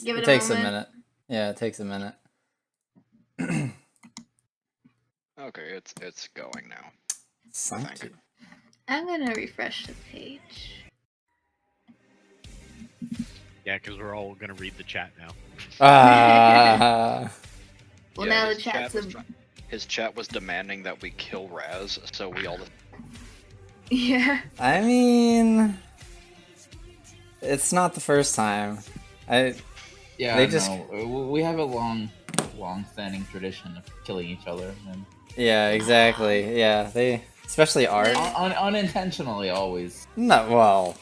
Give It it a takes a moment. minute. Yeah, it takes a minute. Okay, it's going now. Thank you. I'm gonna refresh the page. Yeah, because we're all gonna read the chat now. Well, Yeah, now the his chat's his chat was demanding that we kill Raz, so we all. yeah. I mean, it's not the first time. Yeah, They just- no, we have a long-standing tradition of killing each other, and Yeah, exactly. Yeah, they, especially Art. unintentionally always. No, well,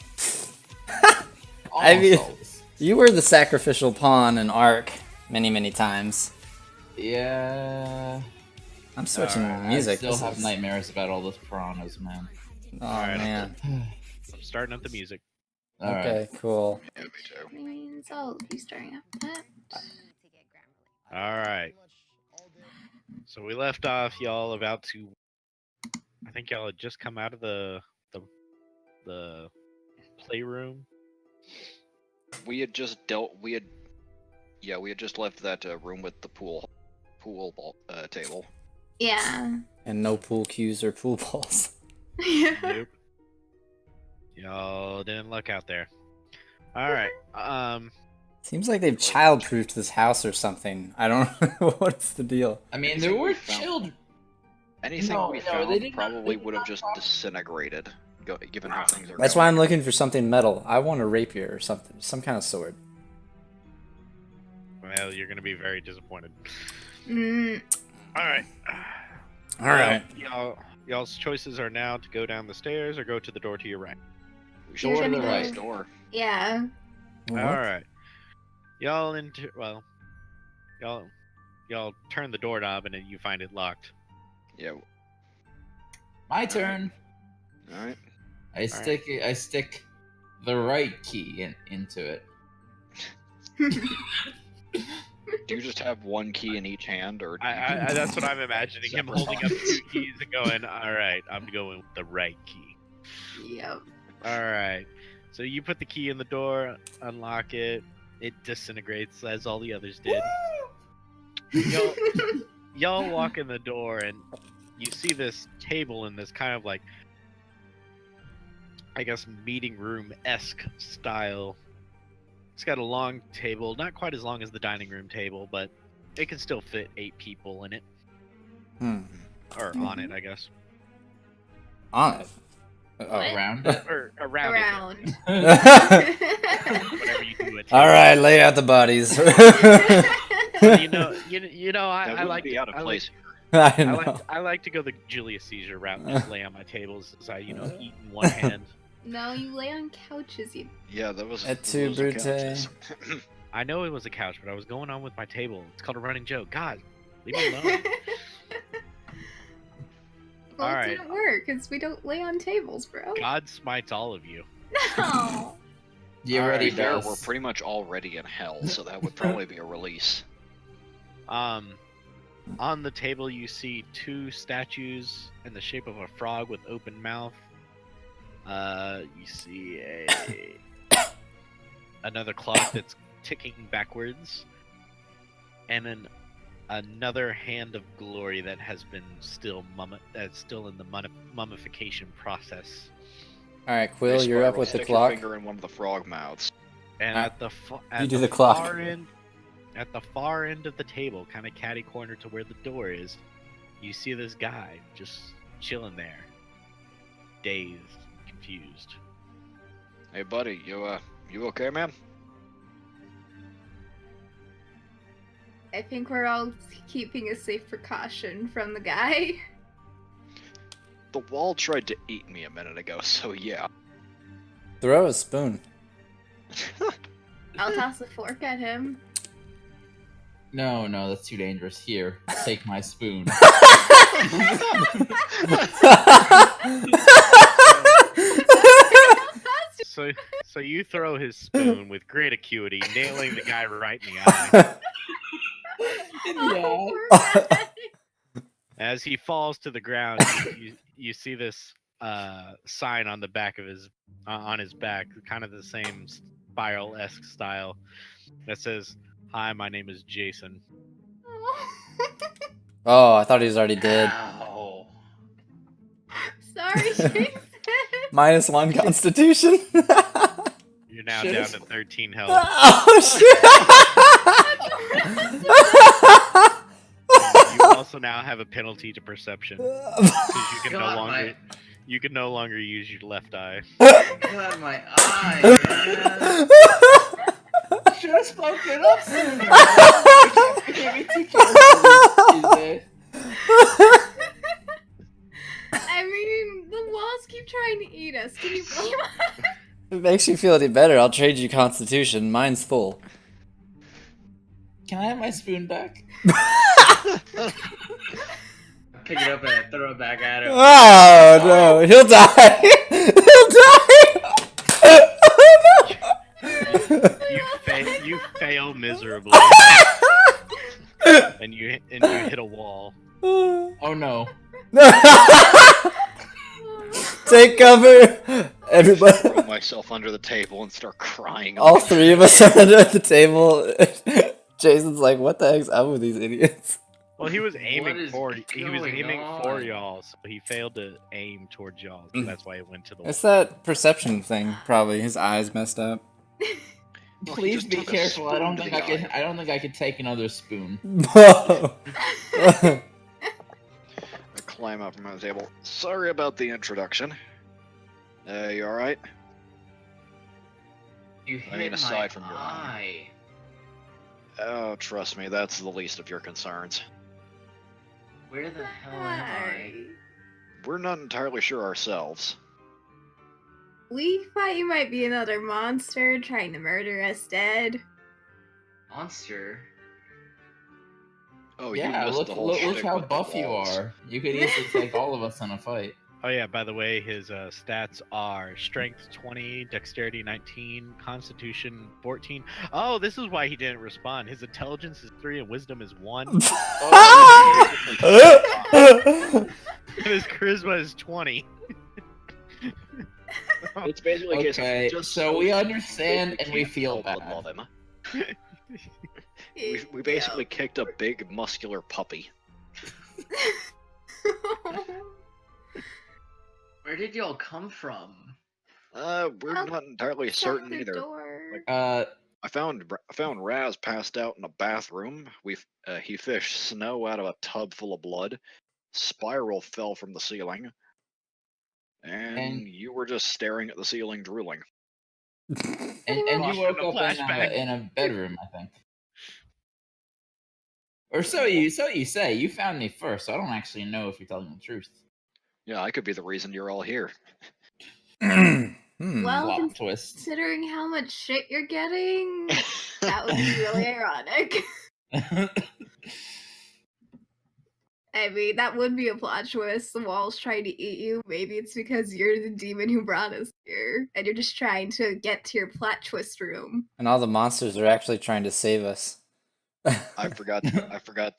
I Almost mean- always. you were the sacrificial pawn in Ark many times. Yeah. I'm switching Alright, music. I still This have is- nightmares about all those piranhas, man. Oh Alright. man. I'm starting up the music. All right. Okay, cool. Yeah, me too. Means I'll be starting up that. All right. So we left off, y'all about to. I think y'all had just come out of the playroom. We had just just left that room with the pool table. Yeah. And no pool cues or pool balls. Yeah. Nope. Y'all didn't look out there. All right. Seems like they've childproofed this house or something. I don't know what's the deal. I mean, Anything there were we found- children. Anything No, we no, found they did not- probably they did would have not just talk- disintegrated, given how things are. That's going. why I'm looking for something metal. I want a rapier or something, some kind of sword. Well, you're gonna be very disappointed. Mm, All right. All right. Y'all's choices are now to go down the stairs or go to the door to your right. We should You're check gonna the go- next door. yeah. All right. Y'all turn the doorknob and then you find it locked. Yeah. My turn. All right. I stick the right key into it. Do you just have one key in each hand, or? Do you I that's what I'm imagining. Him Separate holding up locks. 2 keys and going, all right, I'm going with the right key. Yep. All right. So you put the key in the door, unlock it. It disintegrates as all the others did. Y'all walk in the door and you see this table in this kind of like, I guess, meeting room-esque style. It's got a long table, not quite as long as the dining room table, but it can still fit 8 people in it. Or on it, I guess. On it. What? Around it. Or around Around. it. Whatever you do it. All right, lay out the bodies. Well, you know, that I wouldn't like be out of place. I know. I like to go the Julius Caesar route and just lay on my tables as I, eat in one hand. No, you lay on couches. You. Yeah, that was. Et tu, those are Brute? couches. I know it was a couch, but I was going on with my table. It's called a running joke. God, leave me alone. Well, All it right. didn't work because we don't lay on tables, bro. God smites all of you. No. You All already right, Fair, does. we're pretty much already in hell, so that would probably be a release. On the table you see 2 statues in the shape of a frog with open mouth. You see another clock that's ticking backwards, and then another hand of glory that has been that's still in the mummification process. All right, Quill, Hey, you're up Spiral, with the stick your clock. finger in one of the frog mouths. And Ah, at the you do the clock. at the far end of the table, kind of catty corner to where the door is, you see this guy just chilling there, dazed, confused. Hey, buddy, you okay, man? I think we're all keeping a safe precaution from the guy. The wall tried to eat me a minute ago, so yeah. Throw a spoon. I'll toss a fork at him. No, that's too dangerous. Here, take my spoon. So you throw his spoon with great acuity, nailing the guy right in the eye. Oh, poor guy. As he falls to the ground, you see this sign on the back of his on his back, kind of the same spiral-esque style. that says, "Hi, my name is Jason." Oh, I thought he was already dead. Ow. Sorry, Jason. -1 Constitution. You're now Should've- down to 13 health. Oh You also now have a penalty to perception because you can no God, longer you can no longer use your left eye. God, my eye, man. Should have spoken up sooner. We can't be too careful these days. I mean, the walls keep trying to eat us. Can you blame us? If it makes you feel any better, I'll trade you Constitution. Mine's full. Can I have my spoon back? Pick it up and throw it back at him. Oh no, he'll die. He'll die. You fail miserably, and you hit a wall. Oh no. Take cover, everybody. Throw myself under the table and start crying. All three of us are under the table. Jason's like, "What the heck's up with these idiots?" Well, he was aiming is for going on? y'all, so he failed to aim towards y'all. So that's why it went to the wall. It's that perception thing, probably. His eyes messed up. Well, he Please just be took a careful. I don't spoon think to I the could. I don't think I could take another spoon. I climb up from the table. Sorry about the introduction. You alright? You I mean, aside from your eye. Oh, trust me, that's the least of your concerns. Where the hell Hi. We're not entirely sure ourselves. We thought you might be another monster trying to murder us dead. Monster. Oh, you Yeah, missed look, the whole look shtick how with the buff you walls. are. You could easily take all of us in a fight. Oh yeah, by the way, his stats are Strength 20, Dexterity 19, Constitution 14. Oh, this is why he didn't respond. His Intelligence is 3 and Wisdom is 1. And his Charisma is 20. It's basically a case of Okay, just so we so understand and we can't feel help but bad. love him. We basically kicked a big muscular puppy. Where did y'all come from? We're I'll not entirely Shut certain the either. door. Like, Uh, I found Raz passed out in a bathroom. He fished snow out of a tub full of blood. Spiral fell from the ceiling, and you were just staring at the ceiling, drooling. and you woke In a up flashback. in a bedroom, I think. Or so you say. You found me first, so I don't actually know if you're telling the truth. Yeah, I could be the reason you're all here. Well, Plot twist. considering how much shit you're getting, that would be really ironic. I mean, that would be a plot twist. The wall's trying to eat you. Maybe it's because you're the demon who brought us here, and you're just trying to get to your plot twist room. And all the monsters are actually trying to save us. I forgot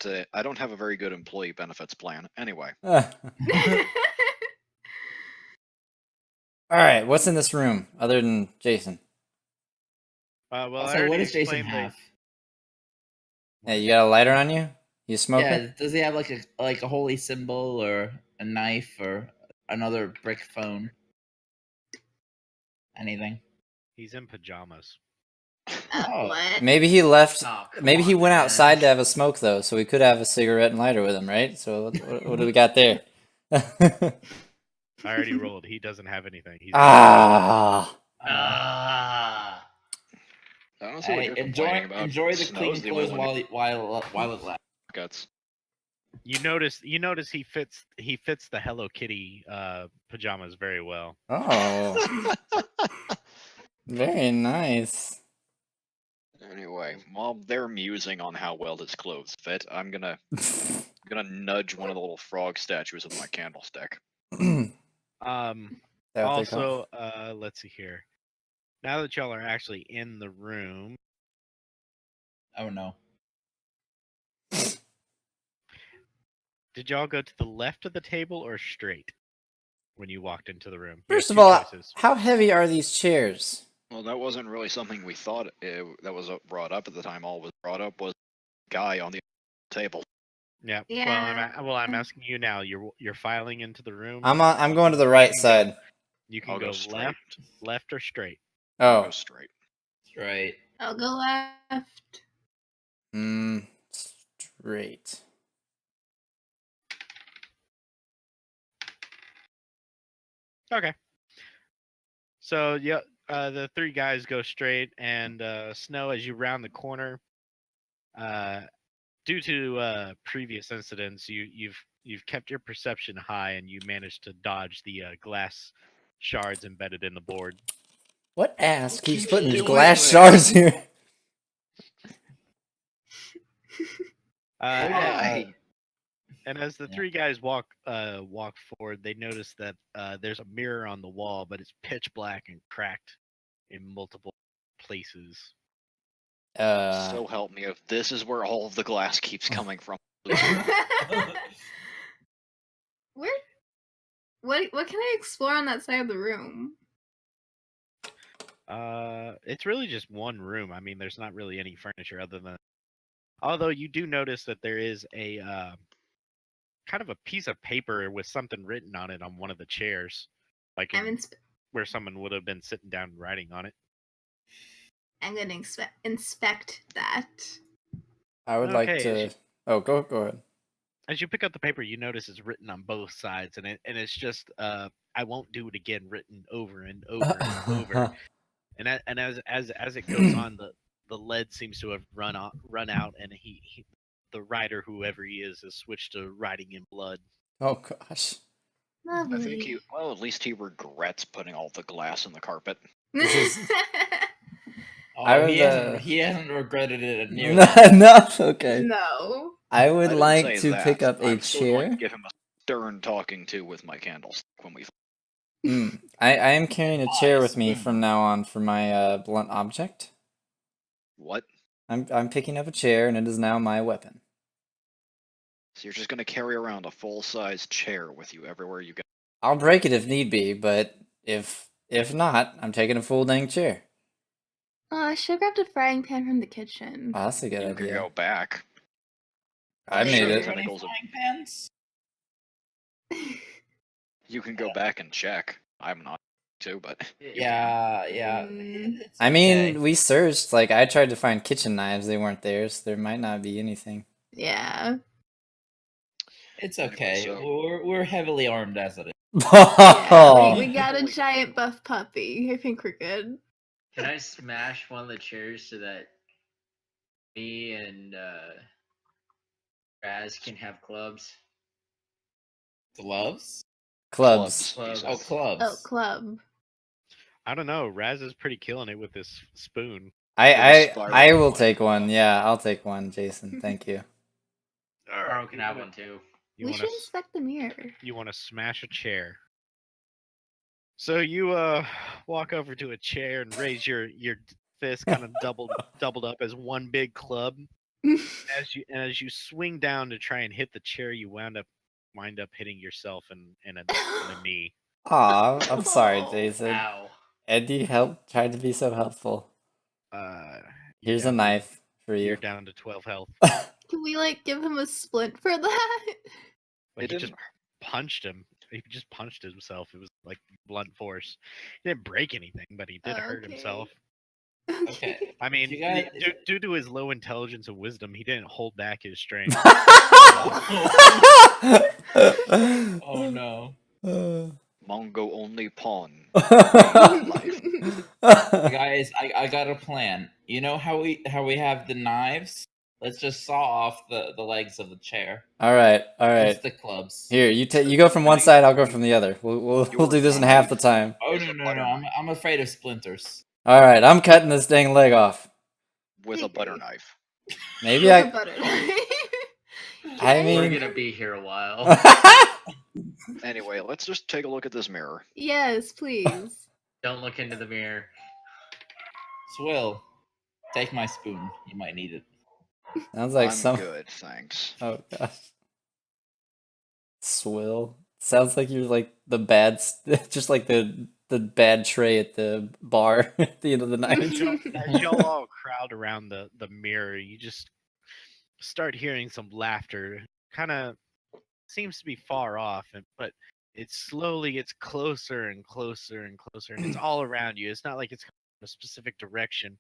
to. I don't have a very good employee benefits plan. Anyway, Alright, what's in this room other than Jason? Well, I Also, already what does Jason explained have? Hey, you got a lighter on you? You smoking? Yeah, does he have like a holy symbol or a knife or another brick phone? Anything? He's in pajamas. Oh. What? Maybe he left. Oh, come Maybe he on, went man. outside to have a smoke though, so we could have a cigarette and lighter with him, right? So what do we got there? I already rolled. He doesn't have anything. He's Ah. Ah. I don't see what Hey, you're complaining about. enjoy the Snow's clean only clothes one who while it lasts. gets. You notice he fits the Hello Kitty pajamas very well. Oh. Very nice. Anyway, while they're musing on how well his clothes fit, I'm gonna nudge one of the little frog statues with my candlestick. That what they call it? Also, let's see here. Now that y'all are actually in the room, Oh no. did y'all go to the left of the table or straight when you walked into the room? You First have of two all, choices. how heavy are these chairs? Well, that wasn't really something we thought that was brought up at the time. All was brought up was guy on the table. Yeah. Yeah. I'm asking you now. You're filing into the room. I'm going to the right side. You can I'll go go straight. left or straight. I'll go Oh. straight. Right. I'll go left. Straight. Okay. So yeah, the three guys go straight, and Snow, as you round the corner, due to previous incidents, you've kept your perception high, and you managed to dodge the glass shards embedded in the board. What ass keeps keeps putting these doing glass that? shards here? And, Why? and as the Yeah. three guys walk forward, they notice that there's a mirror on the wall, but it's pitch black and cracked in multiple places. So help me if this is where all of the glass keeps coming from. Where? What can I explore on that side of the room? It's really just one room. I mean, there's not really any furniture other than. Although you do notice that there is a kind of a piece of paper with something written on it on one of the chairs, like where someone would have been sitting down and writing on it. I'm gonna inspect that. I would like Okay, to. Oh, go ahead. As you pick up the paper, you notice it's written on both sides, and it's just "I won't do it again" written over and over and over. And as it goes on, the lead seems to have run out, and the writer, whoever he is, has switched to writing in blood. Oh gosh. Lovely. I think at least he regrets putting all the glass in the carpet. Oh, I would, he hasn't regretted it near No, okay. No. I would I didn't like say to that. pick up a I'm still going to chair. give him a stern talking to with my candlestick when we. I am carrying a chair with me spoon. from now on for my blunt object. What? I'm picking up a chair and it is now my weapon. So you're just going to carry around a full-size chair with you everywhere you go? I'll break it if need be, but if not, I'm taking a full dang chair. Oh, I should have grabbed a frying pan from the kitchen. Oh, that's a good You can idea. go back. I I'm made sure it. the Any tentacles of- frying pans? You can go back and check. I'm not too, but Yeah. Mm. It's I mean, okay. we searched. Like, I tried to find kitchen knives. They weren't there, so there might not be anything. Yeah. It's Anyway, okay. so- We're heavily armed as it is. Yeah, we got a giant buff puppy. I think we're good. Can I smash one of the chairs so that me and Raz can have clubs? Gloves? Clubs. Clubs. Oh, clubs. Oh, club. I don't know. Raz is pretty killing it with this spoon. I will take one. Yeah, I'll take one, Jason. Thank you. Carl can have one too. You We want should to inspect the mirror. you want to smash a chair. So you walk over to a chair and raise your fist, kind of doubled up as one big club. As you swing down to try and hit the chair, you wind up hitting yourself in a knee. Aw, I'm sorry, Jason. Ow. Eddie tried to be so helpful. You're Here's a down to- knife for You're you. down to 12 health. Can we give him a splint for that? But It he just didn't- punched him. He just punched himself. It was like blunt force. He didn't break anything, but he did hurt Okay. himself. Okay. I mean, You guys- due to his low intelligence and wisdom, he didn't hold back his strength. Oh no. Mongo only pawn. Guys, I got a plan. You know how we have the knives? Let's just saw off the legs of the chair. All right. That's the clubs. Here, you go from one side. I'll go from the other. We'll do this in half the time. Oh It's a no. butter I'm afraid of splinters. All right, I'm cutting this dang leg off. With a butter knife. Maybe With a I. butter I We're mean. gonna be here a while. Anyway, let's just take a look at this mirror. Yes, please. Don't look into the mirror. Swill, take my spoon. You might need it. Sounds like I'm some. good, thanks. Oh gosh. Swill. Sounds like you're like the bad, just like the the bad tray at the bar at the end of the night. As y'all all crowd around the mirror, you just start hearing some laughter. Kind of seems to be far off, but it slowly gets closer and closer and closer, and it's all around you. It's not like it's coming from a specific direction.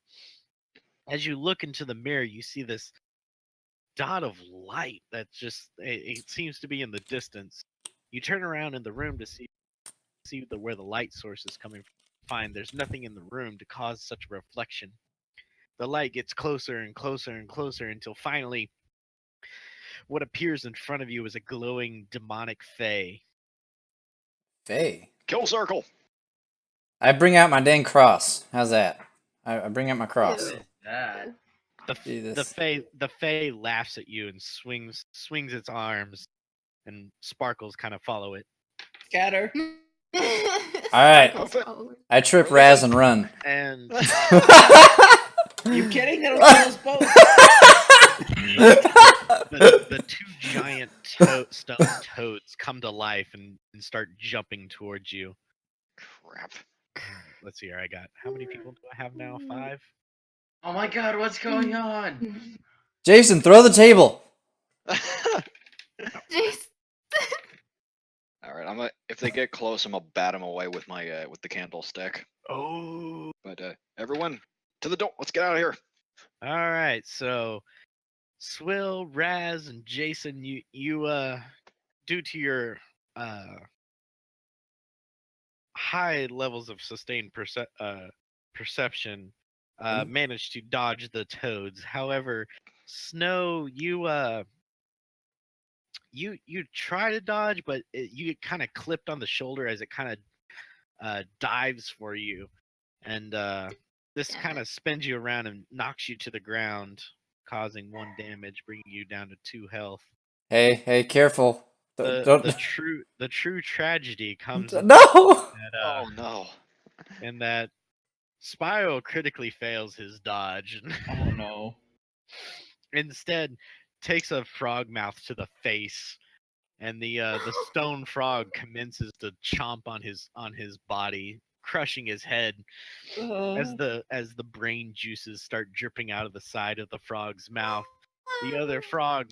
As you look into the mirror, you see this dot of light that just it seems to be in the distance. You turn around in the room to see where the light source is coming from. Find there's nothing in the room to cause such a reflection. The light gets closer and closer and closer until finally what appears in front of you is a glowing demonic fae. Faye. Kill circle. I bring out my dang cross. How's that? I bring out my cross. Ew. That. The fae laughs at you and swings its arms, and sparkles kind of follow it. Scatter. Alright. Probably. I trip Raz and run. And You kidding? It'll kill us both. the two giant stone toads come to life and start jumping towards you. Crap. Let's see here. I got how many people do I have now? 5. Oh my god, what's going on? Jason, throw the table. Jeez. All right, if they get close, I'm gonna bat them away with my with the candlestick. Oh. But everyone to the door. Let's get out of here. All right. So, Swill, Raz, and Jason, you due to your high levels of sustained perception, managed to dodge the toads. However, Snow, you try to dodge, but you get kind of clipped on the shoulder as it kind of dives for you, and this kind of spins you around and knocks you to the ground, causing 1 damage, bringing you down to 2 health. Hey, careful. The true tragedy comes No! Oh no. in that Spyro critically fails his dodge and Oh no. instead takes a frog mouth to the face, and the stone frog commences to chomp on his body, crushing his head as the brain juices start dripping out of the side of the frog's mouth. The other frog,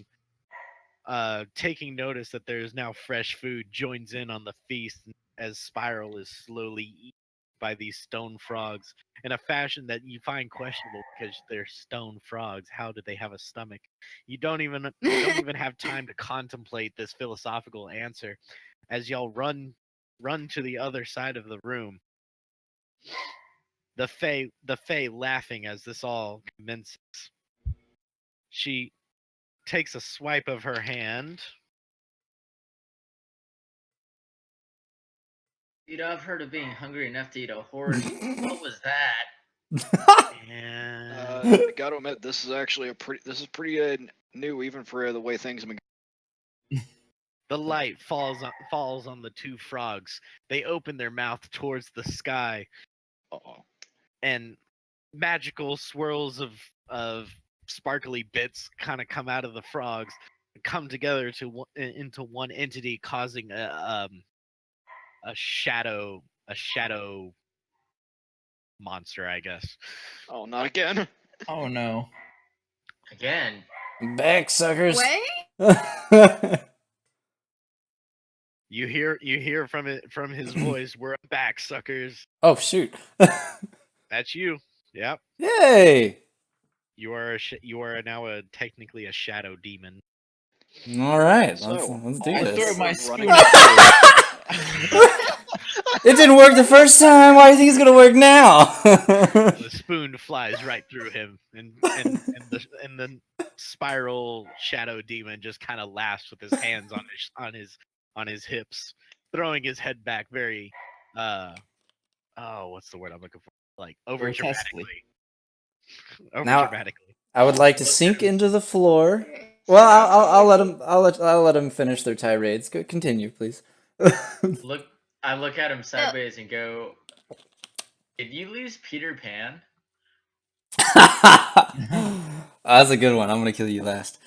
taking notice that there is now fresh food, joins in on the feast as Spiral is slowly eaten by these stone frogs in a fashion that you find questionable because they're stone frogs. How do they have a stomach? You don't even have time to contemplate this philosophical answer as y'all run to the other side of the room. The Fae laughing as this all commences. She takes a swipe of her hand. Dude, I've heard of being hungry enough to eat a horse. What was that? And I gotta admit, this is pretty new, even for the way things have been. the light falls on the 2 frogs. They open their mouth towards the sky, Uh-oh. and magical swirls of sparkly bits kind of come out of the frogs, come together into one entity, causing a shadow monster, I guess. Oh, not again. Oh no. Again. Back, suckers. Wait. You hear from his voice, "We're back, suckers." Oh, shoot. That's you. Yep. Yay! You are now technically a shadow demon. All right, So, let's do I this. threw my Running spoon. It didn't work the first time. Why do you think it's gonna work now? The spoon flies right through him, and the spiral shadow demon just kind of laughs with his hands on his hips, throwing his head back very what's the word I'm looking for? Like over Grotesquely. dramatically. Now- Dramatically. I would like to sink into the floor. Well, I'll let them finish their tirades. Go, continue, please. I look at him sideways and go, "Did you lose Peter Pan?" That's a good one. I'm gonna kill you last.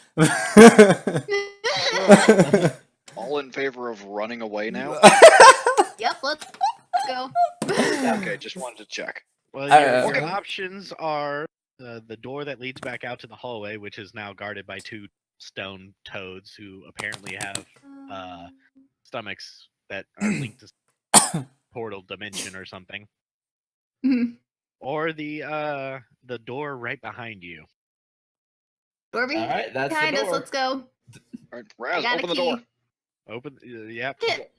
All in favor of running away now? Yep, let's go. Okay, just wanted to check. Well, your Okay. options are the door that leads back out to the hallway, which is now guarded by 2 stone toads who apparently have stomachs that are linked to portal dimension or something, or the door right behind you. Door All right, that's behind the us. door. Let's go. All right, Raz, I got open a the door. key. Open. Yep. Get-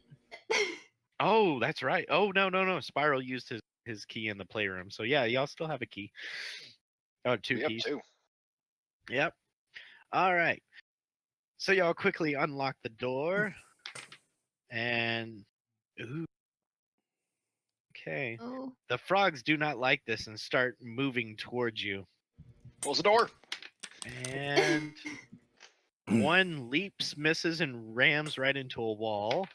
Oh, that's right. Oh no. Spiral used his key in the playroom, so yeah, y'all still have a key. Oh, 2 We have keys. 2. Yep. All right. So y'all quickly unlock the door, and ooh. Okay. Oh. The frogs do not like this and start moving towards you. Close the door. And one leaps, misses, and rams right into a wall,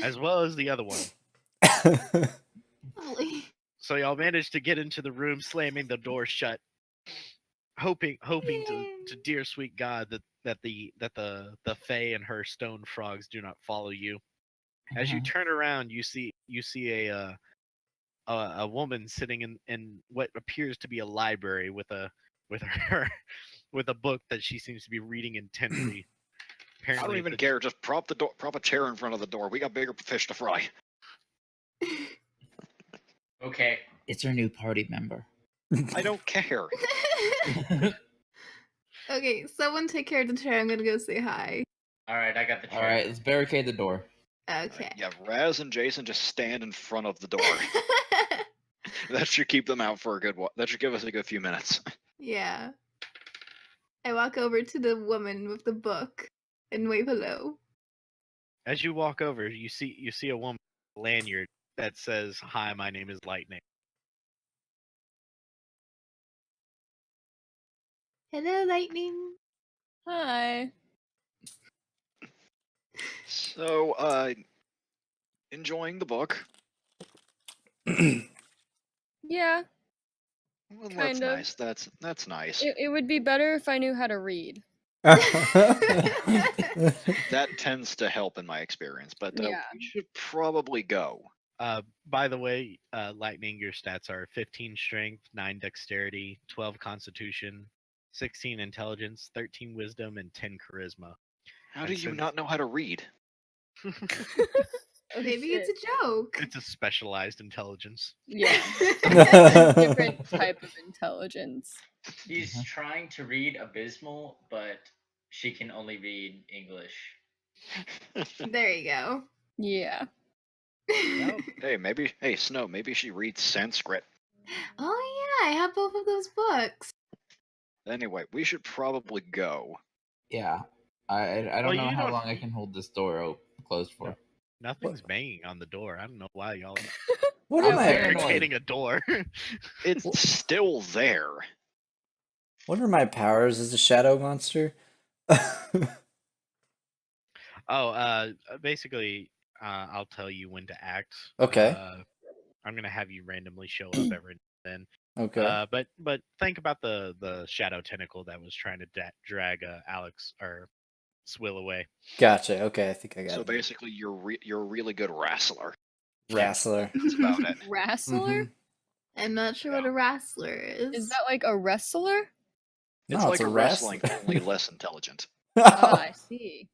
as well as the other one. Lovely. So y'all managed to get into the room, slamming the door shut, hoping to dear sweet God that the Fae and her stone frogs do not follow you. As you turn around, you see a woman sitting in what appears to be a library with her with a book that she seems to be reading intently. I don't Apparently, even it's care. Just prop a chair in front of the door. We got bigger fish to fry. Okay. It's our new party member. I don't care. Okay, someone take care of the chair. I'm gonna go say hi. All right, I got the chair. All right, let's barricade the door. Okay. Yeah, Raz and Jason just stand in front of the door. That should keep them out for a good while. That should give us a good few minutes. Yeah. I walk over to the woman with the book and wave hello. As you walk over, you see a woman with a lanyard that says, "Hi, my name is Lightning." Hello, Lightning. Hi. So, enjoying the book. Yeah, Well, that's Kind of. nice. That's nice. it would be better if I knew how to read. That tends to help in my experience, but Yeah. we should probably go. By the way, Lightning, your stats are 15 strength, 9 dexterity, 12 constitution, 16 intelligence, 13 wisdom, and 10 charisma. How do And you since- not know how to read? Maybe it's a joke. It's a specialized intelligence. Yeah. Different type of intelligence. He's trying to read Abysmal, but she can only read English. There you go. Yeah. Hey, Snow, maybe she reads Sanskrit. Oh yeah, I have both of those books. Anyway, we should probably go. Yeah. I Well, don't know you how don't- long I can hold this door closed for. Nothing's banging on the door. I don't know why y'all What I'm am I? paranoid. barricading a door. It's still there. What are my powers as a shadow monster? Basically, I'll tell you when to act. Okay. I'm gonna have you randomly show up every now and then. Okay. But think about the shadow tentacle that was trying to drag Alex or Swill away. Gotcha. Okay, I think I got So it. basically, you're a really good wrestler. Wrestler. That's about it. Wrestler? Mhm. I'm not sure what a wrestler is. Is that like a wrestler? It's No, like it's a wrestling, wrestler. only less intelligent. Oh, I see.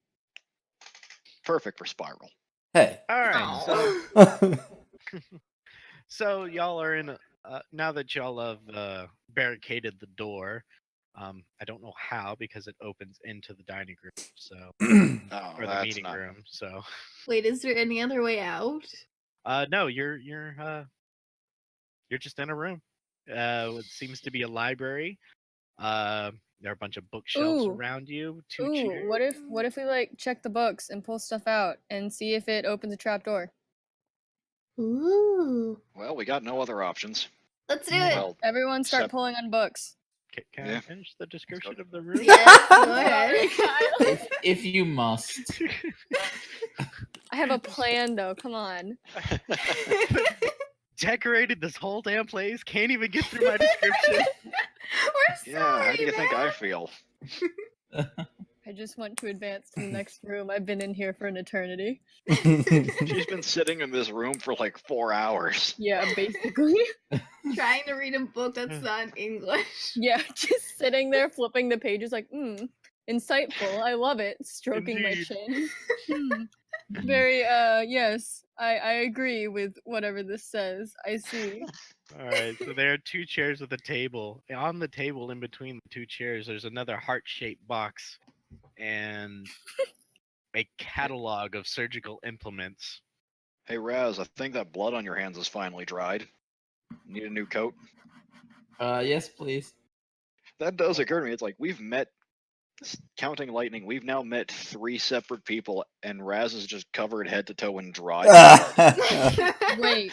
Perfect for Spiral. Hey. All right. Aw. So y'all are in. Now that y'all have barricaded the door, I don't know how because it opens into the dining room. So Oh, or the that's meeting not. room. So Wait, is there any other way out? no, you're just in a room. What seems to be a library. There are a bunch of bookshelves Ooh. around you. 2 Ooh, chairs. what if we like check the books and pull stuff out and see if it opens a trap door? Ooh. Well, we got no other options. Let's do it. Well, Everyone start Except- pulling on books. Can Yeah. I finish the description of the room? Yes, go ahead. If you must. I have a plan though. Come on. Decorated this whole damn place. Can't even get through my description. We're yeah, sorry, how do you think man. I feel? I just want to advance to the next room. I've been in here for an eternity. She's been sitting in this room for like 4 hours. Yeah, basically. Trying to read a book that's not English. Yeah, just sitting there flipping the pages like, insightful. I love it. Stroking my Indeed. chin. Very, yes. I agree with whatever this says. I see. All right, so there are 2 chairs with a table. On the table, in between the 2 chairs, there's another heart-shaped box and a catalog of surgical implements. Hey Raz, I think that blood on your hands is finally dried. Need a new coat? Yes, please. That does occur to me. It's like we've met, counting lightning, we've now met 3 separate people, and Raz is just covered head to toe in dry Wait,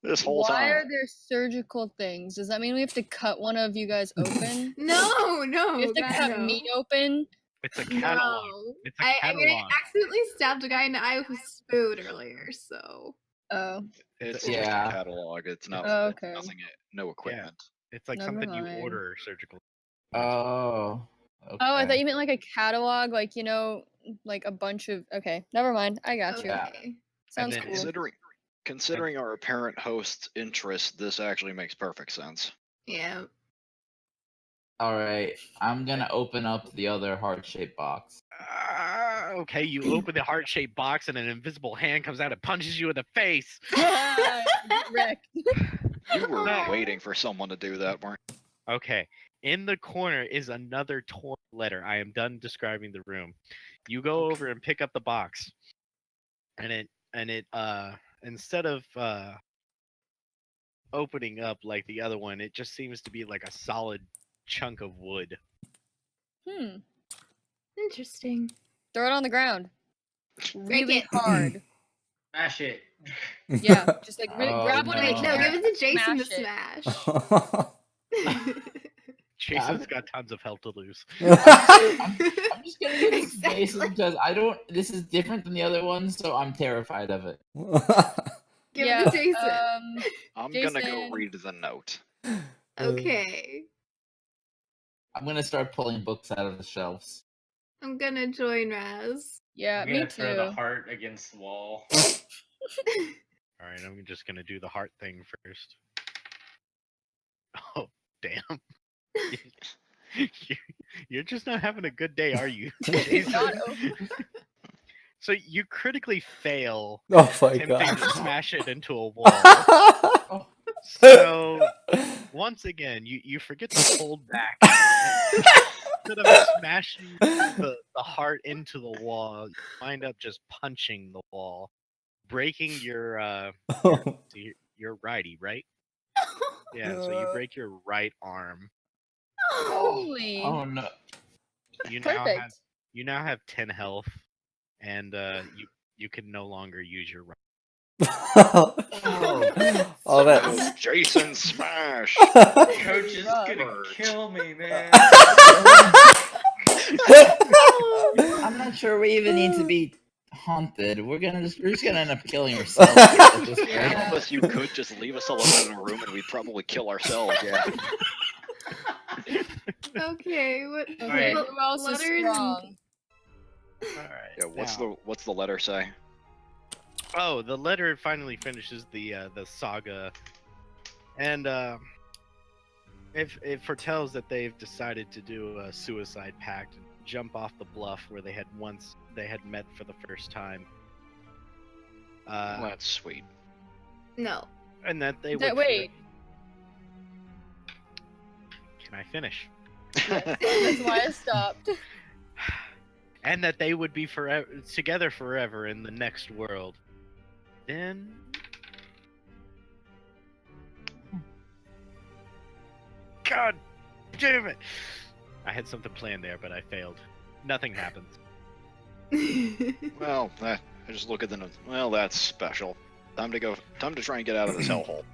this whole why time. are there surgical things? Does that mean we have to cut one of you guys open? No, We have to God, cut no. me open? It's a catalog. No. It's a I catalog. accidentally stabbed a guy in the eye with a spoon earlier, so. Oh, It's just Yeah. a catalog. It's not Oh, okay. nothing. No equipment. It's like Never something you mind. order surgical. Oh. Okay. Oh, I thought you meant like a catalog, like, like a bunch of. Okay, never mind. I got you. Okay. Sounds then cool. Considering our apparent host's interest, this actually makes perfect sense. Yeah. All right. I'm gonna open up the other heart-shaped box. Okay, you open the heart-shaped box and an invisible hand comes out and punches you in the face. Wrecked. You were No. waiting for someone to do that, weren't you? Okay, in the corner is another torn letter. I am done describing the room. You go over and pick up the box, and it instead of opening up like the other one, it just seems to be like a solid chunk of wood. Interesting. Throw it on the ground. Break Really it. hard. Smash it. Yeah, just like really Oh, grab one no. of Wait, each no, Smash give it to Jason to Smash smash. Jason's got tons of health to lose. I'm just gonna give this to Exactly. Jason because this is different than the other ones, so I'm terrified of it. Give Yeah, it to Jason. I'm gonna go Jason. read the note. Okay. I'm gonna start pulling books out of the shelves. I'm gonna join Raz. Yeah, I'm me gonna throw the too. heart against the wall. All right, I'm just gonna do the heart thing first. Oh, damn. You're just not having a good day, are you? Jason? Not So you critically fail Oh my attempting god. to smash it into a wall. So once again, you forget to hold back. Instead of smashing the heart into the wall, you wind up just punching the wall, breaking your righty, right? Yeah, so you break your right arm. Holy. Oh no. Perfect. You now have 10 health, and you can no longer use your right. Oh, that's. Jason smash. Coach is Rough. gonna kill me, man. I'm not sure we even need to be haunted. We're just gonna end up killing ourselves at this Yeah, point. unless you could just leave us alone in a room and we'd probably kill ourselves. Yeah. Okay, what Okay, what who else is letters- strong? All right. Yeah. now- What's the letter say? Oh, the letter finally finishes the saga, and it foretells that they've decided to do a suicide pact and jump off the bluff where they had met for the first time. That's sweet. No. And that they That- would. wait. Can I finish? That's why I stopped. And that they would be together forever in the next world. Then. God damn it! I had something planned there, but I failed. Nothing happens. Well, I just look at the notes. Well, that's special. Time to try and get out of this hellhole.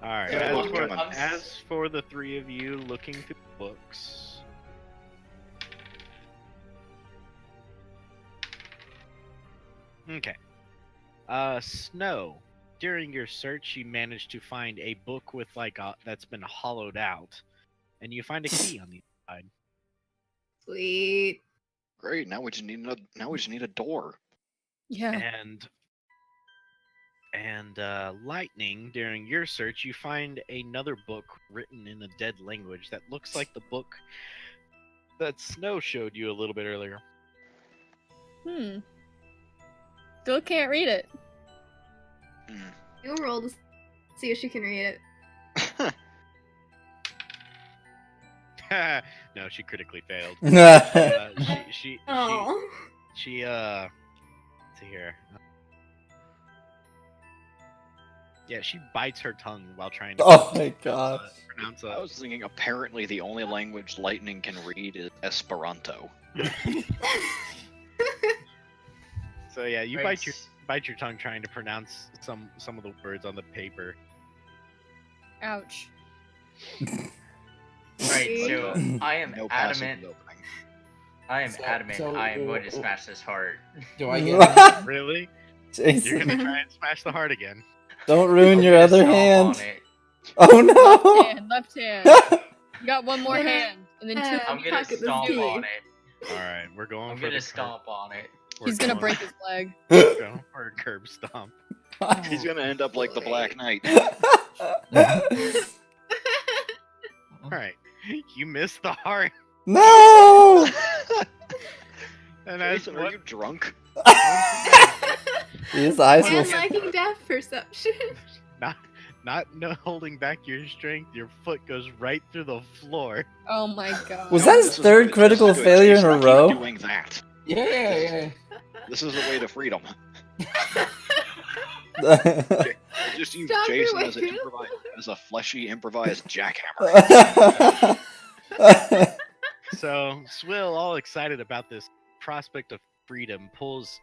All right. Yeah, as, well, for, I'm- as for the 3 of you looking through books. Okay. Snow. During your search, you managed to find a book with that's been hollowed out, and you find a key on the inside. Sweet. Great. Now we just need a door. Yeah. And Lightning, during your search, you find another book written in a dead language that looks like the book that Snow showed you a little bit earlier. Still can't read it. You roll to see if she can read it. No, she critically failed. She Oh. let's see here. Yeah, she bites her tongue while trying to Oh my god. pronounce I was thinking apparently the only language Lightning can read is Esperanto. So yeah, you Right. bite your tongue trying to pronounce some of the words on the paper. Ouch. Right, so I am No passive adamant. opening. I am So- adamant. so- I am going to smash this heart. Do I get Really? You're Jason, gonna try and smash the heart again. don't ruin I'm your gonna other stomp hand. on it. Oh Left no! hand, left hand. You got one more hand, and then two. I'm gonna Pocket the stomp key. on it. All right, we're going I'm for gonna the stomp on it. He's gonna break his leg. We're going for a curb stomp. He's gonna end up like the Black Knight. All right, you missed the heart, No! and as Jason, are you drunk? His eyes will. And lacking depth perception. not holding back your strength, your foot goes right through the floor. Oh my god. Was that his This is third good, critical this is good. failure in Jason, a keep row? doing that. Yeah. This is the way to freedom. Just use Stop Jason your as, way. as a fleshy improvised jackhammer. So Swill, all excited about this prospect of freedom, pulls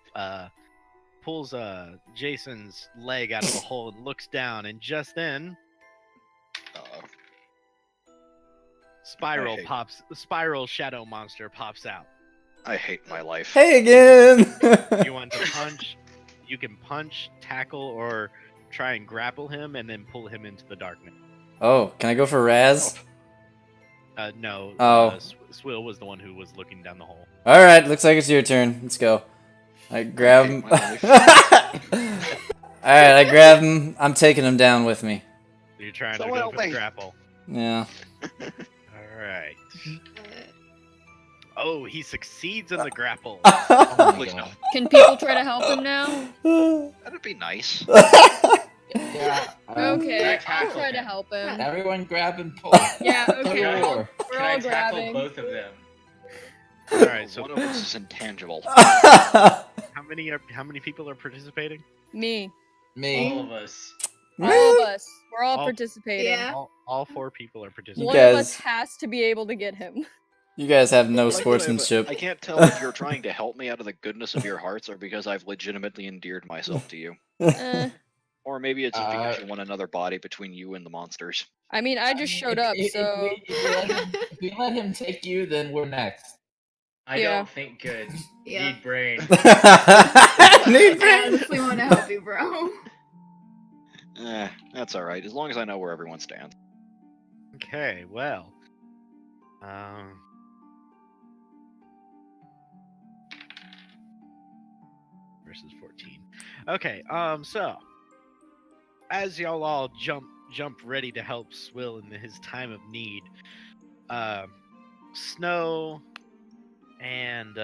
Jason's leg out of the hole and looks down, and just then Spiral Shadow Monster pops out. I hate my life. Hey again! You want to punch, you can punch, tackle, or try and grapple him and then pull him into the darkness. Oh, can I go for Raz? No. Oh. Swill was the one who was looking down the hole. Alright, looks like it's your turn. Let's go. I grab him. I hate Alright, I grab him. I'm taking him down with me. You're trying Someone to go help for the me. grapple. Yeah. Alright. Oh, he succeeds in the grapple. Oh my Please god. Can people try to help him now? That'd be nice. Yeah. Okay, I'll tackle try to him. help him. Everyone grab and pull. Yeah, okay. Can I- Four. We're Can I all tackle grabbing. both of them? Alright, so One of us is intangible. how many people are participating? Me. Me. All of us. All of us. We're all All- participating. Yeah. All 4 people are You participating. One guys- of us has to be able to get him. You guys have no Like, sportsmanship. I can't tell if you're trying to help me out of the goodness of your hearts or because I've legitimately endeared myself to you. Or maybe it's because you want another body between you and the monsters. I mean, I just showed up, so If we let him take you, then we're next. I Yeah. don't think good. Yeah. Need brain. I honestly want to help you, bro. That's alright, as long as I know where everyone stands. Okay, well. Versus 14. Okay, so as y'all all jump ready to help Swill in his time of need, Snow and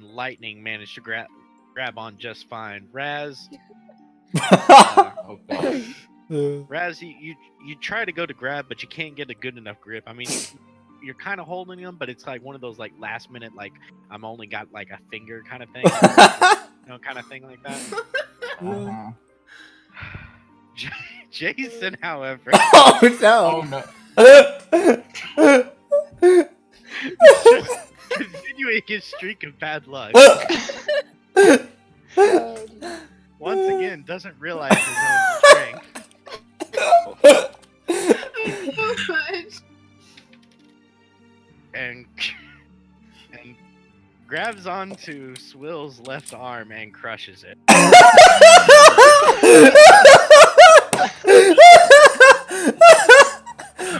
Lightning managed to grab on just fine. Raz, Oh god. Raz, you try to go to grab, but you can't get a good enough grip. I mean, you're kind of holding him, but it's like one of those like last minute, like I'm only got like a finger kind of thing, kind of thing like that. Uh-huh. Jason, however, Oh Oh no! no. continuing his streak of bad luck, once again doesn't realize his own strength. So much. and grabs onto Swill's left arm and crushes it.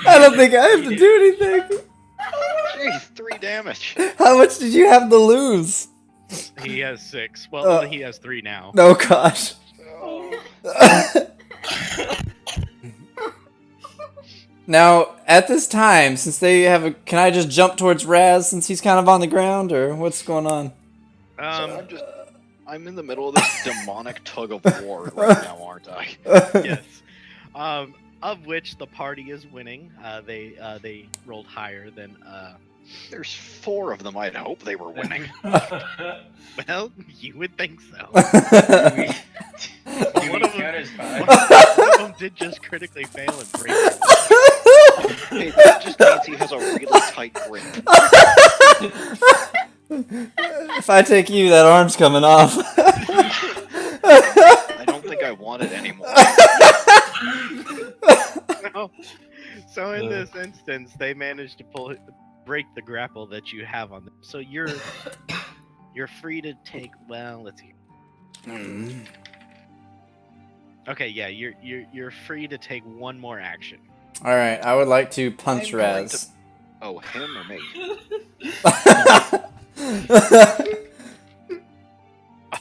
I don't think I have to do anything. Jeez, 3 any damage. How much did you have to lose? He has 6. Well, Uh, he has 3 now. Oh gosh. Now, at this time, since they have a, can I just jump towards Raz since he's kind of on the ground, or what's going on? I'm in the middle of this demonic tug of war right now, aren't I? Yes. Of which the party is winning. They rolled higher than. There's 4 of them. I'd hope they were winning. Well, you would think so. Do One we of them- count as 5? One of them did just critically fail and break. Hey, that just means he has a really tight grip. If I take you, that arm's coming off. I don't think I want it anymore. No. So in this instance, they managed to break the grapple that you have on them. So you're free to take. Well, let's see. Okay, yeah, you're free to take one more action. All right, I would like to punch I'm going Raz. Oh, him or me?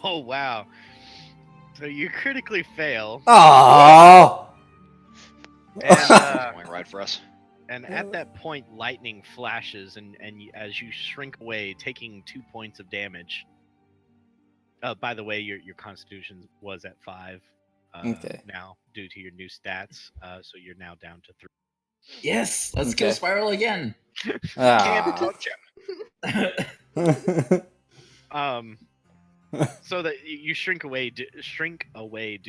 Oh wow! So you critically fail, Oh. and Going right for us. and at that point, lightning flashes, and as you shrink away, taking 2 points of damage. By the way, your Constitution was at 5. Okay. Now, due to your new stats, so you're now down to 3. Yes, let's kill Okay. Spiral again. Can't Ah. touch him. So that you shrink away due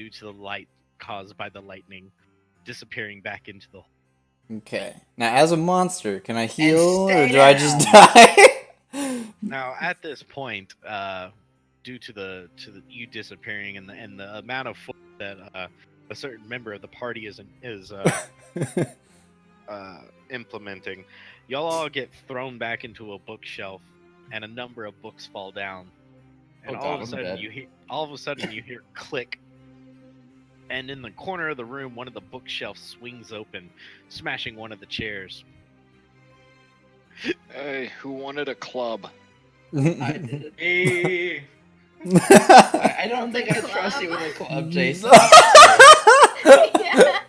to the light caused by the lightning disappearing back into the hole. Okay. Now, as a monster, can I heal or stay do I just down. die? Now, at this point, due to the you disappearing and the amount of force that a certain member of the party is implementing, y'all all get thrown back into a bookshelf, and a number of books fall down. And Oh all God, of a I'm sudden dead. you hear click, and in the corner of the room, one of the bookshelves swings open, smashing one of the chairs. Hey, who wanted a club? I did it. Hey. I don't think I trust you with a club, Jason. Yeah.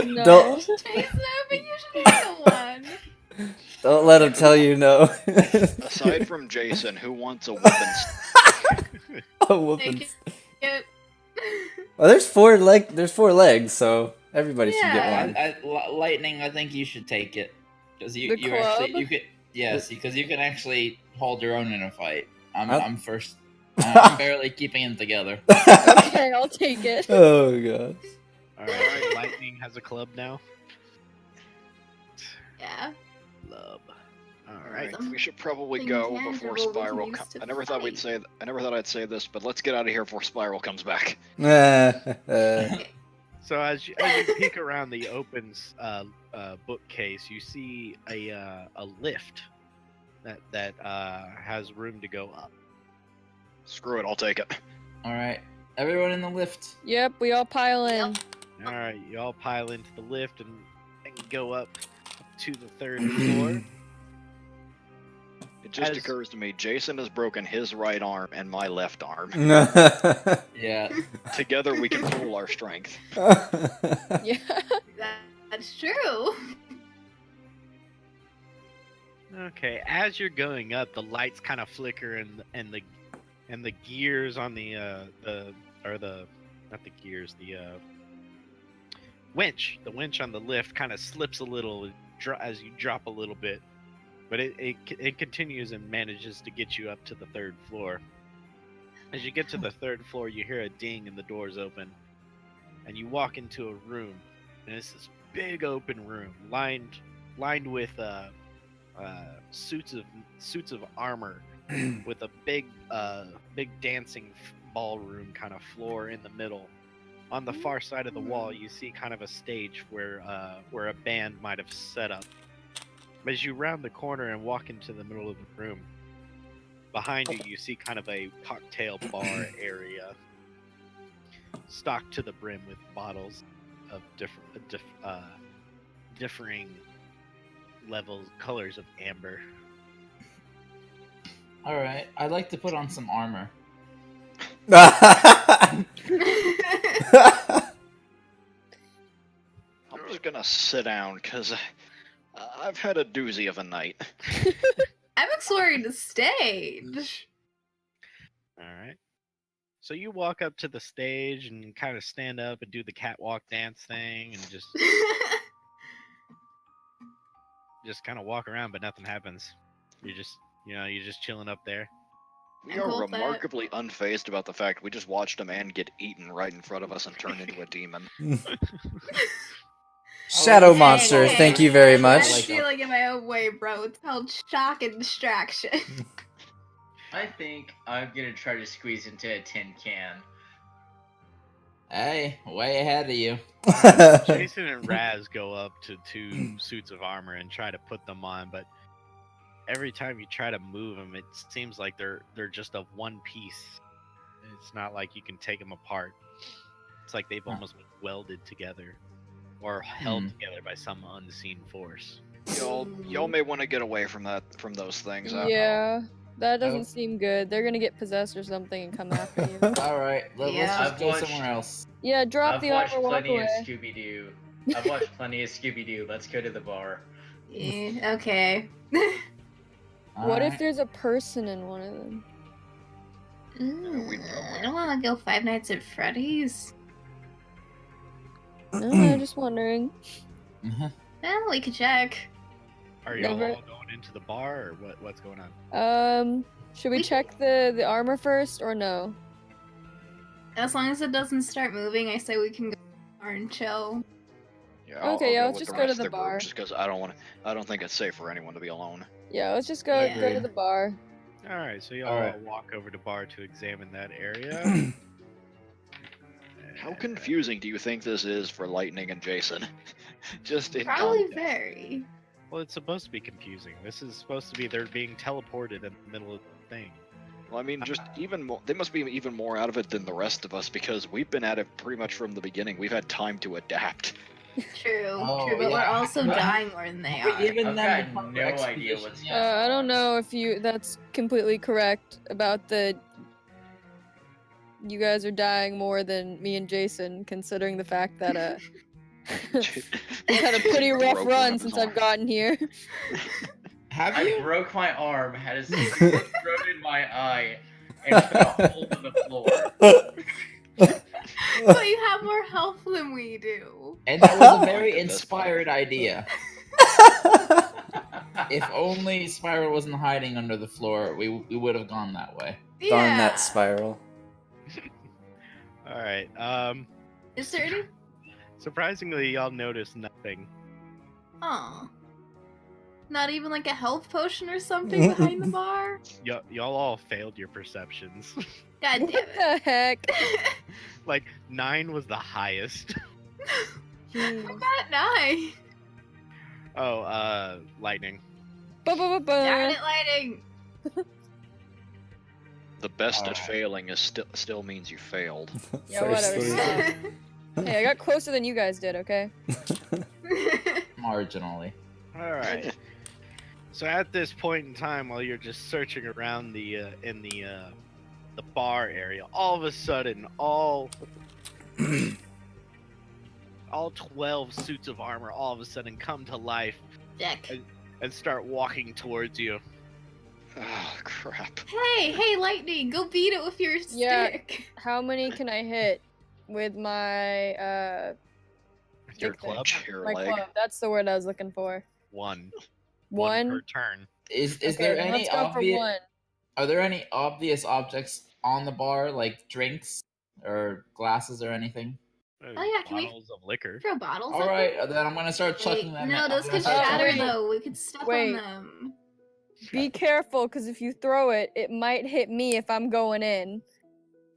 No. Don't Jason, I think you should have one. don't let him tell you no. Aside from Jason, who wants a weapon? A whooping. Take it. Well, there's 4 legs, so everybody should Yeah. get one. Lightning, I think you should take it because The you actually club? you could because you can actually hold your own in a fight. Huh? I'm first. I'm barely keeping them together. Okay, I'll take it. Oh god. All right, Lightning has a club now. Yeah. Club. All Alright, right. we should probably Something go tangible before we can Spiral use comes. to I never thought we'd fight. say. I never thought I'd say this, but let's get out of here before Spiral comes back. So as you peek around the open bookcase, you see a lift that has room to go up. Screw it, I'll take it. All right, everyone in the lift. Yep, we all pile in. All right, you all pile into the lift and go up to the 3rd floor. It just As- occurs to me, Jason has broken his right arm and my left arm. Yeah, Together we can pool our strength. Yeah. That's true. Okay, as you're going up, the lights kind of flicker and the gears on the winch. The winch on the lift kind of slips a little as you drop a little bit, but it continues and manages to get you up to the 3rd floor. As you get to the 3rd floor, you hear a ding and the doors open, and you walk into a room, and it's this big open room lined with suits of armor with a big dancing ballroom kind of floor in the middle. On the far side of the wall, you see kind of a stage where a band might have set up. As you round the corner and walk into the middle of the room, behind you, you see kind of a cocktail bar area, stocked to the brim with bottles of differing levels, colors of amber. All right. I'd like to put on some armor. I'm just gonna sit down because I've had a doozy of a night. I'm exploring the stage. All right. So you walk up to the stage and kind of stand up and do the catwalk dance thing and just kind of walk around, but nothing happens. You're just chilling up there. We I'm are cool with that. remarkably unfazed about the fact we just watched a man get eaten right in front of us and turned into a demon. Shadow Hey, monster, hey, thank you hey, very I'm much. feeling in my own way, bro. It's called shock and distraction. I think I'm gonna try to squeeze into a tin can. Hey, way ahead of you. Jason and Raz go up to 2 suits of armor and try to put them on, but every time you try to move them, it seems like they're just of one piece. It's not like you can take them apart. It's like they've almost been welded together or held together by some unseen force. Y'all may want to get away from those things. Yeah, that Oh. doesn't seem good. They're gonna get possessed or something and come after you. All right. Let's Yeah. just I've go watched- somewhere else. Yeah, drop I've the watched armor, walk plenty of away. Scooby-Doo. I've watched plenty of Scooby-Doo. Let's go to the bar. Yeah, okay. What if Alright. there's a person in one of them? I don't want to go Five Nights at Freddy's. No, I'm just wondering. Well, we could check. Are y'all Never- all going into the bar or what's going on? Should we We check the armor first or no? As long as it doesn't start moving, I say we can go and chill. Yeah, Okay, yeah, go let's with just the go to rest the of group bar. Just because I don't think it's safe for anyone to be alone. Yeah, let's just go Yeah. to the bar. All right, so y'all Alright. all walk over to bar to examine that area. How confusing do you think this is for Lightning and Jason? Just in Probably context. very. Well, it's supposed to be confusing. This is supposed to be they're being teleported in the middle of the thing. Well, I mean, just even more. They must be even more out of it than the rest of us because we've been at it pretty much from the beginning. We've had time to adapt. True, Oh, true, but we're yeah. also Well, dying more than they We're are. giving I've them the got proper no idea exposition what's yet. going I don't know if that's completely correct about you guys are dying more than me and Jason, considering the fact that I've had a pretty Jason rough broke one run of his since I've arms. gotten here. Have I you? broke my arm, had a throat in my eye, and put a hole in the floor. But you have more health than we do. And that was a very Like the best inspired idea. If only Spiral wasn't hiding under the floor, we would have gone that way. Darn Yeah. that spiral. All right. Is there any? Surprisingly, y'all notice nothing. Oh. Not even like a health potion or something behind the bar? Y'all all failed your perceptions. God damn What it. the heck? Like 9 was the highest. Jeez. Not nine. Oh, lightning. Darn Ba-ba-ba-ba. it, lighting. The best at Alright. failing is still means you failed. Yeah, whatever. Firstly. Hey, I got closer than you guys did, okay? Marginally. All right. So at this point in time, while you're just searching around the bar area, all of a sudden, all 12 suits of armor all of a sudden come to life Dick. and start walking towards you. Oh crap! Hey, lightning, go beat it with your Yeah. stick. How many can I hit with my Your Big club, Chair my leg. club? That's the word I was looking for. one per One. turn. Is Okay, there then any let's go for obvious? one. Are there any obvious objects on the bar, like drinks or glasses or anything? Oh, yeah, can we- Bottles of liquor. Throw bottles All at right, them? then I'm gonna start Wait, chucking them. no, I'm those gonna could start shatter chucking- though. We could step Wait. on them. Be careful, because if you throw it, it might hit me if I'm going in.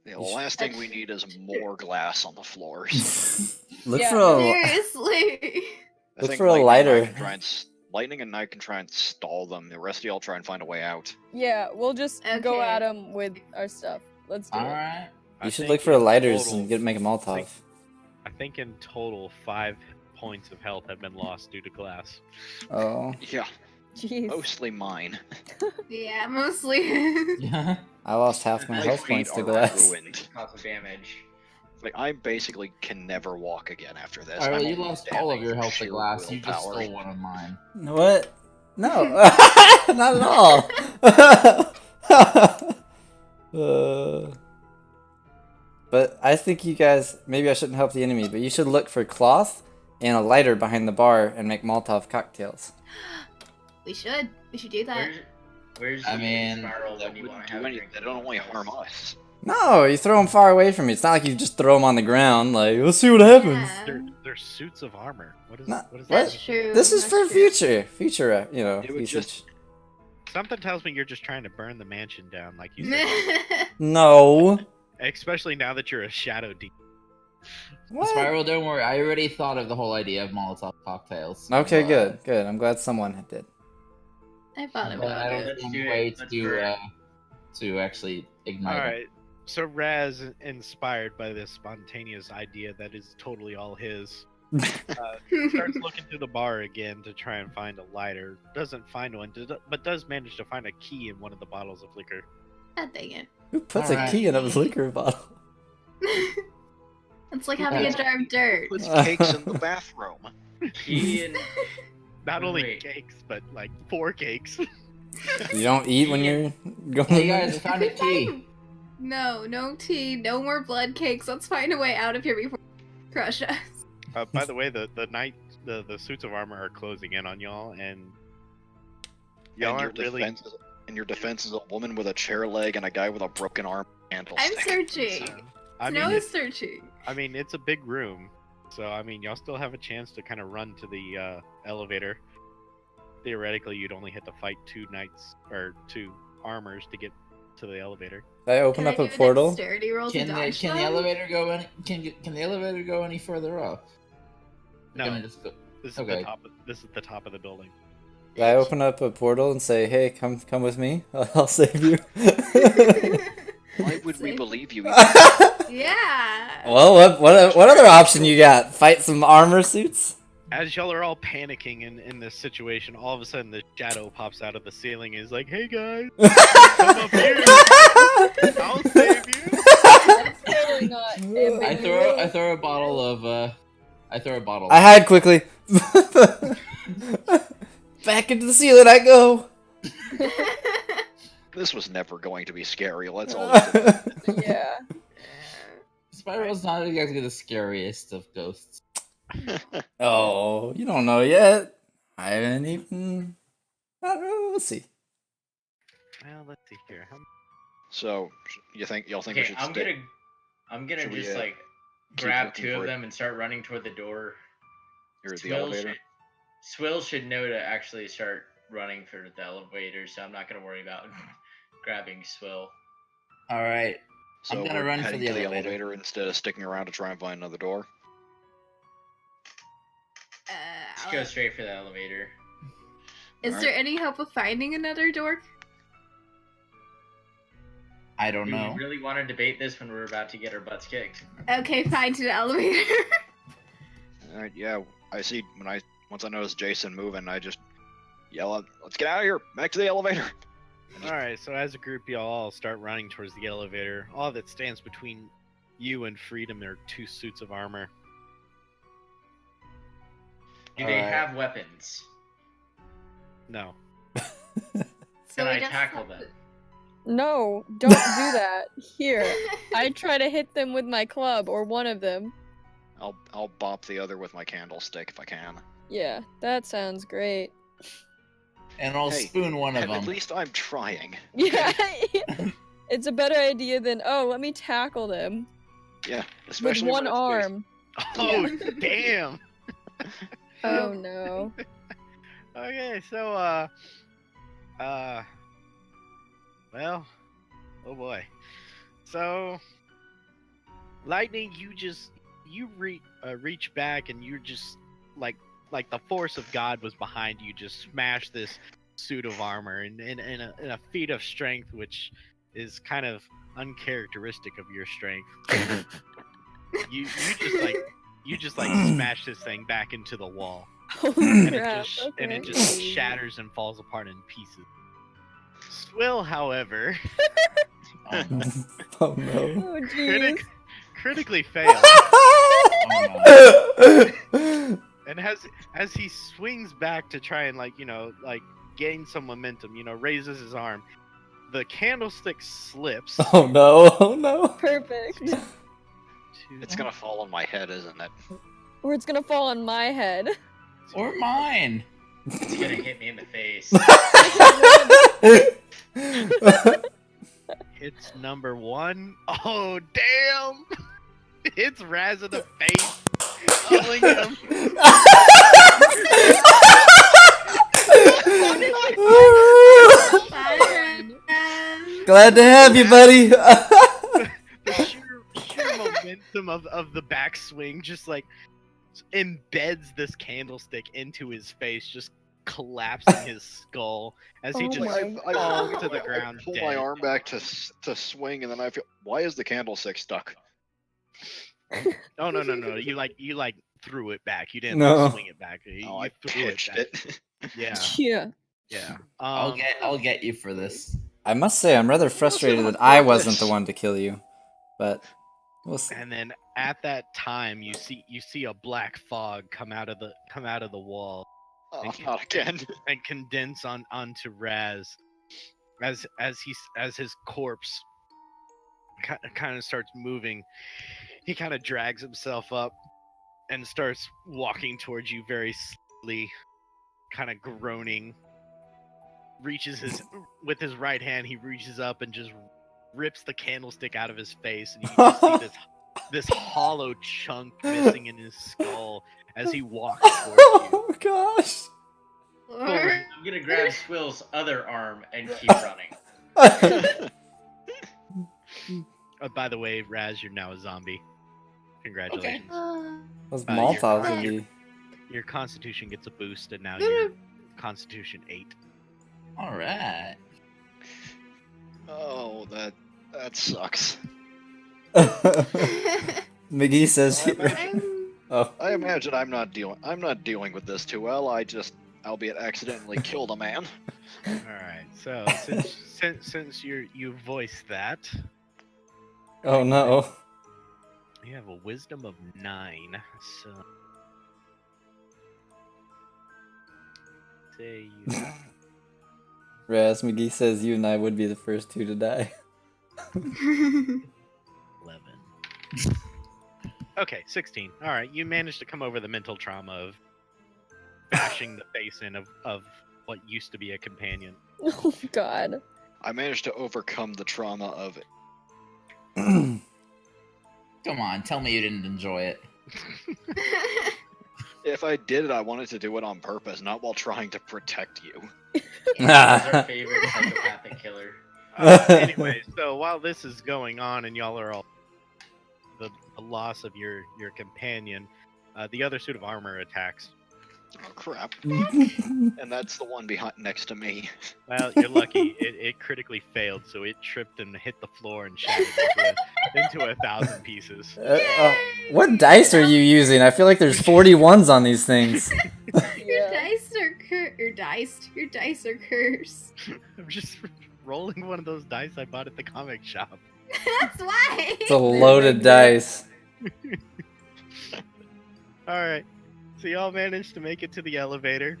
The last thing we need is more glass on the floors. Look Yeah, for a Seriously. I Look think for a Lightning and I lighter. can try and Lightning and I can try and stall them. The rest of y'all try and find a way out. Yeah, we'll just go Okay. at them with our stuff. Let's do All it. right. You I should think look for in lighters total- and make a Molotov. I think in total 5 points of health have been lost due to glass. Oh. Yeah. Jeez. Mostly mine. Yeah, mostly. Yeah. I lost half my My health feet points to are glass. ruined. Cause of damage. Like I basically can never walk again after this. Alright, well, I'm you only lost all of standing your from health to sheer glass. You just willpower. stole one of mine. What? No, not at all. But I think you guys, maybe I shouldn't help the enemy, but you should look for cloth and a lighter behind the bar and make Molotov cocktails. We should. We should do that. Where's I the mean, spiral That when you want wouldn't to do have a anything. drink? They don't only harm us. No, you throw them far away from you. It's not like you just throw them on the ground. Like, let's see what happens. Yeah. They're suits of armor. What is No, what is That's that? true. This is that's for true. future, It would usage. just- Something tells me you're just trying to burn the mansion down, like you said. No. Especially now that you're a shadow demon. What? Spiral, don't worry. I already thought of the whole idea of Molotov cocktails. Okay, So, good. I'm glad someone did. I thought But I about don't it. Let's see do any it. way Let's burn it. to actually ignite All it. right. So Raz, inspired by this spontaneous idea that is totally all his, starts looking through the bar again to try and find a lighter. Doesn't find one, but does manage to find a key in one of the bottles of liquor. God dang it. Who puts Alright. a key in a liquor bottle? It's like having a jar of dirt. Puts cakes in the bathroom. He and Not only Wait. cakes, but like 4 cakes. You don't eat when you're going. Hey guys, I found a If we key. find- No, no tea, no more blood cakes. Let's find a way out of here before they crush us. By the way, the suits of armor are closing in on y'all, and y'all And your aren't really. defense is, and your defense is a woman with a chair leg and a guy with a broken arm I'm candlestick. searching. I Snow mean, is searching. it's a big room, so I mean, y'all still have a chance to kind of run to the elevator. Theoretically, you'd only have to fight 2 knights or 2 armors to get to the elevator. Did I open Can up I a do portal? dexterity roll to Can the dodge them? elevator go any? Can the elevator go any further up? No, Can I just go? this is okay. this is the top of the building. Did I open up a portal and say, "Hey, come with me. I'll save you." Why would we Save- believe you? Yeah. Well, what other option you got? Fight some armor suits? As y'all are all panicking in this situation, all of a sudden the shadow pops out of the ceiling and is like, "Hey guys, come up here. I'll save you." That's totally not. I throw a bottle of I throw a bottle. I hide quickly. Back into the ceiling I go. This was never going to be scary. Let's all just Yeah. Spiral's not exactly the scariest of ghosts. Oh, you don't know yet. I haven't even. I don't know. We'll see. Well, let's see here. So, y'all think we okay, should I'm stick? gonna Should we, just like keep grab looking 2 for of it? them and start running toward the door. Or the Swill elevator? Swill should know to actually start running for the elevator, so I'm not gonna worry about grabbing Swill. All right. So I'm gonna we're run for heading the to the elevator. elevator instead of sticking around to try and find another door. Just go straight for the elevator. Is Alright. there any hope of finding another door? I don't Do know. we really want to debate this when we're about to get our butts kicked? Okay, fine, to the elevator. Alright, yeah. I see once I notice Jason moving, I just yell out, "Let's get out of here! Back to the elevator!" And just- All right, so as a group, y'all all start running towards the elevator. All that stands between you and freedom are 2 suits of armor. Do they Alright. have weapons? No. So Can we I just tackle have them? No, don't do that. Here, I try to hit them with my club or one of them. I'll bop the other with my candlestick if I can. Yeah, that sounds great. And I'll Hey, spoon one of At them. least I'm trying. Yeah, it's a better idea than let me tackle them Yeah, with especially one when it's arm. Oh, damn. Oh no. Okay, so well, oh boy. So, Lightning, you reach back and you're just like the force of God was behind you. Just smash this suit of armor in a feat of strength, which is kind of uncharacteristic of your strength. you just smash this thing back into the wall. Holy and crap. and it Okay. just shatters and falls apart in pieces. Swill, however, Oh, no. Oh no. Oh jeez. critically fails, Oh, no. and as he swings back to try and gain some momentum, raises his arm, the candlestick slips. Oh no. Oh no. Perfect. It's gonna fall on my head, isn't it? Or it's gonna fall on my head. Or mine. It's gonna hit me in the face. It's number 1. Oh damn! It's Raz in the face, killing him. Glad to have you, buddy. The sheer momentum of the backswing just embeds this candlestick into his face, just collapsing his skull as he Oh just my falls to the I ground pull dead. my arm back to swing, and then I feel, why is the candlestick stuck? Oh no! You threw it back. You didn't No. swing it back. You Oh, I threw pitched back. it. Yeah, Yeah. yeah. I'll get you for this. I must say, I'm rather frustrated that I wasn't the one to kill you, but we'll see. And then at that time, you see a black fog come out of the wall Oh, not again. and condense onto Raz as his corpse kind of starts moving. He kind of drags himself up and starts walking towards you very slowly, kind of groaning. With his right hand, he reaches up and just rips the candlestick out of his face, and you just see this hollow chunk missing in his skull as he walks towards you. Oh gosh. Or I'm gonna grab Swill's other arm and keep running. By the way, Raz, you're now a zombie. Congratulations. Those your- Molotovs would be. Your Constitution gets a boost, and now you're Constitution 8. All right. Oh, that sucks. McGee says. Oh. I imagine I'm not dealing with this too well. I just, albeit accidentally, killed a man. All right. So since you voiced that, Oh no. you have a wisdom of 9. So say you. Raz, McGee says you and I would be the first two to die. 11. Okay, 16. All right, you managed to come over the mental trauma of bashing the face in of what used to be a companion. Oh god. I managed to overcome the trauma of it. Come on, tell me you didn't enjoy it. If I did it, I wanted to do it on purpose, not while trying to protect you. That's our favorite psychopathic killer. Anyway, so while this is going on and y'all are all the loss of your companion, the other suit of armor attacks. Oh crap! And that's the one behind next to me. Well, you're lucky. It critically failed, so it tripped and hit the floor and shattered into 1,000 pieces. What dice are you using? I feel like there's 41s on these things. Your Yeah. dice are Your dice are cursed. I'm just rolling one of those dice I bought at the comic shop. That's why. It's a loaded dice. All right, so y'all managed to make it to the elevator.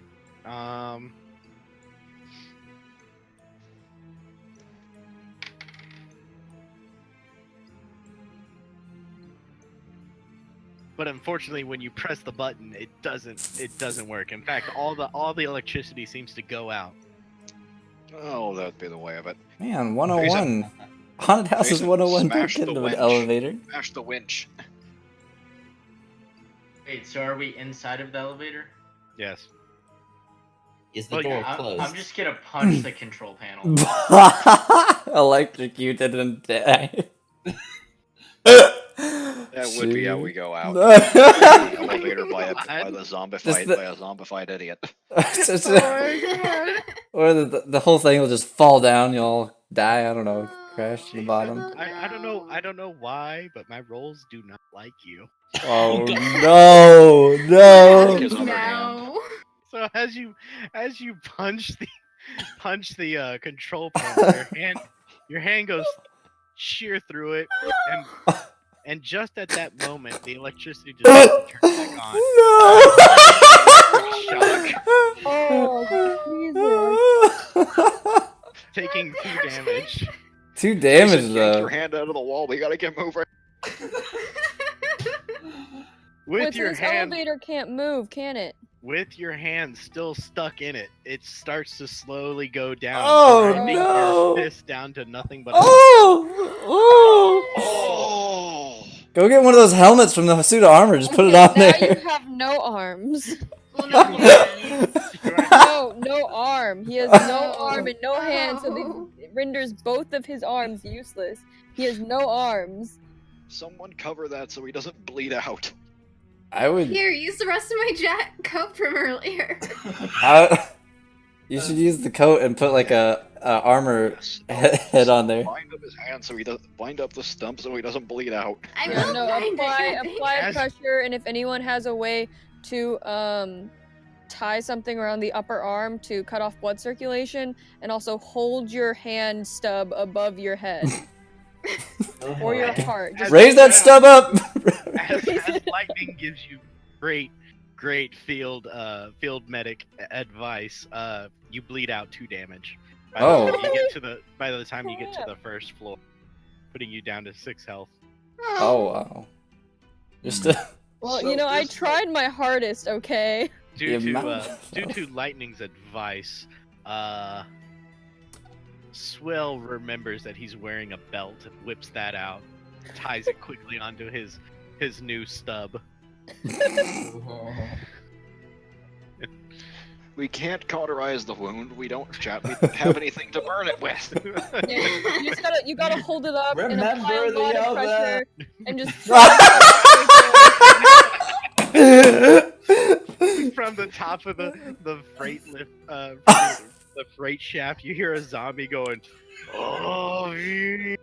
But unfortunately, when you press the button, it doesn't work. In fact, all the electricity seems to go out. Oh, that'd be the way of it. Man, 101. Haunted House is Jason, 101. Don't smash get the into an winch. elevator. Smash the winch. Wait, so are we inside of the elevator? Yes. Is the Well, door I'm closed? just gonna punch the control panel. Electrocuted and die. That would be how we go out. Shoot. Elevator by the zombified the- by a zombified idiot. Or the whole thing will just fall down. You'll all die. I don't know. Crash to the bottom. I don't know why, but my rolls do not like you. Oh no! No! His other hand. No. So as you punch the control panel, your hand goes sheer through it, and just at that moment, the electricity just turns back on. Shock, Oh, taking 2 damage. 2 damage Jason, yank though. your hand out of the wall. We gotta get moving. With your this hand, elevator can't move, can it? with your hand still stuck in it, it starts to slowly go down, Oh, grinding no. your fist down to nothing but. Oh! Oh! Go get one of those helmets from the suit of armor. Just put it on now there. you have no arms. Well, no hands. No arm. He has no arm and no hands, so Oh. it renders both of his arms useless. He has no arms. Someone cover that so he doesn't bleed out. I would. Here, use the rest of my coat from earlier. You should use the coat and put like a armor head on there. Bind up his hand so he doesn't. Bind up the stump so he doesn't bleed out. I'm No, not binding apply As- pressure, and if anyone has a way to tie something around the upper arm to cut off blood circulation, and also hold your hand stub above your head or your heart. Just Raise that stub up. as lightning gives you great field medic advice, you bleed out 2 damage. By the time you get to the first floor, putting you down to 6 health. Oh wow. Just a... Well, So I this- tried my hardest, okay? Due The to amount- Lightning's advice, Swill remembers that he's wearing a belt and whips that out, ties it quickly onto his new stub. We can't cauterize the wound. We don't have anything to burn it with. Yeah, you gotta hold it up and apply a Remember lot the of other. pressure and just. From the top of the freight lift, the freight shaft, you hear a zombie going, "Oh, Yeah,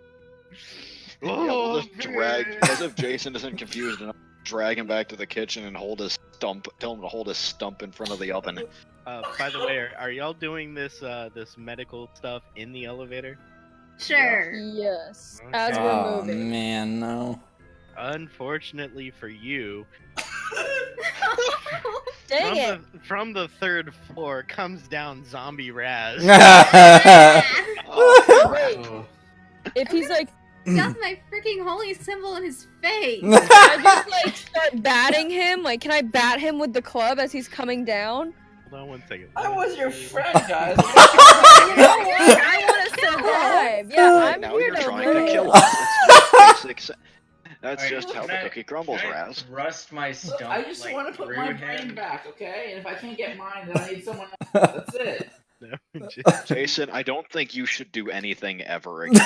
we'll just drag, as if Jason isn't confused enough, drag him back to the kitchen and hold his stump. Tell him to hold his stump in front of the oven. By the way, are y'all doing this medical stuff in the elevator? Sure. Yes, Okay. as we're Oh moving. man, no. Unfortunately for you, Dang it! from the 3rd floor comes down Zombie Raz. Oh. If he's like, That's my freaking holy symbol in his face. can I just like start batting him? Like, can I bat him with the club as he's coming down? Hold on 1 second. I was your friend, guys. I want to survive. Yeah, I'm now here you're to trying live. to kill us. It's just basic. That's Alright, just how can the I- cookie crumbles, can I Raz. Rust my stump. I just like, want to put through my him? brain back, okay? And if I can't get mine, then I need someone else. That's it. No, Jason, I don't think you should do anything ever again.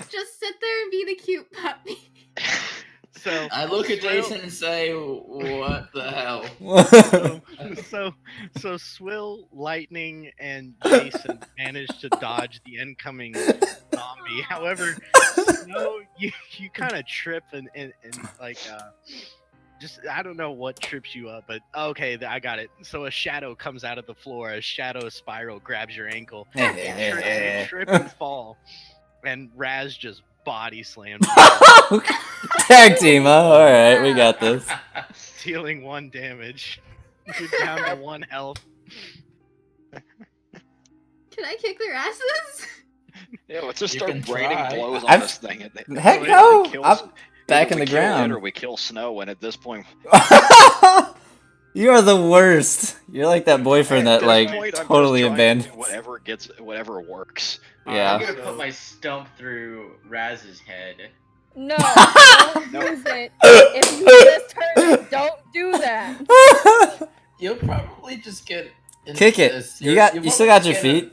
Just sit there and be the cute puppy. so I look at Jason and say, what the hell? so Swill, Lightning, and Jason managed to dodge the incoming zombie. However, Snow, you kind of trip and like just I don't know what trips you up, but okay, I got it. So a shadow comes out of the floor. A shadow spiral grabs your ankle. You trip and fall, and Raz just body slams you, Tag team, huh? Alright, we got this. dealing 1 damage. You're down to 1 health. Can I kick their asses? Yeah, let's just You start can raining try. blows on I've- this thing. Heck Either no! we kill- I'm back either in we the kill it ground. Or we kill Snow, and at this point, You are the worst. You're like that boyfriend at that this like point, I'm just totally trying to abandons. do whatever works. I'm Yeah. gonna put my stump through Raz's head. No, don't use it. If you just turn it, don't do that. You'll probably just get. into Kick it. this. You You'll still probably got your get a- feet.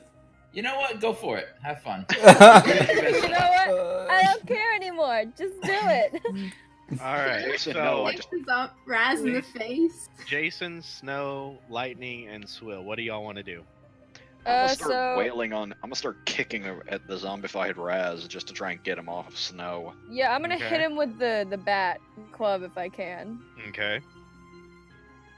You know what? Go for it. Have fun. You know what? I don't care anymore. Just do it. All right. Jason, So no, I Kick the Raz in the face. Jason, Snow, Lightning, and Swill. What do y'all want to do? I'm gonna start So wailing on. I'm gonna start kicking at the zombified Raz just to try and get him off of Snow. yeah, I'm gonna Okay. hit him with the bat club if I can. Okay.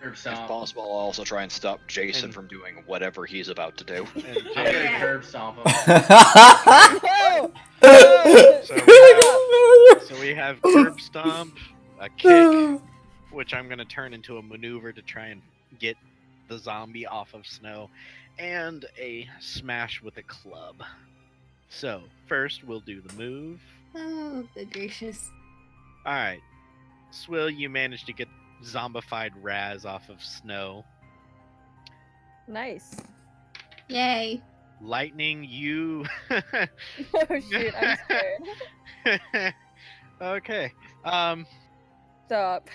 Curb If stomp. possible, I'll also try and stop Jason And- from doing whatever he's about to do. And I'm Jay- gonna curb stomp him. No! So we have curb stomp, a kick, which I'm gonna turn into a maneuver to try and get the zombie off of Snow, and a smash with a club. So first we'll do the move. Oh, good gracious. All right, Swill, you managed to get zombified Raz off of Snow. Nice. Yay. Lightning, you. Oh shit, I'm scared. Okay. Stop.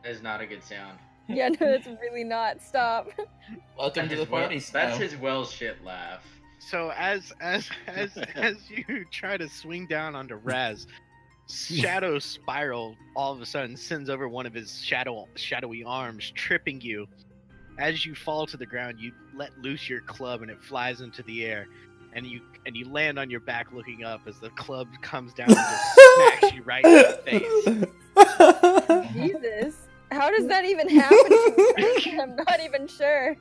That is not a good sound. Yeah, no, that's really not. Stop. Welcome to the party, That's Snow. his well shit laugh. So as you try to swing down onto Raz, Shadow Spiral all of a sudden sends over one of his shadowy arms, tripping you. As you fall to the ground, you let loose your club and it flies into the air, and you land on your back looking up as the club comes down and just smacks you right in the face, Jesus. How does that even happen to me? I'm not even sure.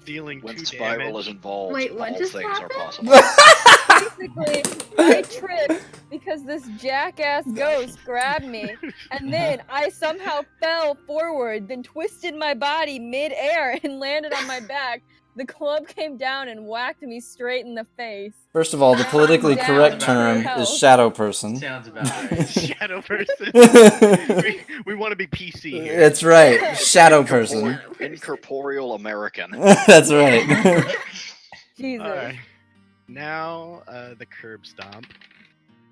dealing When 2 Spiral damage. is involved, Wait, what all just things happened? are possible. Basically, I tripped because this jackass ghost grabbed me, and then I somehow fell forward, then twisted my body mid-air and landed on my back. The club came down and whacked me straight in the face. First of all, the politically Down correct to term health. is shadow person. Sounds about right. Shadow person. we want to be PC here. That's right, shadow person. Incorporeal American. That's right. Jesus. Alright. Now, the curb stomp.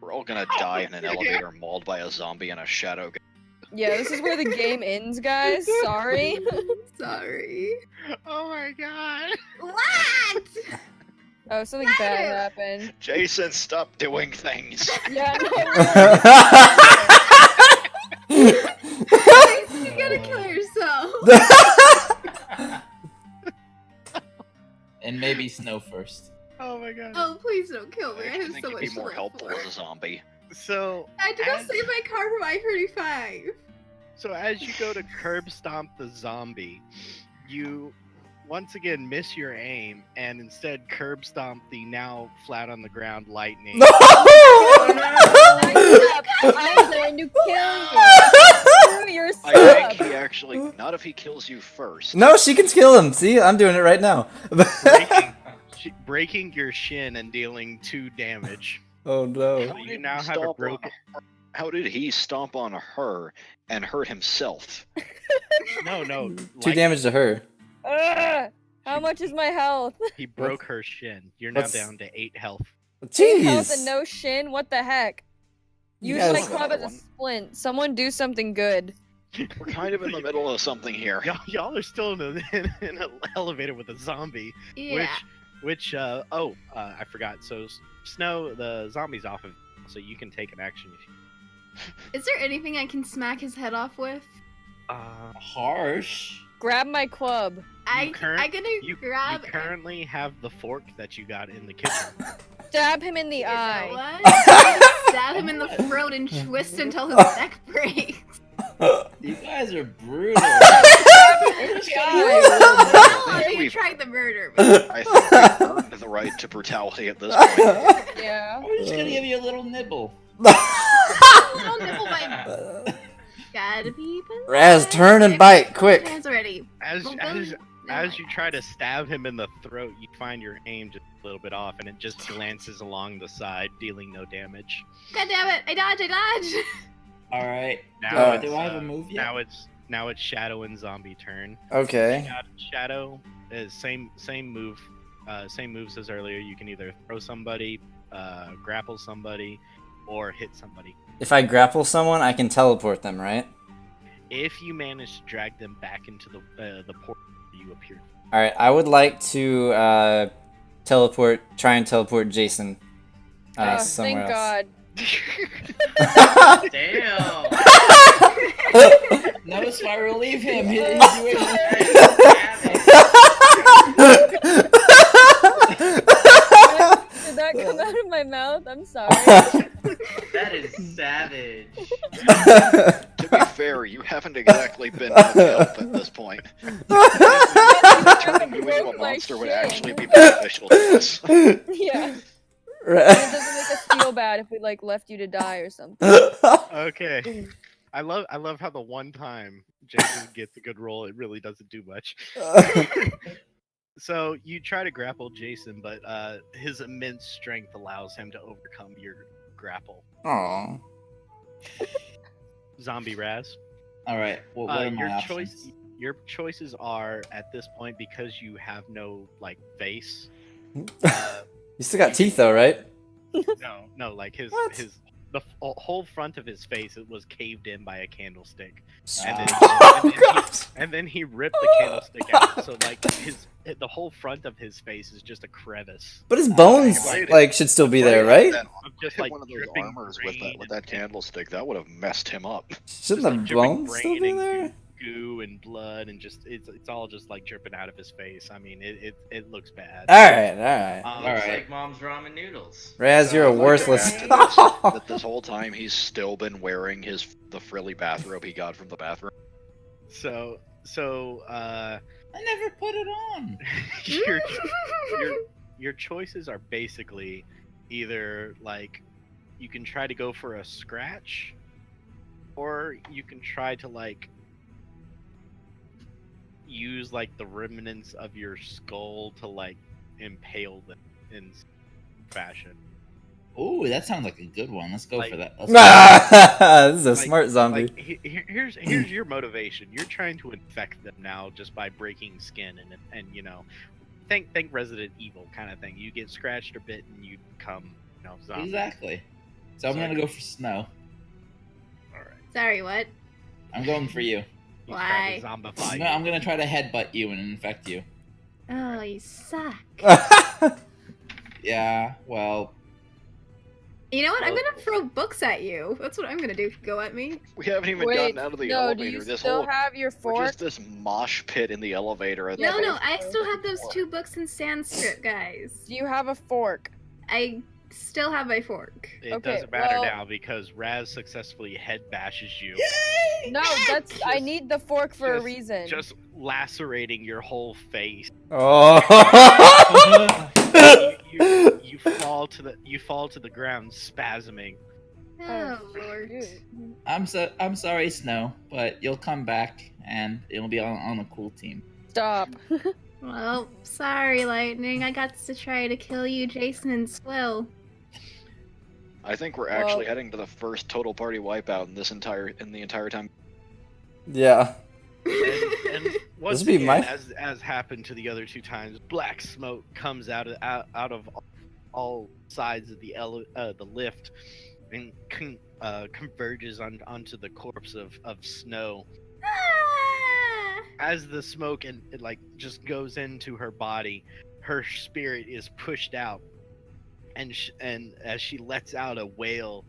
We're all gonna die in an elevator mauled by a zombie and a shadow. Yeah, this is where the game ends, guys. Sorry. Sorry. Oh my god. What? Oh, something bad happened. Jason, stop doing things. Yeah, no, You gotta kill yourself. And maybe Snow first. Oh my god. Oh, please don't kill me. I I actually have think so you'd much be to more live helpful for. as a zombie. So, I had to go as- save my car from I-35. So as you go to curb stomp the zombie, you once again miss your aim and instead curb stomp the now flat on the ground lightning. I'm going to kill you. Screw your I sub. think he actually, not if he kills you first. No, she can kill him. See, I'm doing it right now. breaking your shin and dealing 2 damage. Oh no. How You did now he have a stomp broken- on- How did he stomp on her and hurt himself? No, 2 like, damage to her. Ugh. How much is my health? he broke her shin. You're now What's- down to 8 health. Eight health and Jeez. no shin? What the heck? You Use my guys- club as a One. splint. Someone do something good. We're kind of in the middle of something here. Y'all are still in an elevator with a zombie. Yeah. Which I forgot. So Snow, the zombie's off of, so you can take an action if you. Is there anything I can smack his head off with? Harsh. Grab my club. I'm gonna You grab. currently have the fork that you got in the kitchen. Stab him in the You know eye. what? I'm gonna stab him in the throat and twist until his neck breaks. You guys are brutal. We're just Oh, you we've- tried to murder me. I think we've earned the right to brutality at this point. Yeah. We're just gonna give you a little nibble. Little nibble bite. Gotta be polite. Raz, turn and bite, quick. Hands ready. As Well, as never as you mind. try to stab him in the throat, you find your aim just a little bit off, and it just glances along the side, dealing no damage. God damn it! I dodge! All right. Now Do it's, I have a move yet? Now it's Shadow and Zombie turn. Okay. Shadow is same move, same moves as earlier. You can either throw somebody, grapple somebody, or hit somebody. If I grapple someone, I can teleport them, right? If you manage to drag them back into the port where you appeared. All right. I would like to try and teleport Jason Oh, somewhere thank else. God. Damn. No, Spiral, leave him. He's doing Did that come out of my mouth? I'm sorry. That is savage. To be fair, you haven't exactly been of help at this point. Turning you into a monster would actually be beneficial to us. Yeah. And it doesn't make us feel bad if we like left you to die or something. Okay. I love how the one time Jason gets a good roll, it really doesn't do much. So you try to grapple Jason, but his immense strength allows him to overcome your grapple. Aw. Zombie Raz. All right. Well, what are my options? Your choices are at this point, because you have no like face. You still got teeth though, right? No, like his What? whole front of his face, it was caved in by a candlestick, and Oh, then, gosh. and then he ripped the candlestick out. So like the whole front of his face is just a crevice But his bones Right. like should still be there, right? That, of just hit like one of those dripping armors brain with that candlestick, that would have messed him up. Shouldn't just, like, the dripping bones still brain be and there? goo and blood, and just it's all just like dripping out of his face. I mean, it looks bad. Alright. Looks Alright. like mom's ramen noodles. Raz, you're a I'd like to worthless. add to this, that this whole time he's still been wearing the frilly bathrobe he got from the bathroom. So I never put it on. your choices are basically either like you can try to go for a scratch, or you can try to like use like the remnants of your skull to like impale them in fashion. Ooh, that sounds like a good one. Let's go Like- for that. This is a smart zombie. Like here's your motivation. You're trying to infect them now just by breaking skin and you know, think Resident Evil kind of thing. You get scratched a bit and you become, you know, zombie. Exactly. So I'm Sorry. gonna go for Snow. All right. Sorry, what? I'm going for you. He's trying to Why? zombify No, you. I'm gonna try to headbutt you and infect you. Oh, you suck. Yeah. Well. You know what? I'm Well- gonna throw books at you. That's what I'm gonna do if you go at me. We haven't even Wait, gotten out of the no, do elevator. you This still whole have your we're fork? just this mosh pit in the elevator. And No, the no, whole- I still have those 2 books in Sanskrit, guys. Do you have a fork? I still have my fork. It Okay, doesn't matter well- now because Raz successfully head bashes you, No, that's I Just- need the fork for a just- reason. just lacerating your whole face. Oh. You fall to the ground, spasming. Oh, Lord. Dude. I'm sorry, Snow, but you'll come back and it'll be on a cool team. Stop. Well, sorry, Lightning. I got to try to kill you, Jason and Swill. I think we're actually heading to the first total party wipeout in the entire time. Yeah. And once would be again, my- as happened to the other 2 times, black smoke comes out of all sides of the lift and converges onto the corpse of Snow. Ah! As the smoke and it like just goes into her body, her spirit is pushed out, and as she lets out a wail,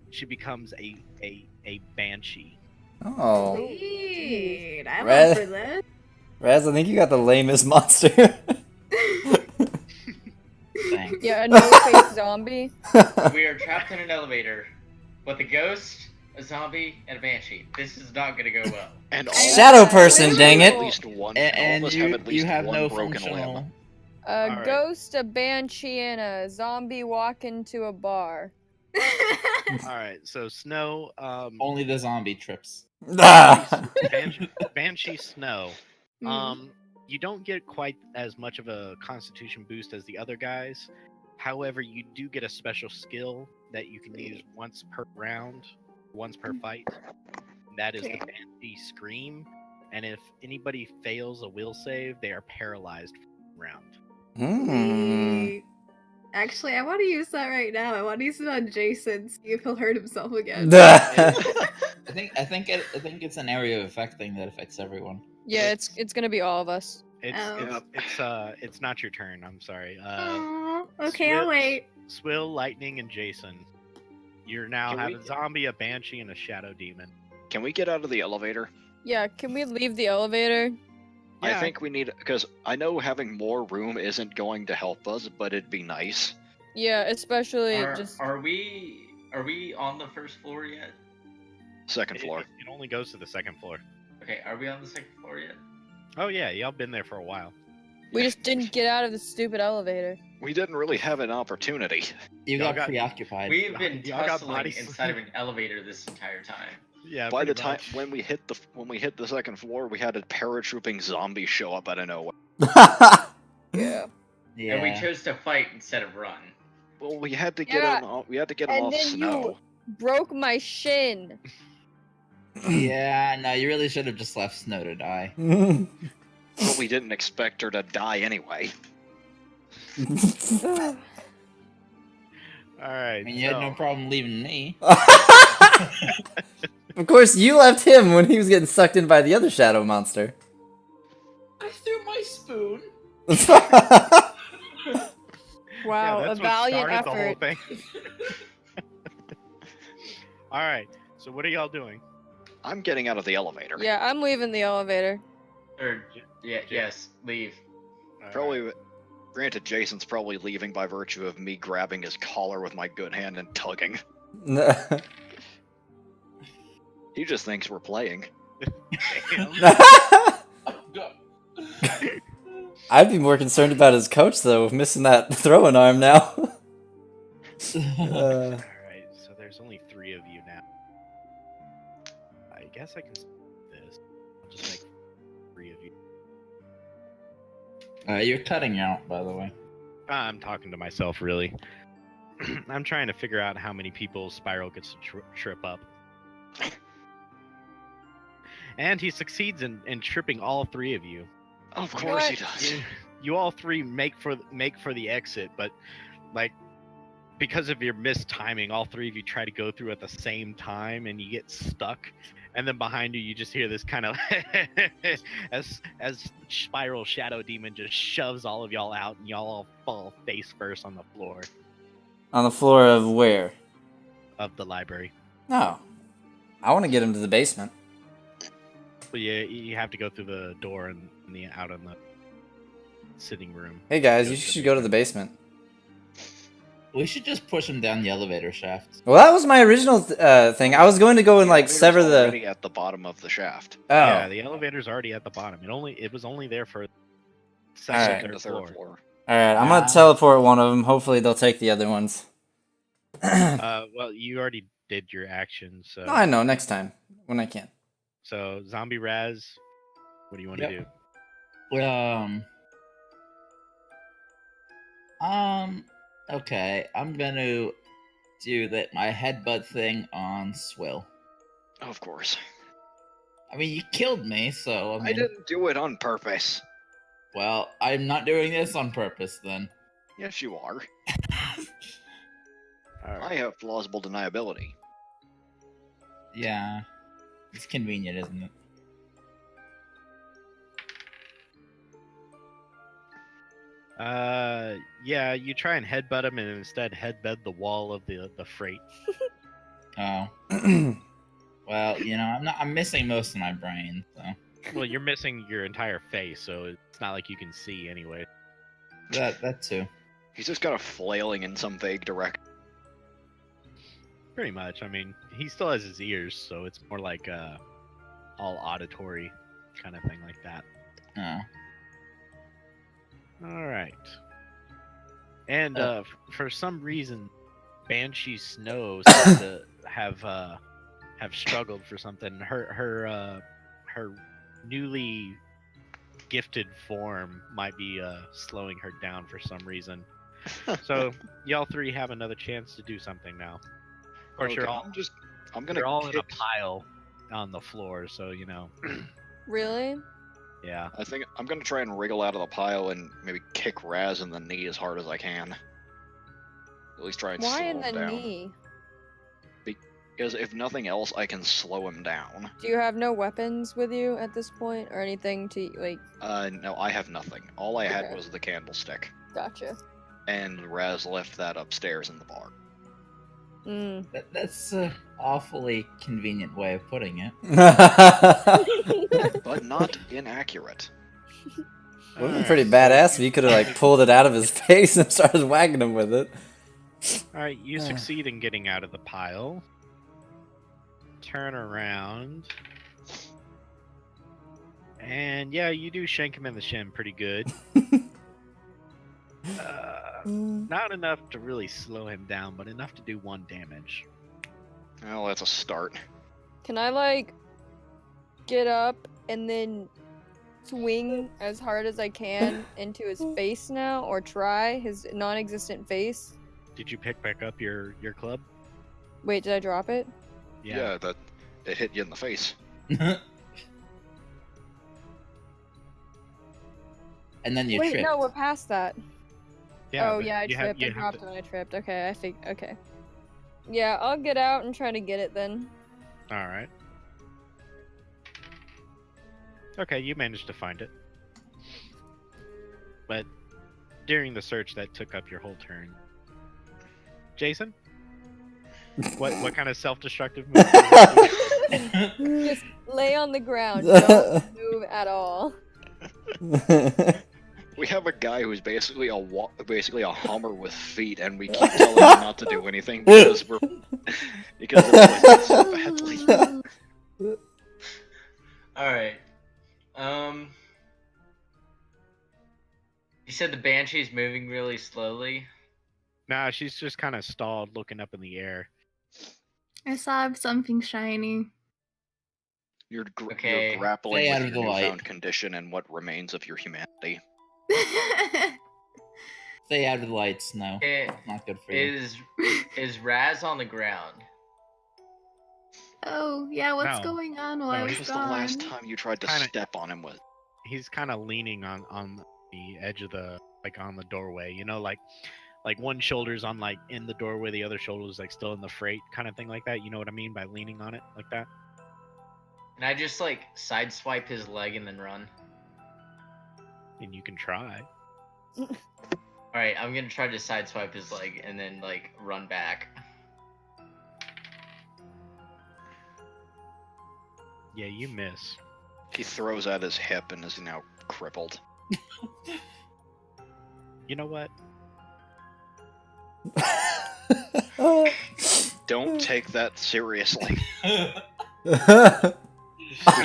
she becomes a banshee. Oh. Sweet. I'm Red- up for this. Raz, I think you got the lamest monster. Thanks. Yeah, a no-face zombie. We are trapped in an elevator with a ghost, a zombie, and a banshee. This is not gonna go well. And all Shadow of us person, have dang it. At least one. And all of us you have at least have one no broken functional. limb. A Alright. ghost, a banshee, and a zombie walk into a bar. All right, so Snow, Only the zombie trips. Ah. Banshee Snow. Mm. You don't get quite as much of a constitution boost as the other guys. However, you do get a special skill that you can use once per round, once per fight. That is the Okay. Banshee Scream. And if anybody fails a will save, they are paralyzed for the round. Hmm. Actually, I want to use that right now. I want to use it on Jason, see if he'll hurt himself again. I think it's an area of effect thing that affects everyone. Yeah, it's gonna be all of us. Oh. It's not your turn. I'm sorry. Aw, okay, I'll Switch. wait. Swill, Lightning, and Jason. You're now Can have we- a zombie, a banshee, and a shadow demon. Can we get out of the elevator? Yeah, can we leave the elevator? I Yeah. think we need, because I know having more room isn't going to help us, but it'd be nice. Yeah, especially Are, just are we on the first floor yet? Second floor. It only goes to the second floor. Okay, are we on the second floor yet? Oh yeah, y'all been there for a while. We just didn't get out of the stupid elevator. We didn't really have an opportunity. You Y'all got got- preoccupied. We've been Y'all got tussling body inside of an elevator this entire time. Yeah. By the pretty time much. when we hit the second floor, we had a paratrooping zombie show up out of nowhere. Yeah. Yeah. And we chose to fight instead of run. Well, we had to get Yeah, him. We had to get him and off then snow. you broke my shin. Yeah, no, you really should have just left Snow to die. But we didn't expect her to die anyway. All right. I mean, you had no so- problem leaving me. Of course, you left him when he was getting sucked in by the other shadow monster. I threw my spoon. Wow, Yeah, a that's what valiant started the whole effort. thing. All right. So what are y'all doing? I'm getting out of the elevator. Yeah, I'm leaving the elevator. Or, yeah, yes, leave. All Probably. right. Granted, Jason's probably leaving by virtue of me grabbing his collar with my good hand and tugging. He just thinks we're playing. Damn. I'd be more concerned about his coach though, missing that throwing arm now. All right. So there's only 3 of you now. I guess I can do this. I'll just make 3 of you. You're cutting out, by the way. I'm talking to myself, really. I'm trying to figure out how many people Spiral gets to trip up. And he succeeds in tripping all 3 of you. Of course he What? does. You all 3 make for the exit, but like because of your missed timing, all 3 of you try to go through at the same time, and you get stuck. And then behind you, you just hear this kind of as Spiral Shadow Demon just shoves all of y'all out, and y'all all fall face first on the floor On the floor of where? of the library. No. I want to get him to the basement. But yeah, you have to go through the door and out in the sitting room. Hey guys, Go you to the should go to the basement. We should just push him down the elevator shaft. Well, that was my original thing. I was going to go and like Elevator's sever the. already at the bottom of the shaft. Oh. Yeah, the elevator's already at the bottom. It was only there for second, Alright. Second to third third floor. floor. All right, I'm gonna teleport one of them. Hopefully, they'll take the other ones. Well, you already did your action, so I know. Next time when I can. so Zombie Raz, what do you want to Yep. do? Okay, I'm gonna do my headbutt thing on Swill. Of course. I mean, you killed me, so I mean, didn't do it on purpose. well, I'm not doing this on purpose then. Yes, you are. All I right. have plausible deniability. Yeah, it's convenient, isn't it? Yeah, you try and headbutt him, and instead headbutt the wall of the freight. Oh, well, you know, I'm missing most of my brain, so Well, you're missing your entire face, so it's not like you can see anyway. that too. He's just kind of flailing in some vague direction. Pretty much. I mean, he still has his ears, so it's more like all auditory kind of thing like that. Oh. All right. And for some reason, Banshee Snow seems to have struggled for something. Her newly gifted form might be slowing her down for some reason. So y'all 3 have another chance to do something now. Of course, Okay, I'm gonna you're all in a kick- pile on the floor, so you know. Really? Yeah. I think I'm gonna try and wriggle out of the pile and maybe kick Raz in the knee as hard as I can. At least try and Why slow in him the down. knee? Because if nothing else, I can slow him down. Do you have no weapons with you at this point, or anything to like? No, I have nothing. All I had Okay. was the candlestick, Gotcha. and Raz left that upstairs in the bar. Mm. That's an awfully convenient way of putting it. But not inaccurate. Would have been pretty badass if you could have like pulled it out of his face and started whacking him with it. All right, you succeed in getting out of the pile. turn around. And yeah, you do shank him in the shin pretty good. Not enough to really slow him down, but enough to do 1 damage. Well, that's a start. Can I like get up and then swing as hard as I can into his face now, or try his non-existent face? Did you pick back up your club? Wait, did I drop it? Yeah, that it hit you in the face. And then you Wait, tripped. no, we're past that. Yeah. Oh but yeah, I you have- tripped. you I have dropped to- when I tripped. Okay, I think. Okay. Yeah, I'll get out and try to get it then. All right. Okay, you managed to find it. But during the search, that took up your whole turn. Jason, what kind of self-destructive move? Just lay on the ground. Don't move at all. We have a guy who's basically a Hummer with feet, and we keep telling him not to do anything because it always ends so badly. Alright. You said the Banshee's moving really slowly. Nah, she's just kind of stalled, looking up in the air. I saw something shiny. You're Okay, grappling stay out with of your the light. newfound condition and what remains of your humanity. Stay out of the lights. No, It not good for you. is Raz on the ground? Oh, yeah, what's No. going on while No, I When was was the gone? last time you tried to Kinda- step on him with? He's kind of leaning on the edge of the, like, on the doorway. You know, like one shoulder's on, like, in the doorway, the other shoulder's, like, still in the freight, kind of thing like that. You know what I mean by leaning on it like that? Can I just like sideswipe his leg and then run? And you can try. Alright, I'm gonna try to sideswipe his leg and then like run back. Yeah, you miss. He throws at his hip and is now crippled. You know what? Don't take that seriously. We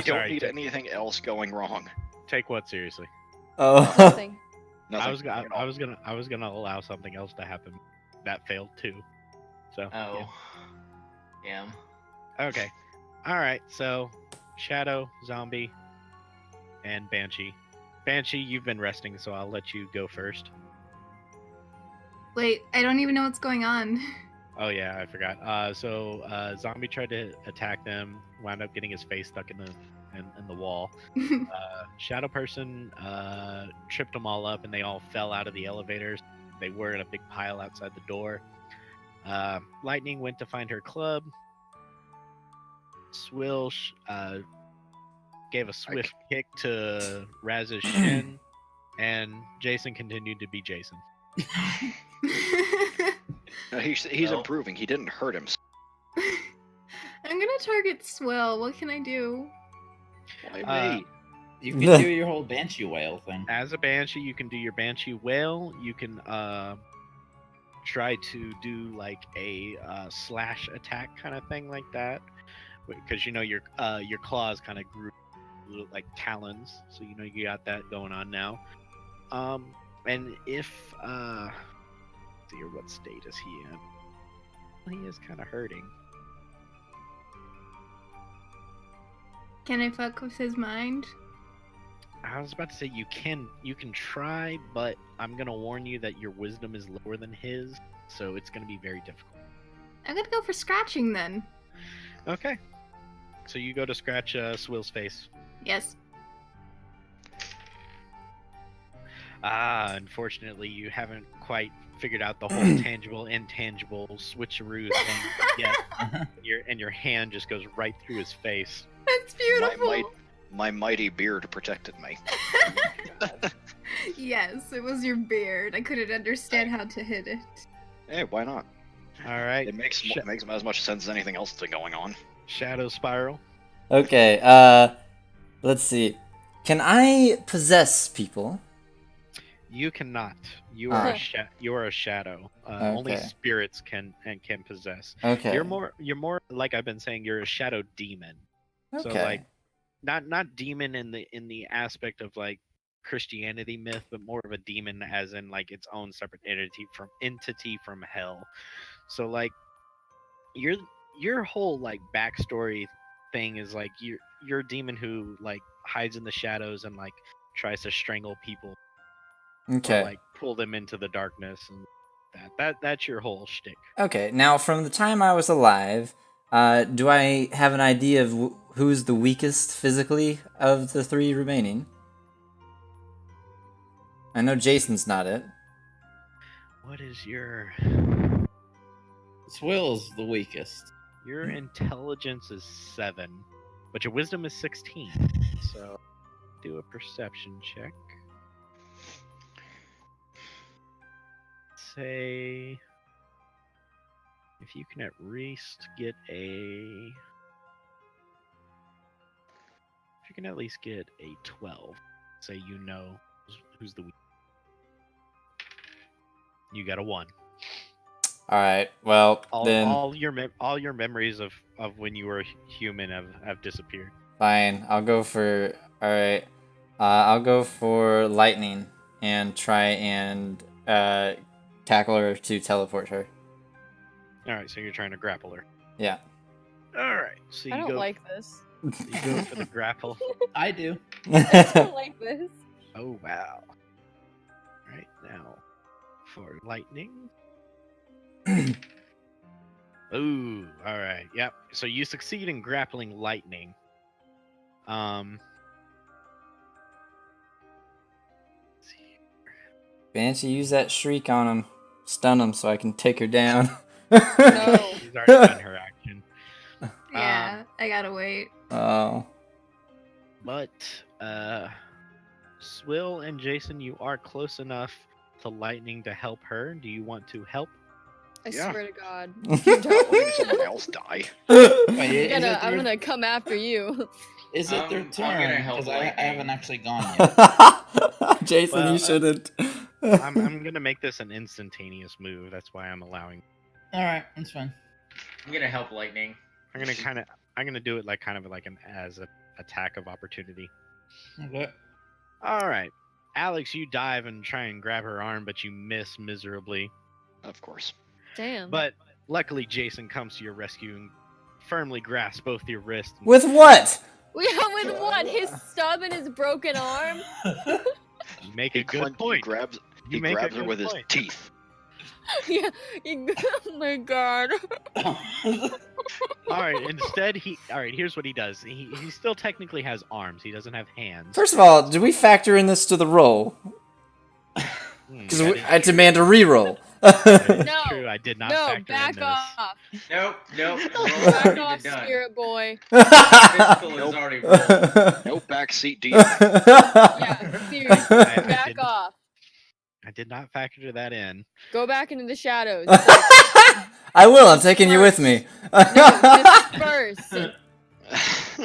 don't Sorry, need take- anything else going wrong. Take what seriously? Oh. Nothing. Nothing I was gonna allow something else to happen. That failed too. So Oh. Damn. yeah. Okay. All right. So Shadow, Zombie, and Banshee. Banshee, you've been resting, so I'll let you go first. Wait, I don't even know what's going on. Oh yeah, I forgot. Zombie tried to attack them, wound up getting his face stuck in the wall. Shadow person tripped them all up, and they all fell out of the elevators. They were in a big pile outside the door. Lightning went to find her club. Swill gave a swift kick to Raz's shin, and Jason continued to be Jason. No, he's Well. improving. He didn't hurt himself. I'm gonna target Swill. What can I do? Why me? You can do your whole Banshee whale thing. As a Banshee, you can do your Banshee Wail. You can try to do like a slash attack kind of thing like that, because you know your claws kind of grew little like talons, so you know you got that going on now. And if let's see here, what state is he in? He is kind of hurting. Can I fuck with his mind? I was about to say you can try, but I'm gonna warn you that your wisdom is lower than his, so it's gonna be very difficult. I'm gonna go for scratching then. Okay. So you go to scratch Swill's face. Yes. Unfortunately, you haven't quite figured out the whole tangible intangible switcheroo thing yet. Your hand just goes right through his face. That's beautiful. My mighty beard protected me. Yes, it was your beard. I couldn't understand how to hit it. Hey, why not? All right. It makes as much sense as anything else that's going on. Shadow Spiral. Okay, let's see. Can I possess people? You cannot. You are Alright. you are a shadow. Only Okay. spirits can possess. Okay. You're more like I've been saying. You're a shadow demon. So Okay. like, not demon in the aspect of like Christianity myth, but more of a demon as in like its own separate entity from hell. So like, your whole like backstory thing is like you're a demon who like hides in the shadows and like tries to strangle people Okay. or like pull them into the darkness, and that's your whole shtick. Okay. Now, from the time I was alive, do I have an idea of who's the weakest physically of the three remaining? I know Jason's not it. What is your Swill's the weakest. intelligence is 7, but your wisdom is 16. So do a perception check. Say if you can at least get a 12, say you know who's the weak. You got a 1. All right. Well, then All your memories of when you were human have disappeared. fine. I'll go for. All right. I'll go for lightning and try and tackle her to teleport her. All right, so you're trying to grapple her. Yeah. All right, so you I don't go. like this. So you go for the grapple. I do. I don't like this. Oh wow! Right now, for lightning. Ooh, all right. Yep. So you succeed in grappling lightning. Let's see. Banshee, use that shriek on him. Stun him so I can take her down. No. She's already done her action. Yeah, I gotta wait. Oh. But Swill and Jason, you are close enough to lightning to help her. Do you want to help? I Yeah. swear to God. Letting someone else die. Wait, I'm gonna come after you. Is it their I'm gonna turn? help Because I Lightning. haven't actually gone yet. Jason, Well, you shouldn't. I'm gonna make this an instantaneous move. That's why I'm allowing. All right, that's fine. I'm gonna help Lightning. I'm gonna do it like as an attack of opportunity. Okay. All right, Alex, you dive and try and grab her arm, but you miss miserably. Of course. Damn. But luckily, Jason comes to your rescue and firmly grasps both your wrists. and- With what? with what? His stub and his broken arm? You make a good He point. grabs You make a her good with his point. teeth. Yeah. Oh my God. All right. Instead, here's what he does. He still technically has arms. He doesn't have hands. First of all, do we factor in this to the roll? Because That is I demand a reroll. That is No. true. I did not No, factor back in this. off. Nope. Roll's Back already off, been done. spirit boy. Physical is already rolled. No backseat demon. Yeah, seriously. I Back didn't- off. I did not factor that in. Go back into the shadows. I will. I'm taking you with me. Disperse.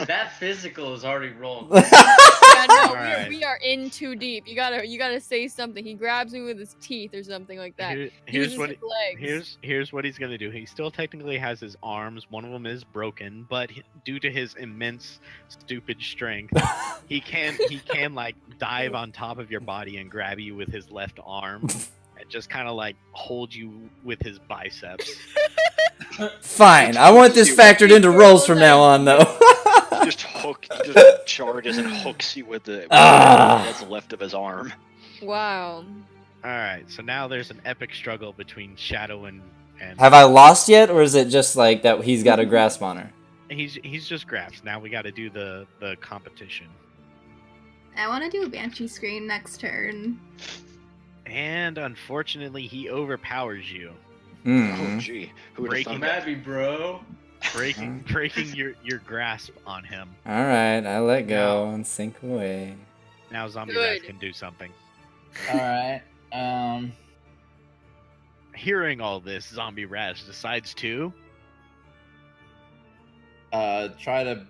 That physical is already rolled. Yeah, no, Alright. we are in too deep. You gotta say something. He grabs me with his teeth or something like that. Here's Uses what his legs. here's what he's gonna do. He still technically has his arms. One of them is broken, but due to his immense, stupid strength, he can like dive on top of your body and grab you with his left arm, and just kind of like hold you with his biceps. Fine. I want this factored into rolls from now on, though. Just charges and hooks you with what's left of his arm. Wow. All right, so now there's an epic struggle between Shadow and Have I lost yet, or is it just like that he's got a grasp on her? he's just grabs. Now we got to do the competition. I want to do a Banshee scream next turn. And unfortunately, he overpowers you, Hmm. Oh gee, who would have Breaking thought that? Mad me, bro. breaking your grasp on him. All right, I let go and sink away. Now Zombie Good. Raz can do something. All right. Hearing all this, Zombie Raz decides to Try to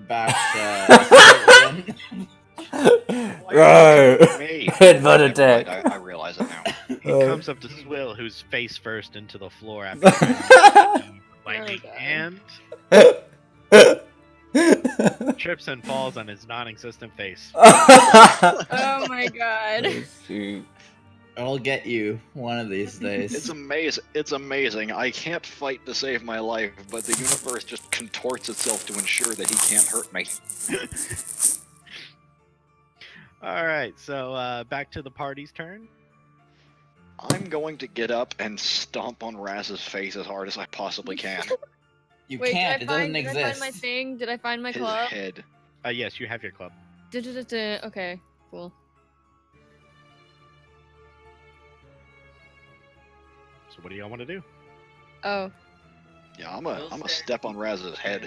bash. Roar! Me. Headbutt Never attack. mind, I realize it now. He Uh. comes up to Swill, who's face first into the floor after trying to lightning God. and trips and falls on his non-existent face. Oh my god. Shoot. I'll get you one of these days. It's amazing. It's amazing. I can't fight to save my life, but the universe just contorts itself to ensure that he can't hurt me. All right, so back to the party's turn. I'm going to get up and stomp on Raz's face as hard as I possibly can. You Wait, can't. did It I doesn't find exist. my thing? Did I find my His club? head. Yes, you have your club. Okay, cool. So what do y'all want to do? Oh, Yeah, I'm We'll a say- step on Raz's head.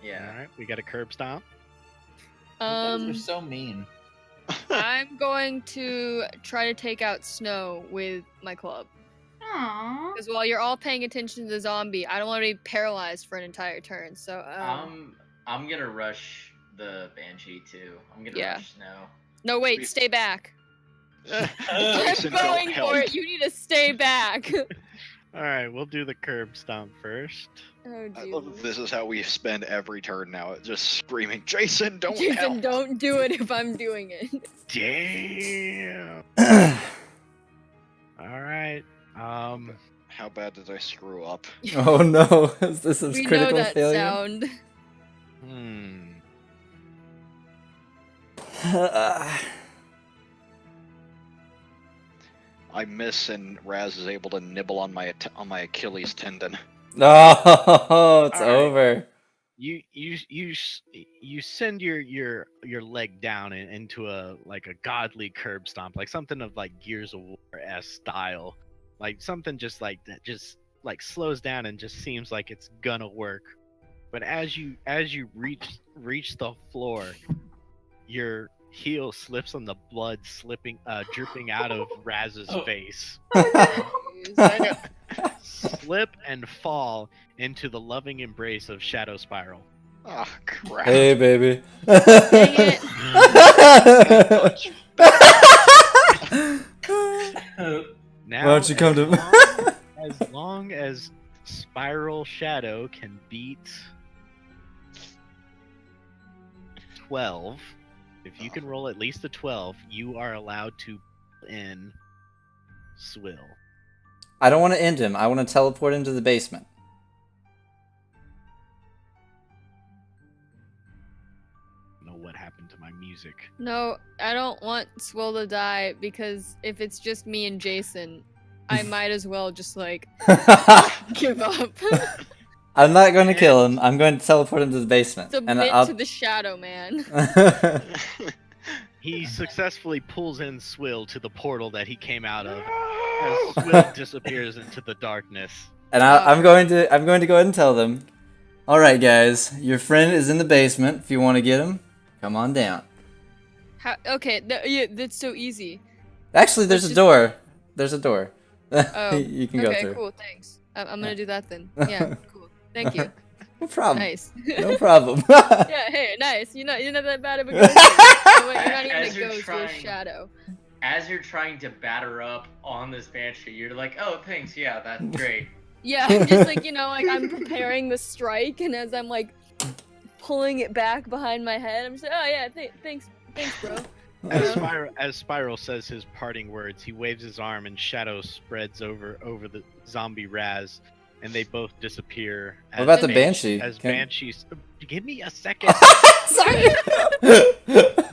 All Yeah. right, we got a curb stomp. You guys are um, so mean. I'm going to try to take out Snow with my club. Aww. Because while you're all paying attention to the zombie, I don't want to be paralyzed for an entire turn. So, I'm gonna rush the Banshee too. I'm gonna Yeah. rush Snow. no, wait, stay back. I'm Jason, don't going help. for it. You need to stay back. All right, we'll do the curb stomp first. Oh, I love that Jesus. this is how we spend every turn now. Just screaming, Jason, don't Jason, help. don't do it if I'm doing it. Damn. All right. How bad did I screw up? Oh no, this is We know critical that failure. sound. I miss, and Raz is able to nibble on my Achilles tendon. No, it's All right. over. You send your leg down into a godly curb stomp, like something of like Gears of War-esque style, like something just like that just like slows down and just seems like it's gonna work. But as you reach the floor, your heel slips on the blood dripping out of Raz's face. Jeez. Slip and fall into the loving embrace of Shadow Spiral. Ah, crap. Hey, baby. it. Now, Why don't you come to? as long as Spiral Shadow can beat 12, if you can roll at least a 12, you are allowed to in Swill. I don't want to end him. I want to teleport into the basement. I don't know what happened to my music. No, I don't want Swill to die because if it's just me and Jason, I might as well just like give up. I'm not going to kill him. I'm going to teleport him to the basement. Submit I'll... to the Shadow Man. He successfully pulls in Swill to the portal that he came out of as Swill disappears into the darkness. And I'm going to go ahead and tell them. All right, guys, your friend is in the basement. If you want to get him, come on down. Okay, yeah, that's so easy. Actually, there's a door. There's a door. Oh, you can go okay, through. cool, thanks. I'm gonna do that then. Yeah, cool. Thank you. No problem. Nice. No problem. Yeah, hey, nice. You're not that bad of a ghost. You're not even As a you're ghost, you're a trying- shadow. As you're trying to batter up on this Banshee, you're like, oh, thanks, yeah, that's great. Yeah, I'm just like, like I'm preparing the strike, and as I'm like pulling it back behind my head, I'm just like, oh yeah, thanks, bro. As Spiral says his parting words, he waves his arm and shadow spreads over the zombie Raz, and they both disappear. What about the Banshee? As Can- Banshees, give me a second. Sorry.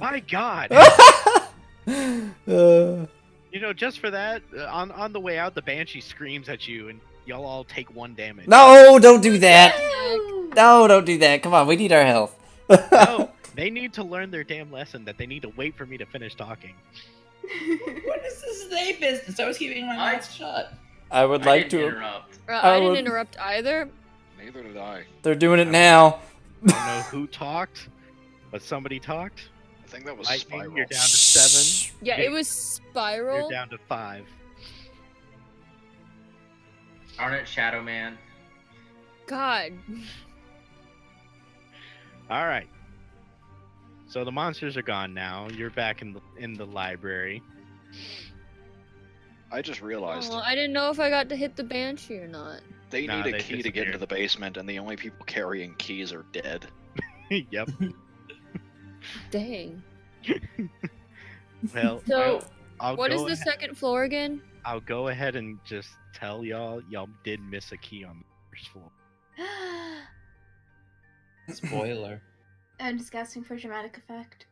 My God. Just for that, on the way out, the Banshee screams at you, and y'all all take 1 damage. No, don't do that. No, don't do that. Come on, we need our health. No, they need to learn their damn lesson that they need to wait for me to finish talking. What is this they business? I was keeping my mouth shut. I would I like didn't to. interrupt. I didn't would- interrupt either. Neither did I. They're doing it now. I don't know who talked, but somebody talked. I think that was Lightning, Spiral. you're down to 7. Yeah, Jake, it was Spiral. You're down to 5. Darn it, Shadow Man. God. All right. So the monsters are gone now. You're back in the library. I just realized Oh, I didn't know if I got to hit the banshee or not. they Nah, need a they key to get into disappeared. the basement, and the only people carrying keys are dead. Yep. Dang. Well, So, I'll what is go the ahead- second floor again? I'll go ahead and just tell y'all did miss a key on the first floor. Spoiler. I'm just guessing for dramatic effect.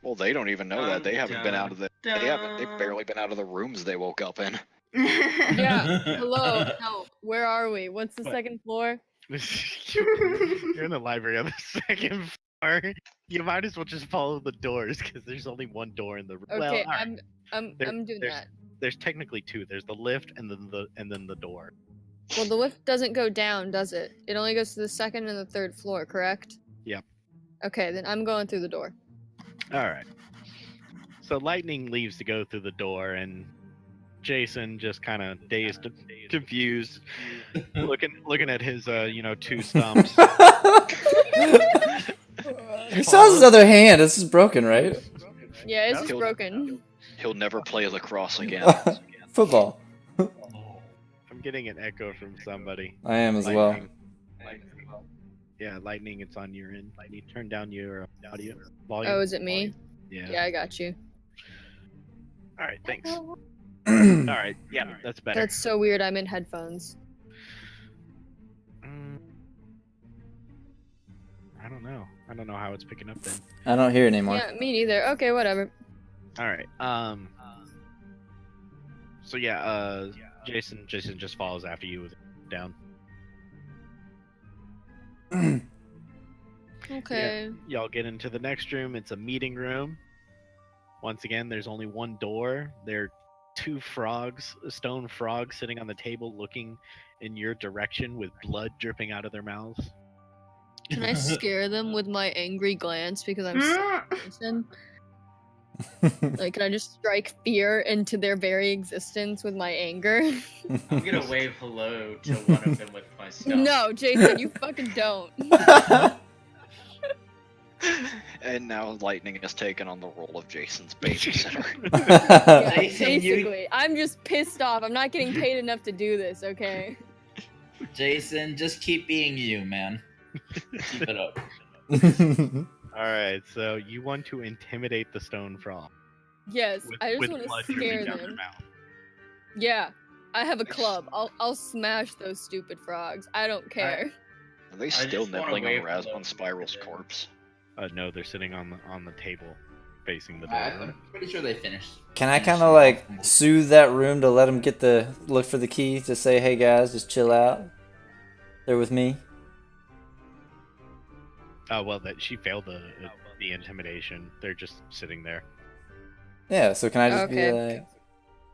Well, they don't even know that. They haven't been out of the. They've Dun. barely been out of the rooms they woke up in. Yeah. Hello. No. Where are we? What's the What? second floor? You're in the library on the second floor. You might as well just follow the doors because there's only one door in the room. Okay, Well, all right. I'm doing there's, that. There's technically two. There's the lift and then the door. Well, the lift doesn't go down, does it? It only goes to the second and the third floor, correct? Yep. Okay, then I'm going through the door. All right. So Lightning leaves to go through the door, and Jason just kind of dazed, confused, looking at his two stumps. He saw his other hand. This is broken, right? Yeah, it's just Killed- broken. He'll never play lacrosse again. Football. I'm getting an echo from somebody. I am as well. Yeah, Lightning, it's on your end. Lightning, turn down your audio volume. Oh, is it me? Yeah. Yeah, I got you. All right, thanks. All right, yeah, that's better. That's so weird. I'm in headphones. Mm, I don't know. I don't know how it's picking up then. I don't hear it anymore. Yeah, me neither. Okay, whatever. All right. So yeah, Jason just follows after you with down. Okay. Y'all get into the next room. It's a meeting room. Once again, there's only one door. There are two frogs, stone frogs, sitting on the table looking in your direction with blood dripping out of their mouths. Can I scare them with my angry glance because I'm so person? Like, can I just strike fear into their very existence with my anger? I'm gonna wave hello to one of them with my stuff. No, Jason, you fucking don't. And now Lightning has taken on the role of Jason's babysitter. Yeah, Jason, you- basically. I'm just pissed off. I'm not getting paid enough to do this, okay? Jason, just keep being you, man. Keep it up. All right, so you want to intimidate the stone frog Yes, I just with want blood to dripping scare down their them. mouth. Yeah, I have a club. I'll smash those stupid frogs. I don't care. Are they just still wanna nibbling wave on hello Razvan to Spiral's them. corpse? No, they're sitting on the table, facing the door. I'm pretty sure they finished. Can I finished kind of it like off. soothe that room to let him get the look for the key to say, hey guys, just chill out. They're with me. Oh well, that she failed the intimidation. They're just sitting there. Yeah, so can I just be Okay. like,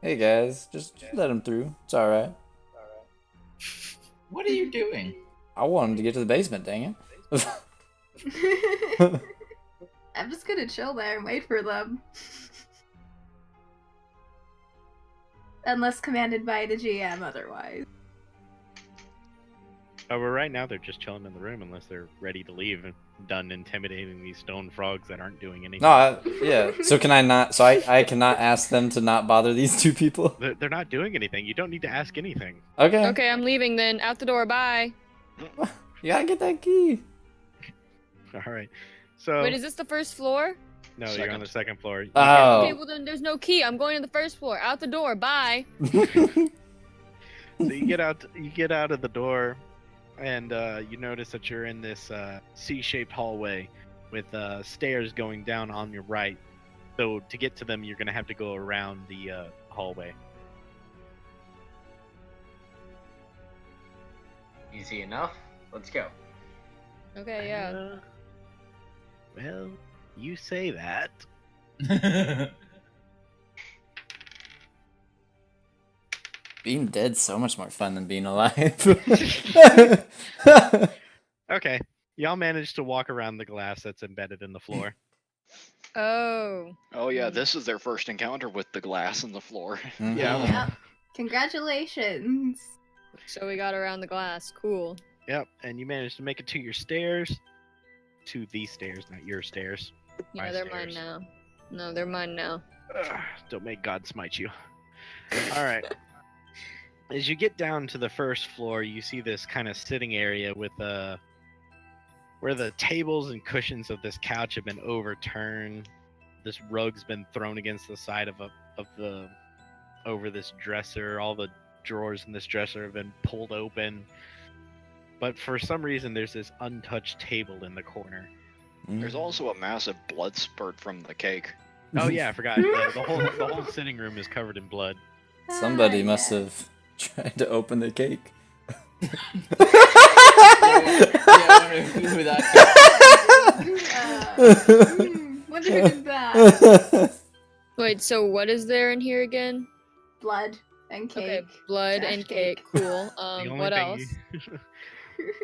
hey guys, just let him through. It's alright. What are you doing? I want him to get to the basement, dang it. I'm just gonna chill there and wait for them. Unless commanded by the GM otherwise. Oh, well, right now they're just chilling in the room unless they're ready to leave and done intimidating these stone frogs that aren't doing anything. No, yeah. So can I not? So I cannot ask them to not bother these two people. They're not doing anything. You don't need to ask anything. Okay. Okay, I'm leaving then. Out the door. Bye. You gotta get that key. All right. So Wait, is this the first floor? no, you're on Second. the second floor. You Oh. Okay, well then there's no key. I'm going to the first floor. Out the door. Bye. So you get out of the door, and you notice that you're in this C-shaped hallway with stairs going down on your right. So to get to them, you're gonna have to go around the hallway. Easy enough. Let's go. Okay, yeah. Well, you say that. Being dead's so much more fun than being alive. Okay, y'all managed to walk around the glass that's embedded in the floor. Oh. Oh yeah, this is their first encounter with the glass in the floor. Mhm. Yep. Congratulations. So we got around the glass. Cool. Yep, and you managed to make it to your stairs. To these stairs, not your stairs. Yeah, My they're mine stairs. now. No, they're mine now. Don't make God smite you. All right. As you get down to the first floor, you see this kind of sitting area with where the tables and cushions of this couch have been overturned. This rug's been thrown against the side of the over this dresser. All the drawers in this dresser have been pulled open. But for some reason, there's this untouched table in the corner. There's also a massive blood spurt from the cake. Oh yeah, I forgot. The whole sitting room is covered in blood. Somebody Ah, must yeah. have tried to open the cake. Yeah, I wonder who that Wonder who did that. Wait, so what is there in here again? Blood and cake. Okay, blood Trash and cake. Cool. What else?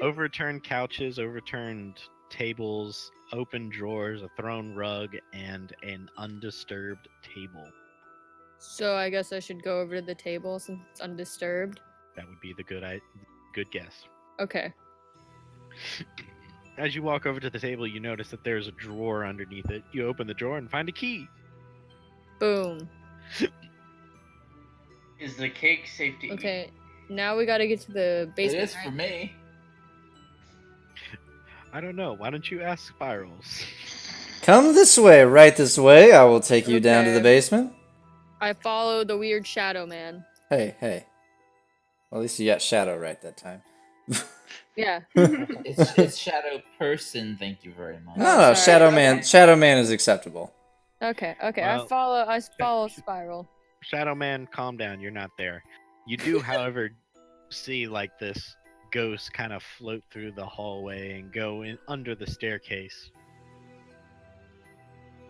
Overturned couches, overturned tables, open drawers, a thrown rug, and an undisturbed table. So I guess I should go over to the table since it's undisturbed. That would be the good guess. Okay. As you walk over to the table, you notice that there's a drawer underneath it. You open the drawer and find a key. Boom. Is the cake safe to eat? Okay. Now we gotta get to the It basement. is for right? me. I don't know. Why don't you ask Spirals? Come this way, right this way. I will take you down to the Okay. basement. I follow the weird shadow man. Hey, hey. Well, at least you got Shadow right that time. Yeah. It's Shadow Person. Thank you very much. No, sorry, Shadow okay. Man. Shadow Man is acceptable. Okay. Okay. Well, I follow Spiral. Shadow Man, calm down. You're not there. You do, however, see like this ghost kind of float through the hallway and go in under the staircase.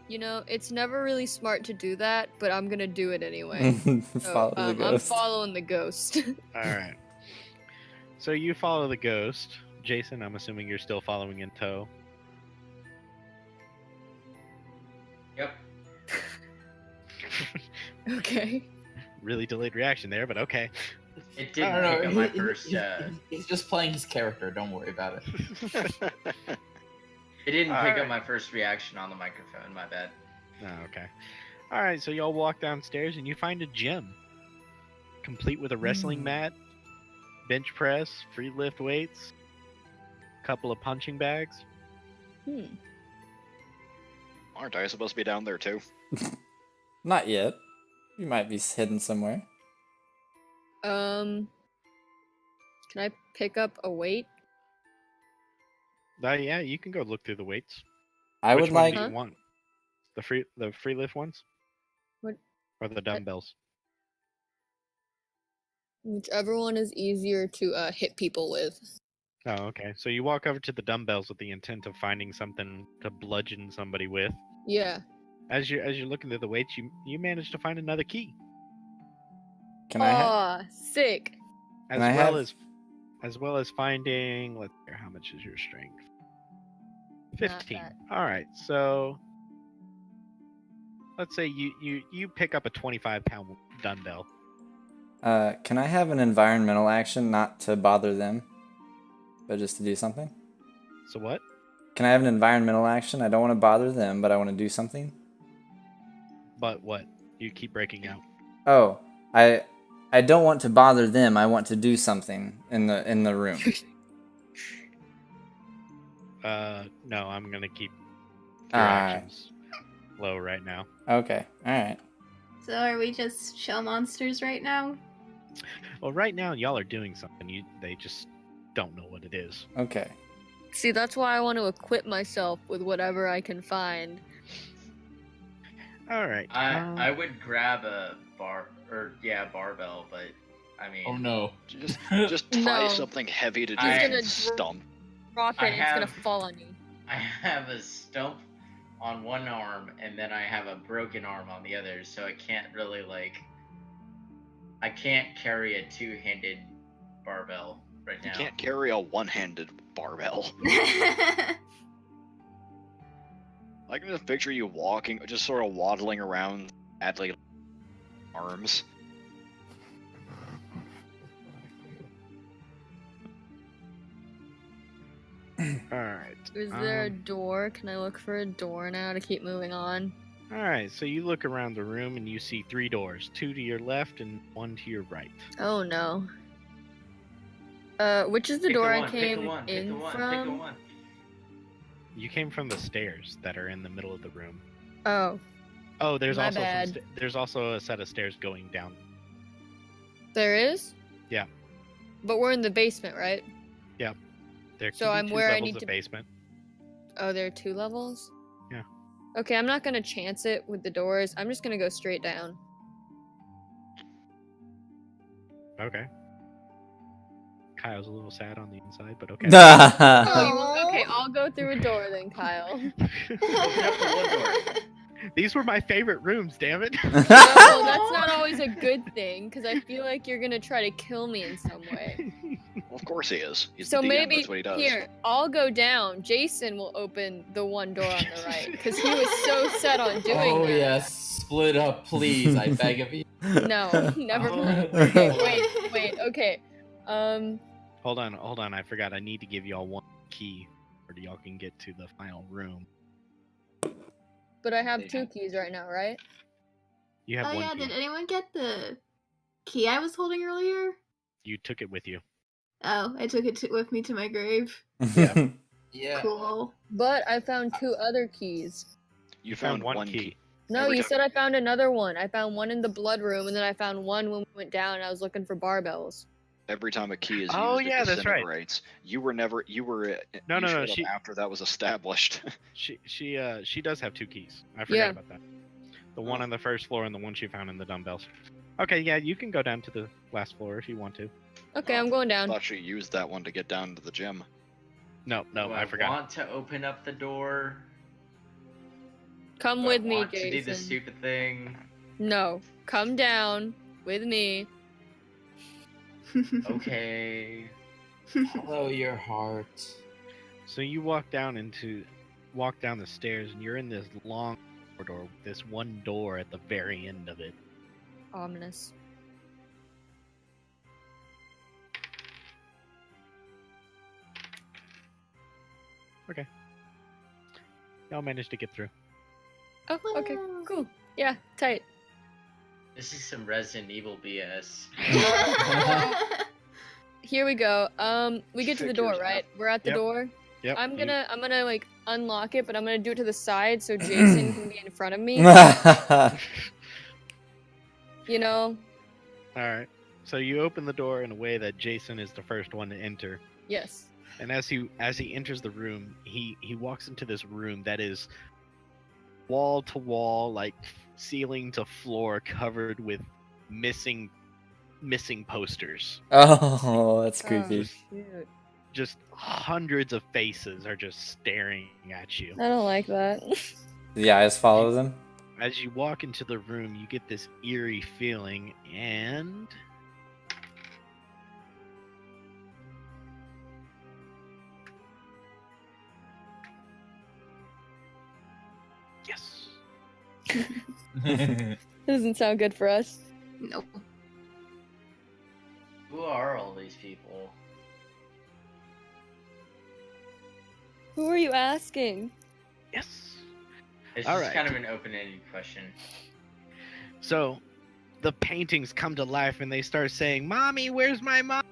You know, it's never really smart to do that, but I'm gonna do it anyway. So, Follow the I'm ghost. following the ghost. All right. So you follow the ghost. Jason, I'm assuming you're still following in tow. Yep. Okay. Really delayed reaction there, but okay. It I didn't don't know. pick up my first. He's just playing his character. Don't worry about it. It didn't pick Alright. up my first reaction on the microphone. My bad. Oh, okay. All right, so y'all walk downstairs and you find a gym, complete with a wrestling mat, bench press, free lift weights, couple of punching bags. Aren't I supposed to be down there too? Not yet. You might be hidden somewhere. Can I pick up a weight? Yeah, you can go look through the weights. I Which would one like. do you want? The free lift ones? What- Or the dumbbells? Whichever one is easier to hit people with. Oh, okay. So you walk over to the dumbbells with the intent of finding something to bludgeon somebody with. Yeah. As you're looking through the weights, you manage to find another key. Can I have? Aw, sick. As Can I well have- as well as finding, let's see, how much is your strength? 15. bad. All right. So let's say you pick up a 25-pound dumbbell. Can I have an environmental action, not to bother them, but just to do something? So what? Can I have an environmental action? I don't want to bother them, but I want to do something. But what? You keep breaking out. Oh, I don't want to bother them. I want to do something in the room. No, I'm gonna keep your Alright. actions low right now. Okay. All right. So are we just shell monsters right now? Well, right now y'all are doing something. They just don't know what it is. Okay. See, that's why I want to equip myself with whatever I can find. All right. I would grab a barbell, but I mean. Oh no. Just tie No. something heavy to He's just gonna stump. Drop it, I and it's gonna have- fall on you. I have a stump on one arm, and then I have a broken arm on the other, so I can't really I can't carry a two-handed barbell right You now. can't carry a one-handed barbell. I can just picture you walking, just sort of waddling around, badly arms. Alright. Is there a door? Can I look for a door now to keep moving on? Alright, so you look around the room and you see 3 doors. 2 to your left and 1 to your right. Oh no. Which is the Pick door a I one, pick a came one, pick a in one, pick a from? one. You came from the stairs that are in the middle of the room. Oh, Oh, there's My also bad. there's also a set of stairs going down. there is? Yeah. But we're in the basement, right? There So can be I'm 2 where I levels need of to- basement. Oh, there are 2 levels? Yeah. Okay, I'm not gonna chance it with the doors. I'm just gonna go straight down. Okay. Kyle's a little sad on the inside, but okay. Okay, I'll go through a door then, Kyle. Open up the one door. These were my favorite rooms, damn it. No, that's not always a good thing, because I feel like you're gonna try to kill me in some way. Well, of course he is. He's So the DM, maybe that's what he does. here, I'll go down. Jason will open the one door on the right, because he was so set on doing Oh that. yes, split up, please. I beg of you. No, never Oh, mind. wait. Okay, wait, okay. Hold on, I forgot. I need to give y'all 1 key, or y'all can get to the final room. But I have 2 keys right now, right? You have Oh 1 yeah, key. did anyone get the key I was holding earlier? You took it with you. Oh, I took it with me to my grave. Yeah. Cool. But I found 2 other keys. You found found 1 key. No, Every you time. said I found another one. I found one in the blood room, and then I found one when we went down and I was looking for barbells. Every time a key is Oh, used, yeah, it that's right. disintegrates. You were never. You were. No, you no, no, showed up she- after that was established. She does have 2 keys. I forgot Yeah. about that. The one on the first floor and the one she found in the dumbbells. Okay, yeah, you can go down to the last floor if you want to. Okay, I'm going I down. thought she used that one to get down to the gym. No, Do I forgot. want to open up the door. Come Do I with me, want to do the Jason. stupid thing. No, come down with me. Okay. Follow your heart. So you walk down the stairs and you're in this long corridor with this one door at the very end of it. Ominous. Y'all managed to get through. Oh, okay, Wow. cool. Yeah, tight. This is some Resident Evil BS. Here we go. We get to the door, Figures right? We're at the Yep. door. Yep. I'm you- gonna like unlock it, but I'm gonna do it to the side so Jason can be in front of me. You know? All right. So you open the door in a way that Jason is the first one to enter. Yes. And as he enters the room, he walks into this room that is wall to wall, like ceiling to floor, covered with missing posters. Oh, that's creepy. Shoot. Just hundreds of faces are just staring at you. I don't like that. The eyes follow them. As you walk into the room, you get this eerie feeling, and yes. Doesn't sound good for us. Nope. Who are all these people? Who are you asking? Yes. It's All just right. kind of an open-ended question. So, the paintings come to life and they start saying, "Mommy, where's my mom?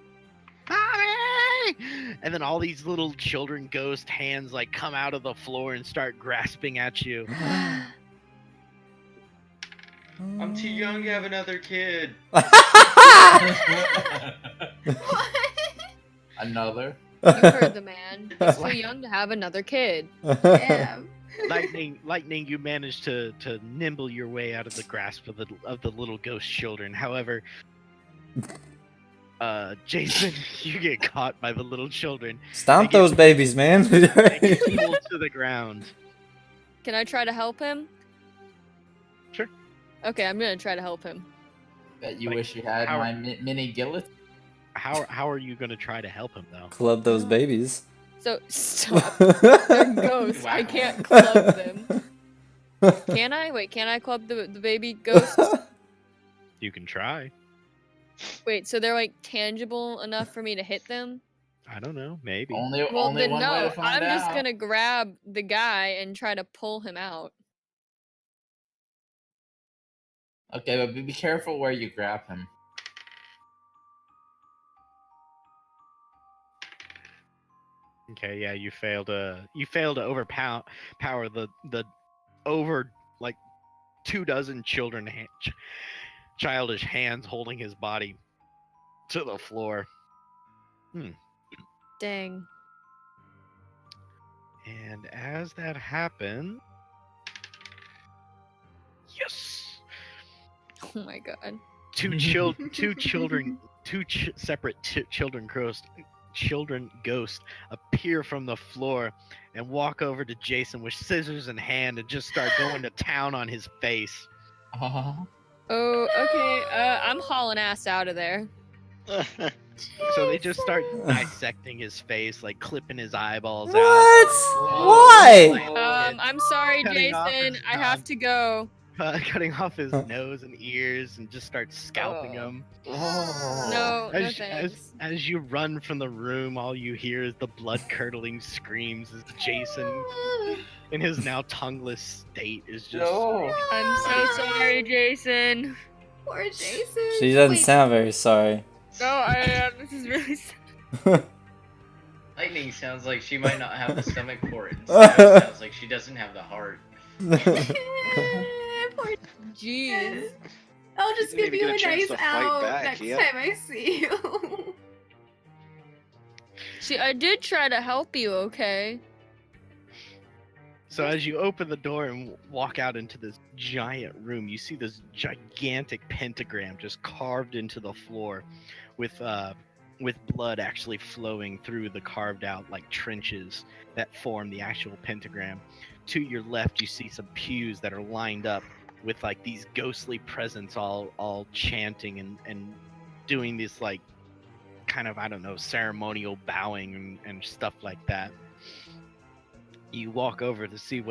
Mommy!" And then all these little children ghost hands like come out of the floor and start grasping at you. I'm too young to have another kid. Another. You heard the man. He's too young to have another kid. Damn. Lightning, you manage to nimble your way out of the grasp of the little ghost children. However, Jason, you get caught by the little children. Stomp They get- those babies, man. They get pulled to the ground. Can I try to help him? Sure. Okay, I'm gonna try to help him. Bet you Like, wish you had how- my mini gillet. How are you gonna try to help him though? Club those babies. So stop. They're ghosts. I Wow. can't club them. Can I? Wait, can I club the baby ghosts? You can try. Wait, so they're like tangible enough for me to hit them? I don't know. Maybe. Only Well, only then one way no. to find I'm out. just gonna grab the guy and try to pull him out. Okay, but be careful where you grab him. Okay, yeah, you fail to overpower the over like 24 childish hands holding his body to the floor. Dang. And as that happens, yes, Oh my god. two separate children ghosts appear from the floor and walk over to Jason with scissors in hand and just start going to town on his face. Oh. Oh, okay. I'm hauling ass out of there. So they just start dissecting his face, like clipping his eyeballs What? out. Why? I'm sorry, Cutting off Jason. his I have dog. to go. Cutting off his nose and ears and just start scalping Oh. him. Oh. No, no As, thanks. as you run from the room, all you hear is the blood-curdling screams as Jason, in his now tongueless state, is just... No. I'm so sorry, Jason. Poor Jason. She doesn't Wait, sound very sorry. No, this is really sad. Lightning sounds like she might not have the stomach for it. Snow sounds like she doesn't have the heart. Poor Jeez. I'll just Didn't give even you a get a chance nice to fight out back next yet. time I see you. See, I did try to help you, okay? So as you open the door and walk out into this giant room, you see this gigantic pentagram just carved into the floor, with blood actually flowing through the carved out like trenches that form the actual pentagram. To your left, you see some pews that are lined up with like these ghostly presence all chanting and doing this like kind of, I don't know, ceremonial bowing and stuff like that. You walk over to see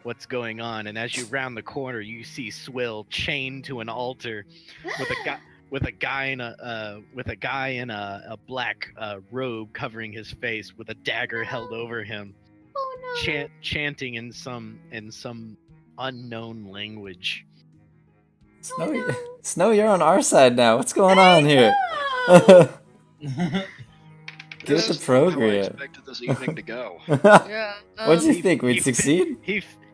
what's going on, and as you round the corner, you see Swill chained to an altar with a guy in a black robe covering his face, with a dagger held over him, Oh no. chanting in some unknown language. Snow, you're on our side now. What's going on here? No. Get with This the is not how I program. expected this evening to go. Yeah. What'd you He- think? We'd he fi- succeed?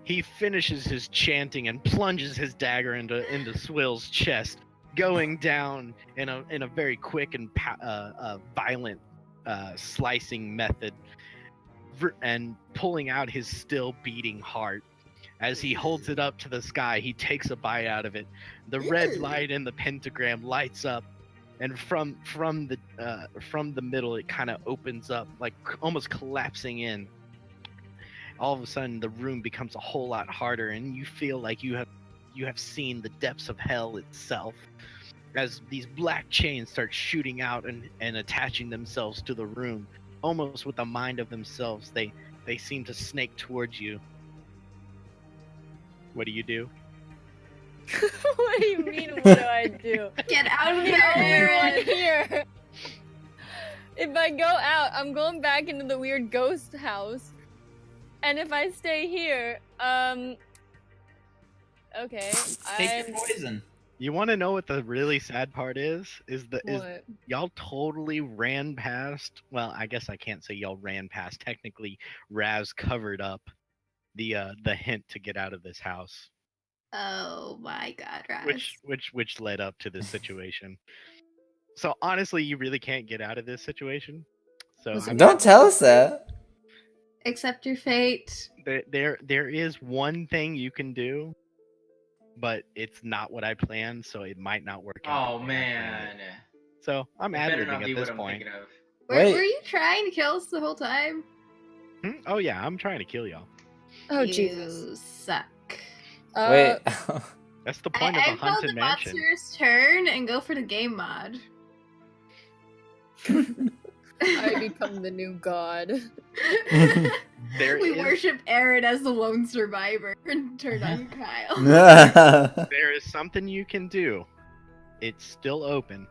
He finishes his chanting and plunges his dagger into Swill's chest, going down in a very quick and violent slicing method, and pulling out his still beating heart. As he holds it up to the sky, he takes a bite out of it. The red light in the pentagram lights up, and from the middle, it kind of opens up, like almost collapsing in. All of a sudden, the room becomes a whole lot harder, and you feel like you have seen the depths of hell itself. As these black chains start shooting out and attaching themselves to the room, almost with a mind of themselves, they seem to snake towards you. What do you do? What do you mean, what do I do? Get out of I'm the only one there. here. If I go out, I'm going back into the weird ghost house. And if I stay here, okay, Take your poison. You want to know what the really sad part is What? y'all totally ran past. Well, I guess I can't say y'all ran past. Technically, Raz covered up the hint to get out of this house, Oh my god, Raz. which led up to this situation. So honestly, you really can't get out of this situation. So Was it I'm- Don't tell us that. Accept your fate. there is one thing you can do, but it's not what I planned, so it might not work out. Oh the way I planned man. it. So I'm It ad better not libbing be at what this I'm point. thinking of. Wait. Were you trying to kill us the whole time? Oh yeah, I'm trying to kill y'all. Oh, you Jesus. suck. Wait. That's the point of I a felt haunted the mansion. monster's turn and go for the game mod. I become the new god. There we is- worship Aaron as the lone survivor and turn on Kyle. There is something you can do. It's still open,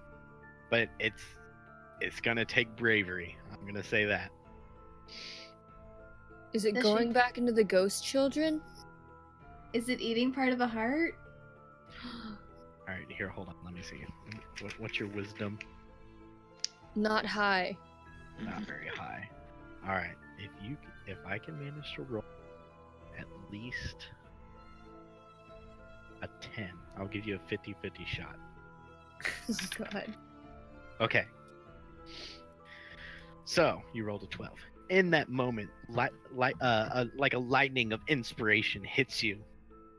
but it's gonna take bravery. I'm gonna say that. Is it Does going she- back into the ghost children? Is it eating part of a heart? All right, here, hold on. Let me see. What's your wisdom? Not high. Not very high. All right, if I can manage to roll at least a 10, I'll give you a 50-50 shot. Oh, God. Okay. So you rolled a 12. In that moment, like a lightning of inspiration hits you,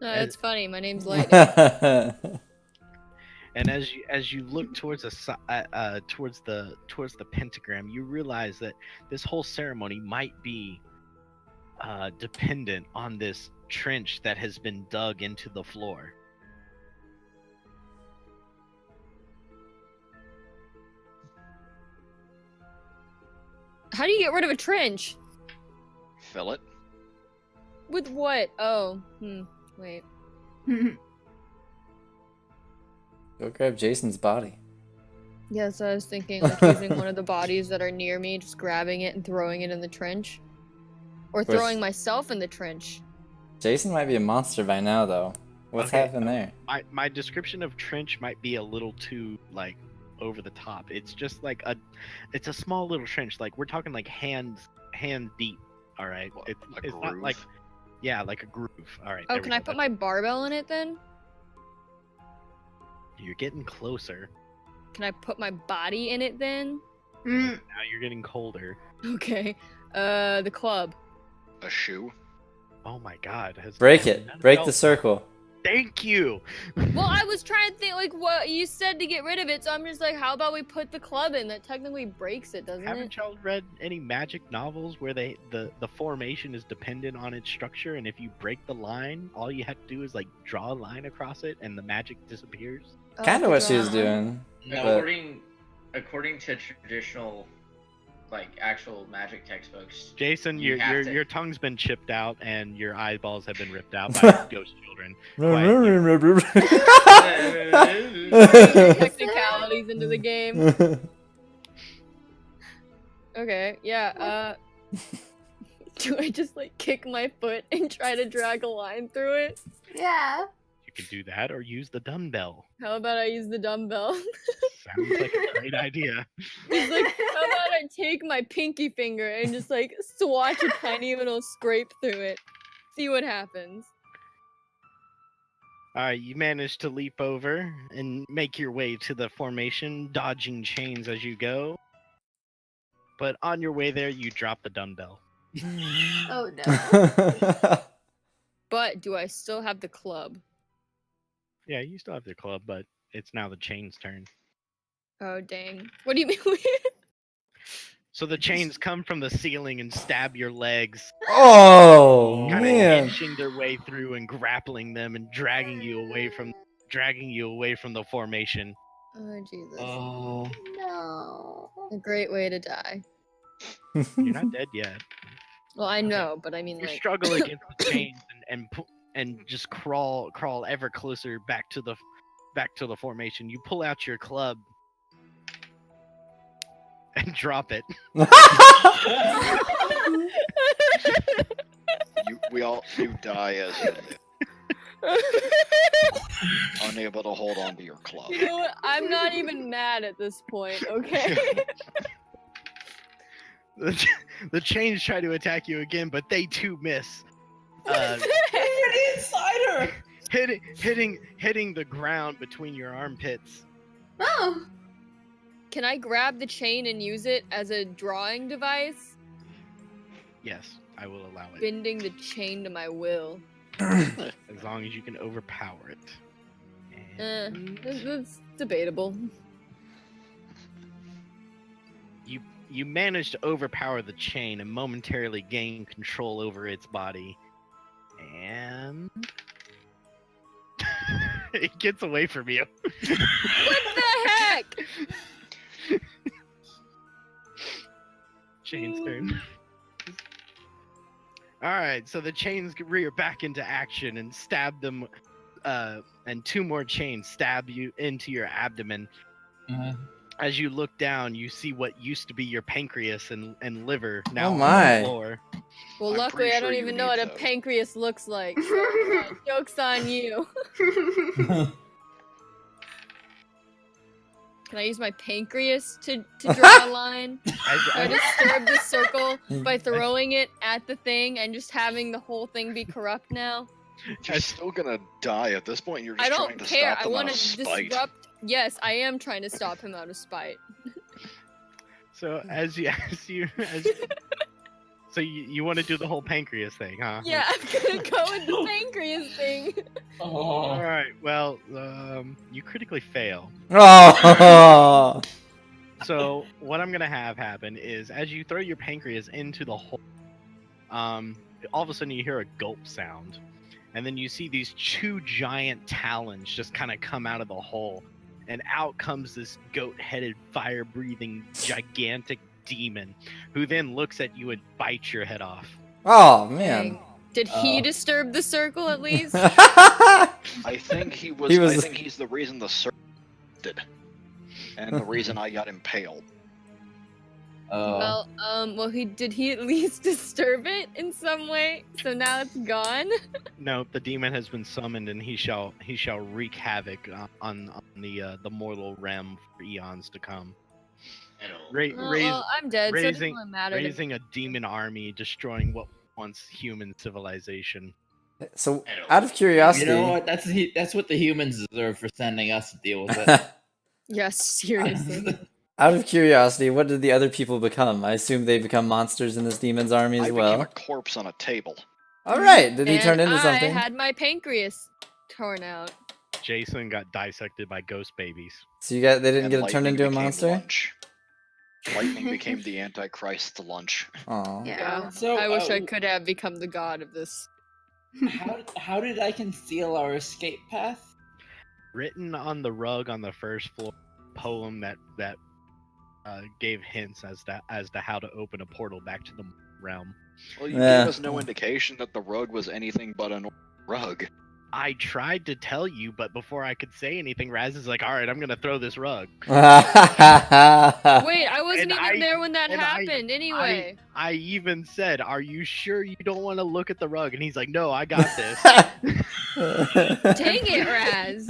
That's funny. My name's Lightning. and as you look towards towards the pentagram, you realize that this whole ceremony might be dependent on this trench that has been dug into the floor. How do you get rid of a trench? Fill it. With what? Oh, wait. Go grab Jason's body. Yes, I was thinking, like, using one of the bodies that are near me, just grabbing it and throwing it in the trench. Or course. throwing myself in the trench. Jason might be a monster by now, though. What's Okay. happened there? My description of trench might be a little too like over the top. It's just like it's a small little trench. Like we're talking like hand deep. All right. What, It's a it's not like groove? like a groove. All right. Oh, there we can I go. put my barbell in it then? You're getting closer. Can I put my body in it then? Mm, Now you're getting colder. Okay. The club. A shoe? Oh my God. Break it. Break the circle. Thank you. Well, I was trying to think, like, what you said to get rid of it, so I'm just like, how about we put the club in? That technically breaks it, doesn't Haven't it? y'all read any magic novels where the formation is dependent on its structure, and if you break the line, all you have to do is like draw a line across it, and the magic disappears? Oh, Kind of what she was draw. doing. No, But- according to traditional, like actual magic textbooks, Jason, You have to- your tongue's been chipped out, and your eyeballs have been ripped out by ghost children. Technicalities into the game. Okay, yeah, do I just, like, kick my foot and try to drag a line through it? yeah. You can do that, or use the dumbbell. How about I use the dumbbell? Sounds like a great idea. It's like, how about I take my pinky finger and just, like, swatch a tiny little scrape through it? See what happens. Alright, you manage to leap over and make your way to the formation, dodging chains as you go. But on your way there, you drop the dumbbell. Oh no. But do I still have the club? Yeah, you still have the club, but it's now the chain's turn. Oh, dang. What do you mean? So the chains come from the ceiling and stab your legs, Oh kind of man! inching their way through and grappling them and dragging you away from the formation. Oh, Jesus. Oh. No. A great way to die. You're not dead yet. Well, I know, but I mean, You like... struggle against the chains and just crawl ever closer back to the formation. You pull out your club and drop it. You die as unable to hold on to your club. You know what? I'm not even mad at this point, okay? The chains try to attack you again, but they too miss. You're the insider! Hitting the ground between your armpits. Oh. Can I grab the chain and use it as a drawing device? Yes, I will allow it. Bending the chain to my will. As long as you can overpower it. And That's debatable. you manage to overpower the chain and momentarily gain control over its body. And it gets away from you. What the heck? Chain's turn. Alright, so the chains rear back into action and stab them, and two more chains stab you into your abdomen. as you look down, you see what used to be your pancreas and liver now Oh on my. the floor. Well, I'm luckily, pretty I don't sure you even know need what a those. pancreas looks like. So, joke's on you. Can I use my pancreas to draw a line? I disturb the circle by throwing it at the thing and just having the whole thing be corrupt now? You're still gonna die at this point. You're I just trying don't to care. stop I them out want of to spite. disrupt. Yes, I am trying to stop him out of spite. So so you want to do the whole pancreas thing, huh? Yeah, I'm gonna go with the pancreas thing. All Oh. right. Well, you critically fail. Oh. So what I'm gonna have happen is, as you throw your pancreas into the hole, all of a sudden you hear a gulp sound, and then you see these two giant talons just kind of come out of the hole, and out comes this goat-headed, fire-breathing, gigantic demon, who then looks at you and bites your head off. Oh man. Dang. Did he disturb the circle at least? I think He was- I think he's the reason the circle did, and the reason I got impaled. Well, did he at least disturb it in some way? So now it's gone. No, the demon has been summoned, and he shall wreak havoc on the mortal realm for eons to come. Well, I'm dead, so it doesn't raising really matter. to me. raising a demon army, destroying what once human civilization. So, out of curiosity, You know what? That's what the humans deserve for sending us to deal with it. Yes, seriously. out of curiosity, what did the other people become? I assume they become monsters in this demon's army I as became well. a corpse on a table. All right, did he turn And into something? I had my pancreas torn out. Jason got dissected by ghost babies. So they didn't And get turned lightning into a became monster? Lunch. Lightning became the Antichrist's lunch. Oh. Yeah. So I wish I could have become the god of this. How did I conceal our escape path? Written on the rug on the first floor, poem that gave hints as to how to open a portal back to the realm. Well, you Yeah. gave us no indication that the rug was anything but a rug. I tried to tell you, but before I could say anything, Raz is like, "All right, I'm gonna throw this rug." Wait, I wasn't And even there when that and I- happened. Anyway, I even said, "Are you sure you don't want to look at the rug?" And he's like, "No, I got this." dang it, Raz.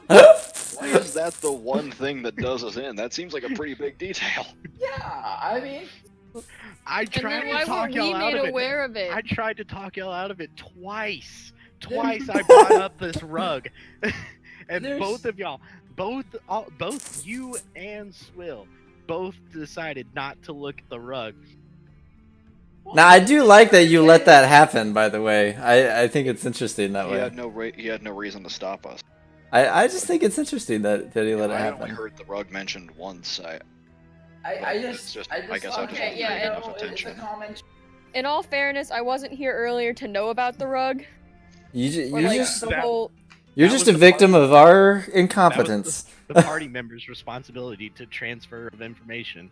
Why is that the one thing that does us in? That seems like a pretty big detail. Yeah, I mean, I And tried then to why talk weren't we y'all out made of it. aware of it? I tried to talk y'all out of it twice. Twice I brought up this rug, and There's- both of y'all, both you and Swill, both decided not to look at the rug. Now, I do like that you let that happen, by the way. I think it's interesting that He way. had no reason to stop us. I just think it's interesting that he let it I only happen. heard the rug mentioned once. I It's just, just- I guess I just Okay, wasn't yeah, paying and- enough attention. It's a comment. In all fairness, I wasn't here earlier to know about the rug. You Or like just the that- whole. you're that just was a the victim part- of our incompetence. The party member's responsibility to transfer of information.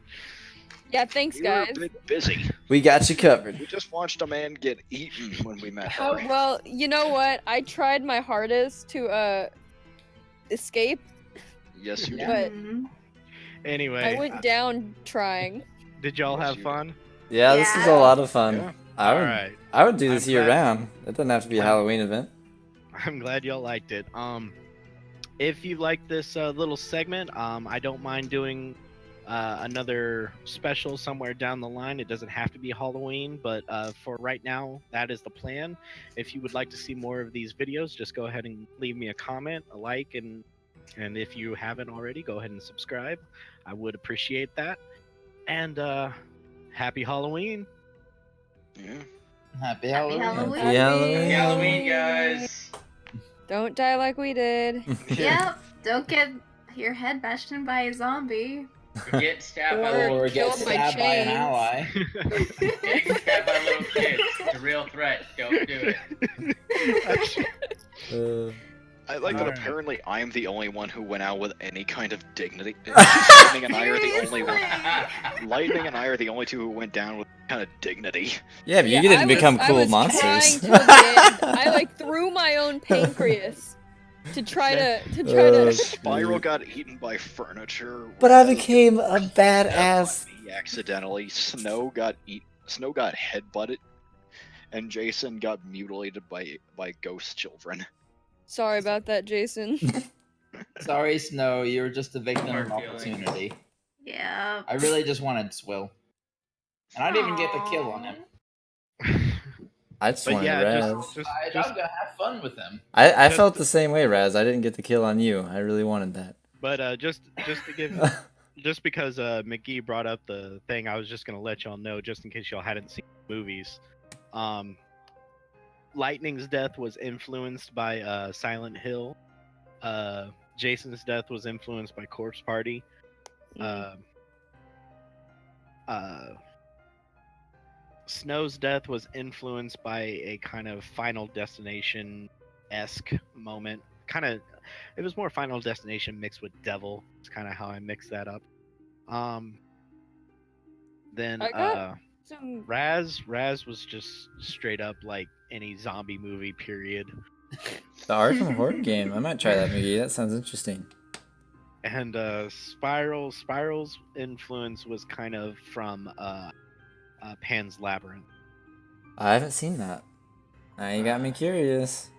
Yeah, thanks, We were guys. a bit busy. We got you covered. We just watched a man get eaten when we met How- her. Well, you know what? I tried my hardest to escape. Yes, you did. But- Mhm. Anyway, I went down trying. did y'all Yes, have you did. fun? Yeah, this is a Yeah. lot of fun. Yeah. I would, Alright. I would do this I'm year glad- round. It doesn't have to be a I'm- Halloween event. I'm glad y'all liked it. If you like this little segment, I don't mind doing another special somewhere down the line. It doesn't have to be Halloween, but for right now, that is the plan. If you would like to see more of these videos, just go ahead and leave me a comment, a like, and if you haven't already, go ahead and subscribe. I would appreciate that. And happy Halloween. Yeah. Happy Happy Halloween. Halloween. Happy Halloween. Happy Halloween, guys. Don't die like we did. Yep. Don't get your head bashed in by a zombie. Or get stabbed by Or Or little get killed by stabbed by an chains. ally. getting stabbed by little kids. It's a real threat. Don't do it. Uh, I like that Alright. apparently I'm the only one who went out with any kind of dignity. Lightning and I are the only one. Lightning and I are the only two who went down with kind of dignity. yeah, but Yeah, you I didn't become was cool trying monsters. to again. I like threw my own pancreas. to try to. Spiral got eaten by furniture. But I Raz became got a badass. stabbed by me accidentally. Snow got headbutted, and Jason got mutilated by ghost children. Sorry about that, Jason. Sorry, Snow. You were just a victim hurt of feelings. opportunity. Yeah. I really just wanted Swill. And I didn't even get the kill on him. I just But wanted yeah, Raz. I'm gonna have fun with him. I just- felt the same way, Raz. I didn't get the kill on you. I really wanted that. But just to give, just because McGee brought up the thing, I was just gonna let y'all know, just in case y'all hadn't seen the movies. Lightning's death was influenced by Silent Hill. Jason's death was influenced by Corpse Party. Snow's death was influenced by a kind of Final Destination-esque moment. It was more Final Destination mixed with Devil. It's kind of how I mixed that up. Then I got some. Raz was just straight up like any zombie movie, period. The Arkham horror game. I might try that, McGee. That sounds interesting. And Spiral's influence was kind of from Pan's Labyrinth. I haven't seen that. Now you got me curious.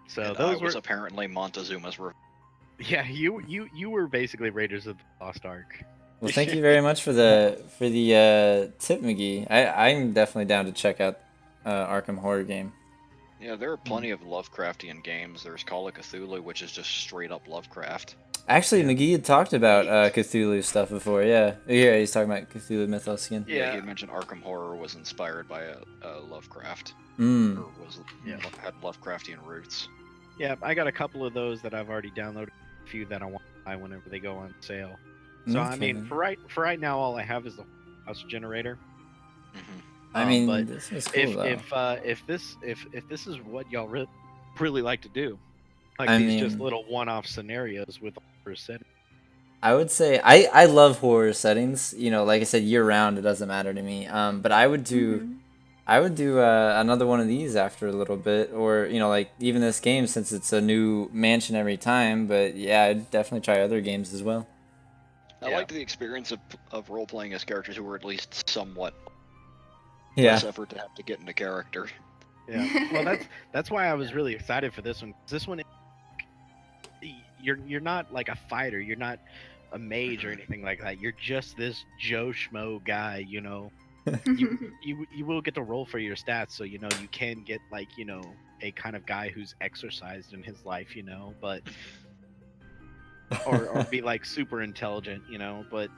So And those was were apparently Montezuma's yeah. You were basically Raiders of the Lost Ark. Well, thank you very much for the tip, McGee. I'm definitely down to check out Arkham horror game. Yeah, there are plenty of Lovecraftian games. There's Call of Cthulhu, which is just straight up Lovecraft. Actually, McGee had talked about Cthulhu stuff before. Yeah, he's talking about Cthulhu Mythos again. Yeah, he had mentioned Arkham Horror was inspired by Lovecraft. Mm. Or had Lovecraftian roots. Yeah, I got a couple of those that I've already downloaded. A few that I want to buy whenever they go on sale. So I mean, for right now, all I have is the house generator. Mm-hmm. I mean, but this is cool though. if this is what y'all really like to do, like I these just mean- little one-off scenarios with horror setting. I would say I love horror settings. You know, like I said, year round, it doesn't matter to me. But I would do another one of these after a little bit, or you know, like even this game since it's a new mansion every time. But yeah, I'd definitely try other games as well. I liked the experience of role playing as characters who were at least somewhat Yeah. less effort to have to get into character. Yeah, well, that's why I was really excited for this one. This one, you're not like a fighter. You're not a mage or anything like that. You're just this Joe Schmo guy. You know, you will get to roll for your stats, so you know you can get like a kind of guy who's exercised in his life. But or be like super intelligent. But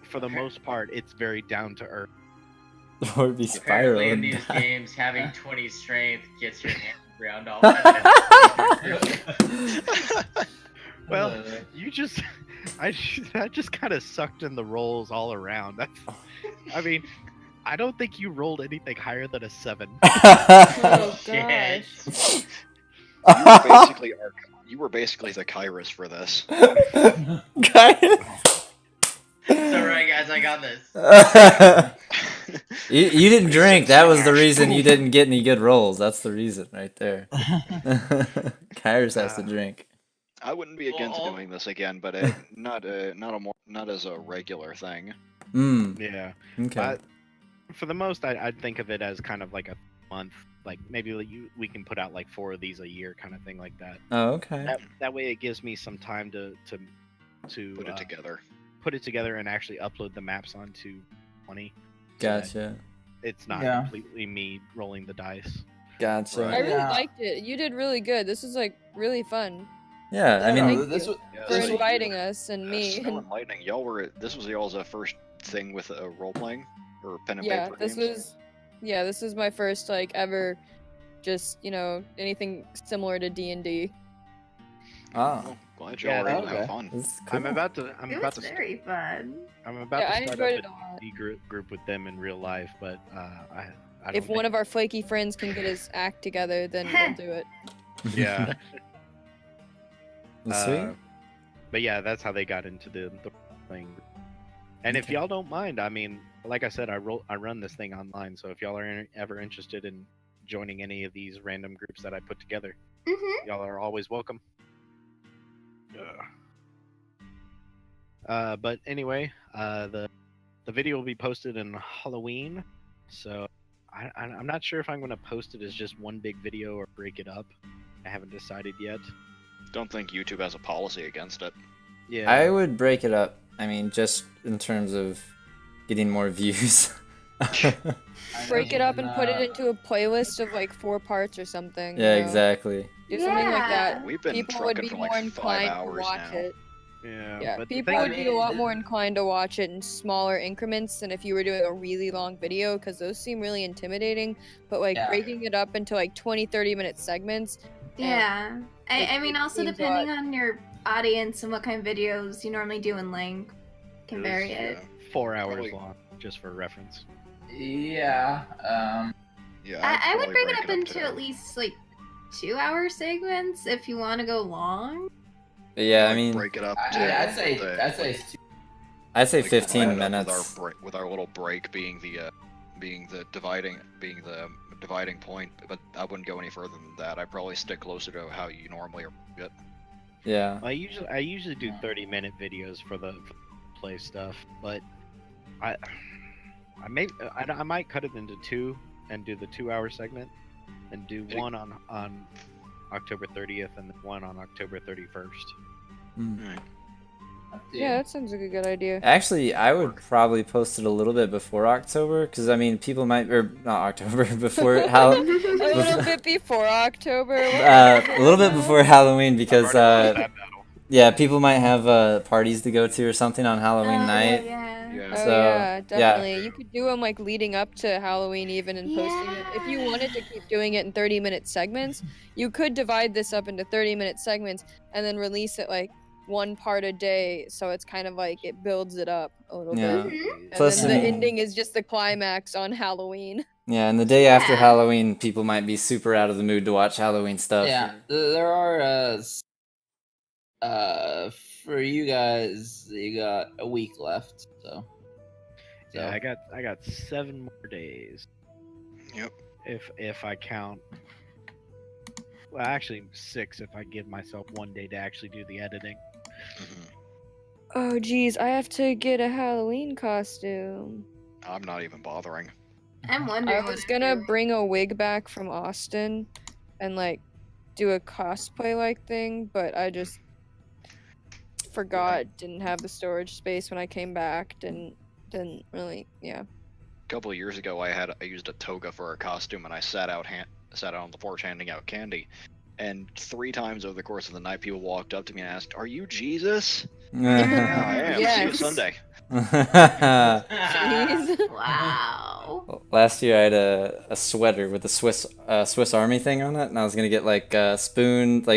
for the most part, it's very down to earth. Or be Apparently, in spiraling. these games, having 20 strength gets your hand ground all. Well, you just, I just kind of sucked in the rolls all around. I mean, I don't think you rolled anything higher than a 7. Oh gosh. You were basically the Kairos for this. It's alright, guys, I got this. You didn't drink. That was the reason you didn't get any good rolls. That's the reason right there. Kairos has to drink. I wouldn't be against doing this again, but not as a regular thing. Yeah. Okay. For the most, I'd think of it as kind of like a month. Like maybe we can put out like 4 of these a year, kind of thing like that. Oh, okay. That way, it gives me some time to Put it together. Put it together and actually upload the maps onto 20. Gotcha. It's not completely me rolling the dice. Gotcha. I really liked it. You did really good. This was like really fun. Yeah, I mean, Thank you for inviting us and me. Snow and Lightning, this was y'all's first thing with role playing or pen and Yeah, paper this games? this is my first like ever, just anything similar to D&D. Oh, glad y'all were able to have fun. I'm about to. It was very fun. I'm about Yeah, to I start enjoyed up it a lot. a D group with them in real life, but I don't If one of our flaky friends can get his act together, then we'll do it. yeah. Sweet. But yeah, that's how they got into the playing. And if y'all don't mind, I mean, like I said, I run this thing online, so if y'all are ever interested in joining any of these random groups that I put together. Mm-hmm. Y'all are always welcome. But anyway, the video will be posted in Halloween, so I'm not sure if I'm going to post it as just one big video or break it up. I haven't decided yet. Don't think YouTube has a policy against it. Yeah, I would break it up. I mean, just in terms of getting more views. Break it up and put it into a playlist of like 4 parts or something. Yeah, you know? exactly. Do something like that. We've been People would trucking be for more like 5 inclined to hours watch now. it. Yeah, but the people thing would is- be a lot more inclined to watch it in smaller increments than if you were doing a really long video, because those seem really intimidating. But like Yeah. breaking it up into like 20-30 minute segments. Yeah. I mean, it also seems depending on your audience and what kind of videos you normally do in length can It vary is, it. 4 hours Probably- long, just for reference. Yeah. Yeah, I would probably break it up into to- at least like 2-hour segments if you want to go long. But yeah, I like, mean, break it up. To I'd say the- I'd say I'd say like, 15 divide it up minutes. With our little break being the dividing point, but I wouldn't go any further than that. I'd probably stick closer to how you normally get. Yeah. I usually do 30-minute videos for the play stuff, but I might cut it into 2 and do the 2-hour segment, and do one on October 30th and then one on October 31st. Mm. Yeah, that sounds like a good idea. Actually, I would probably post it a little bit before October, because I mean, people might, or not October, before A little bit before October. a little bit before Halloween, because I've already lost that battle. yeah, people might have parties to go to or something on Halloween Oh, night. Yeah. Yeah. Oh So, yeah, yeah. definitely. You could do them like leading up to Halloween even and posting it. If you wanted to keep doing it in 30-minute segments, you could divide this up into 30-minute segments and then release it like 1 part a day, so it's kind of like it builds it up a little Yeah. bit. Mhm. And Plus, then I the mean- ending is just the climax on Halloween. Yeah, and the day after Yeah. Halloween, people might be super out of the mood to watch Halloween stuff. Yeah, there are for you guys, you got a week left, so. Yeah, I got 7 more days. Yep. If I count. Well, actually 6 if I give myself 1 day to actually do the editing. Mhm. Oh geez, I have to get a Halloween costume. I'm not even bothering. I'm wondering. I what was to gonna do. bring a wig back from Austin and like do a cosplay like thing, but I just forgot, didn't have the storage space when I came back, didn't really, yeah. A couple of years ago, I used a toga for a costume, and I sat out on the porch handing out candy. And 3 times over the course of the night, people walked up to me and asked, "Are you Jesus?" Yeah, I am. See you Yes. Sunday. Jeez. Wow. Last year I had a sweater with a Swiss Army thing on it, and I was gonna get like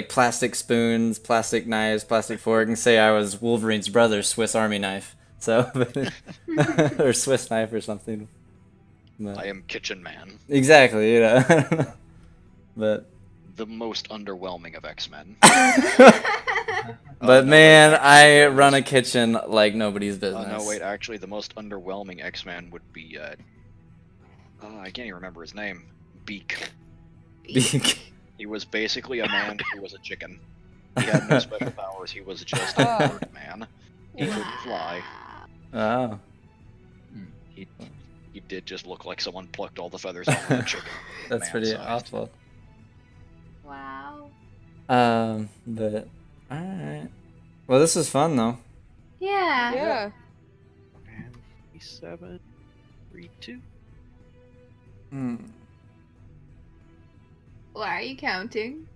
plastic spoons, plastic knives, plastic fork, and say I was Wolverine's brother, Swiss Army knife. So, or Swiss knife or something. But- I am Kitchen Man, exactly, you know. But the most underwhelming of X-Men. but no, man, wait, I actually, run a kitchen like nobody's business. No, wait, actually, the most underwhelming X-Man would be, I can't even remember his name. Beak. He was basically a man who was a chicken. He had no special powers, he was just a Oh. bird man. He couldn't fly. Oh. He did just look like someone plucked all the feathers off of a chicken. That's pretty Man-sized. awful. Wow. But alright. Well, this was fun though. Yeah. Yeah. And 7, 3, 2. Hmm. Why are you counting?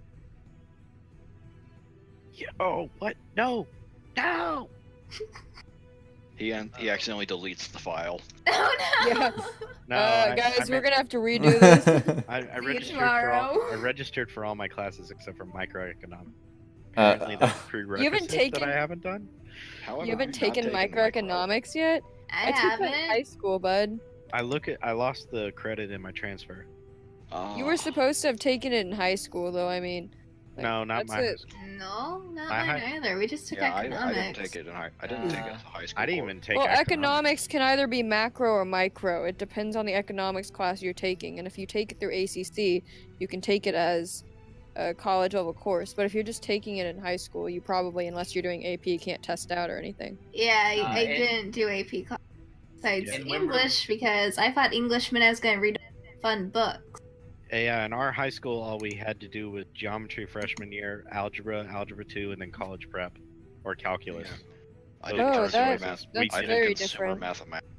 Yeah. Oh, what? No! No! He accidentally deletes the file. Oh no. Yeah. No, Guys, I we're gonna have to redo this. I See you registered tomorrow. I registered for all my classes except for microeconomics. Uh, Apparently, that's a prerequisite taken- that I haven't done. However, You haven't not taken microeconomics yet? I took that in haven't. high school, bud. I lost the credit in my transfer. You were supposed to have taken it in high school, though. I mean, Like, No, not that's my. it. No, not My mine high- either. We just took Yeah, I economics. didn't take it in high. I didn't take it in high school. I didn't even take Well, economics. economics can either be macro or micro. It depends on the economics class you're taking. And if you take it through ACC, you can take it as a college level course. But if you're just taking it in high school, you probably, unless you're doing AP, can't test out or anything. Yeah, I it- didn't do AP class. Besides And when English, because I thought English meant I was going to read fun books. Yeah, in our high school, all we had to do was geometry freshman year, algebra, algebra 2, and then college prep or calculus. I Those didn't Oh, consider that's- math. that's I didn't very consider different. mathematics.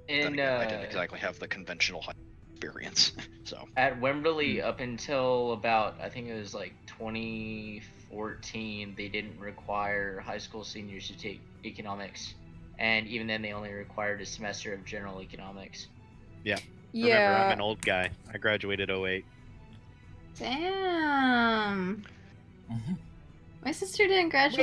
Then In again, I didn't exactly have the conventional high experience. So at Wimberley, up until about I think it was like 2014, they didn't require high school seniors to take economics, and even then, they only required a semester of general economics. Remember, Yeah. I'm an old guy. I graduated 08. Damn. Mhm. My sister didn't graduate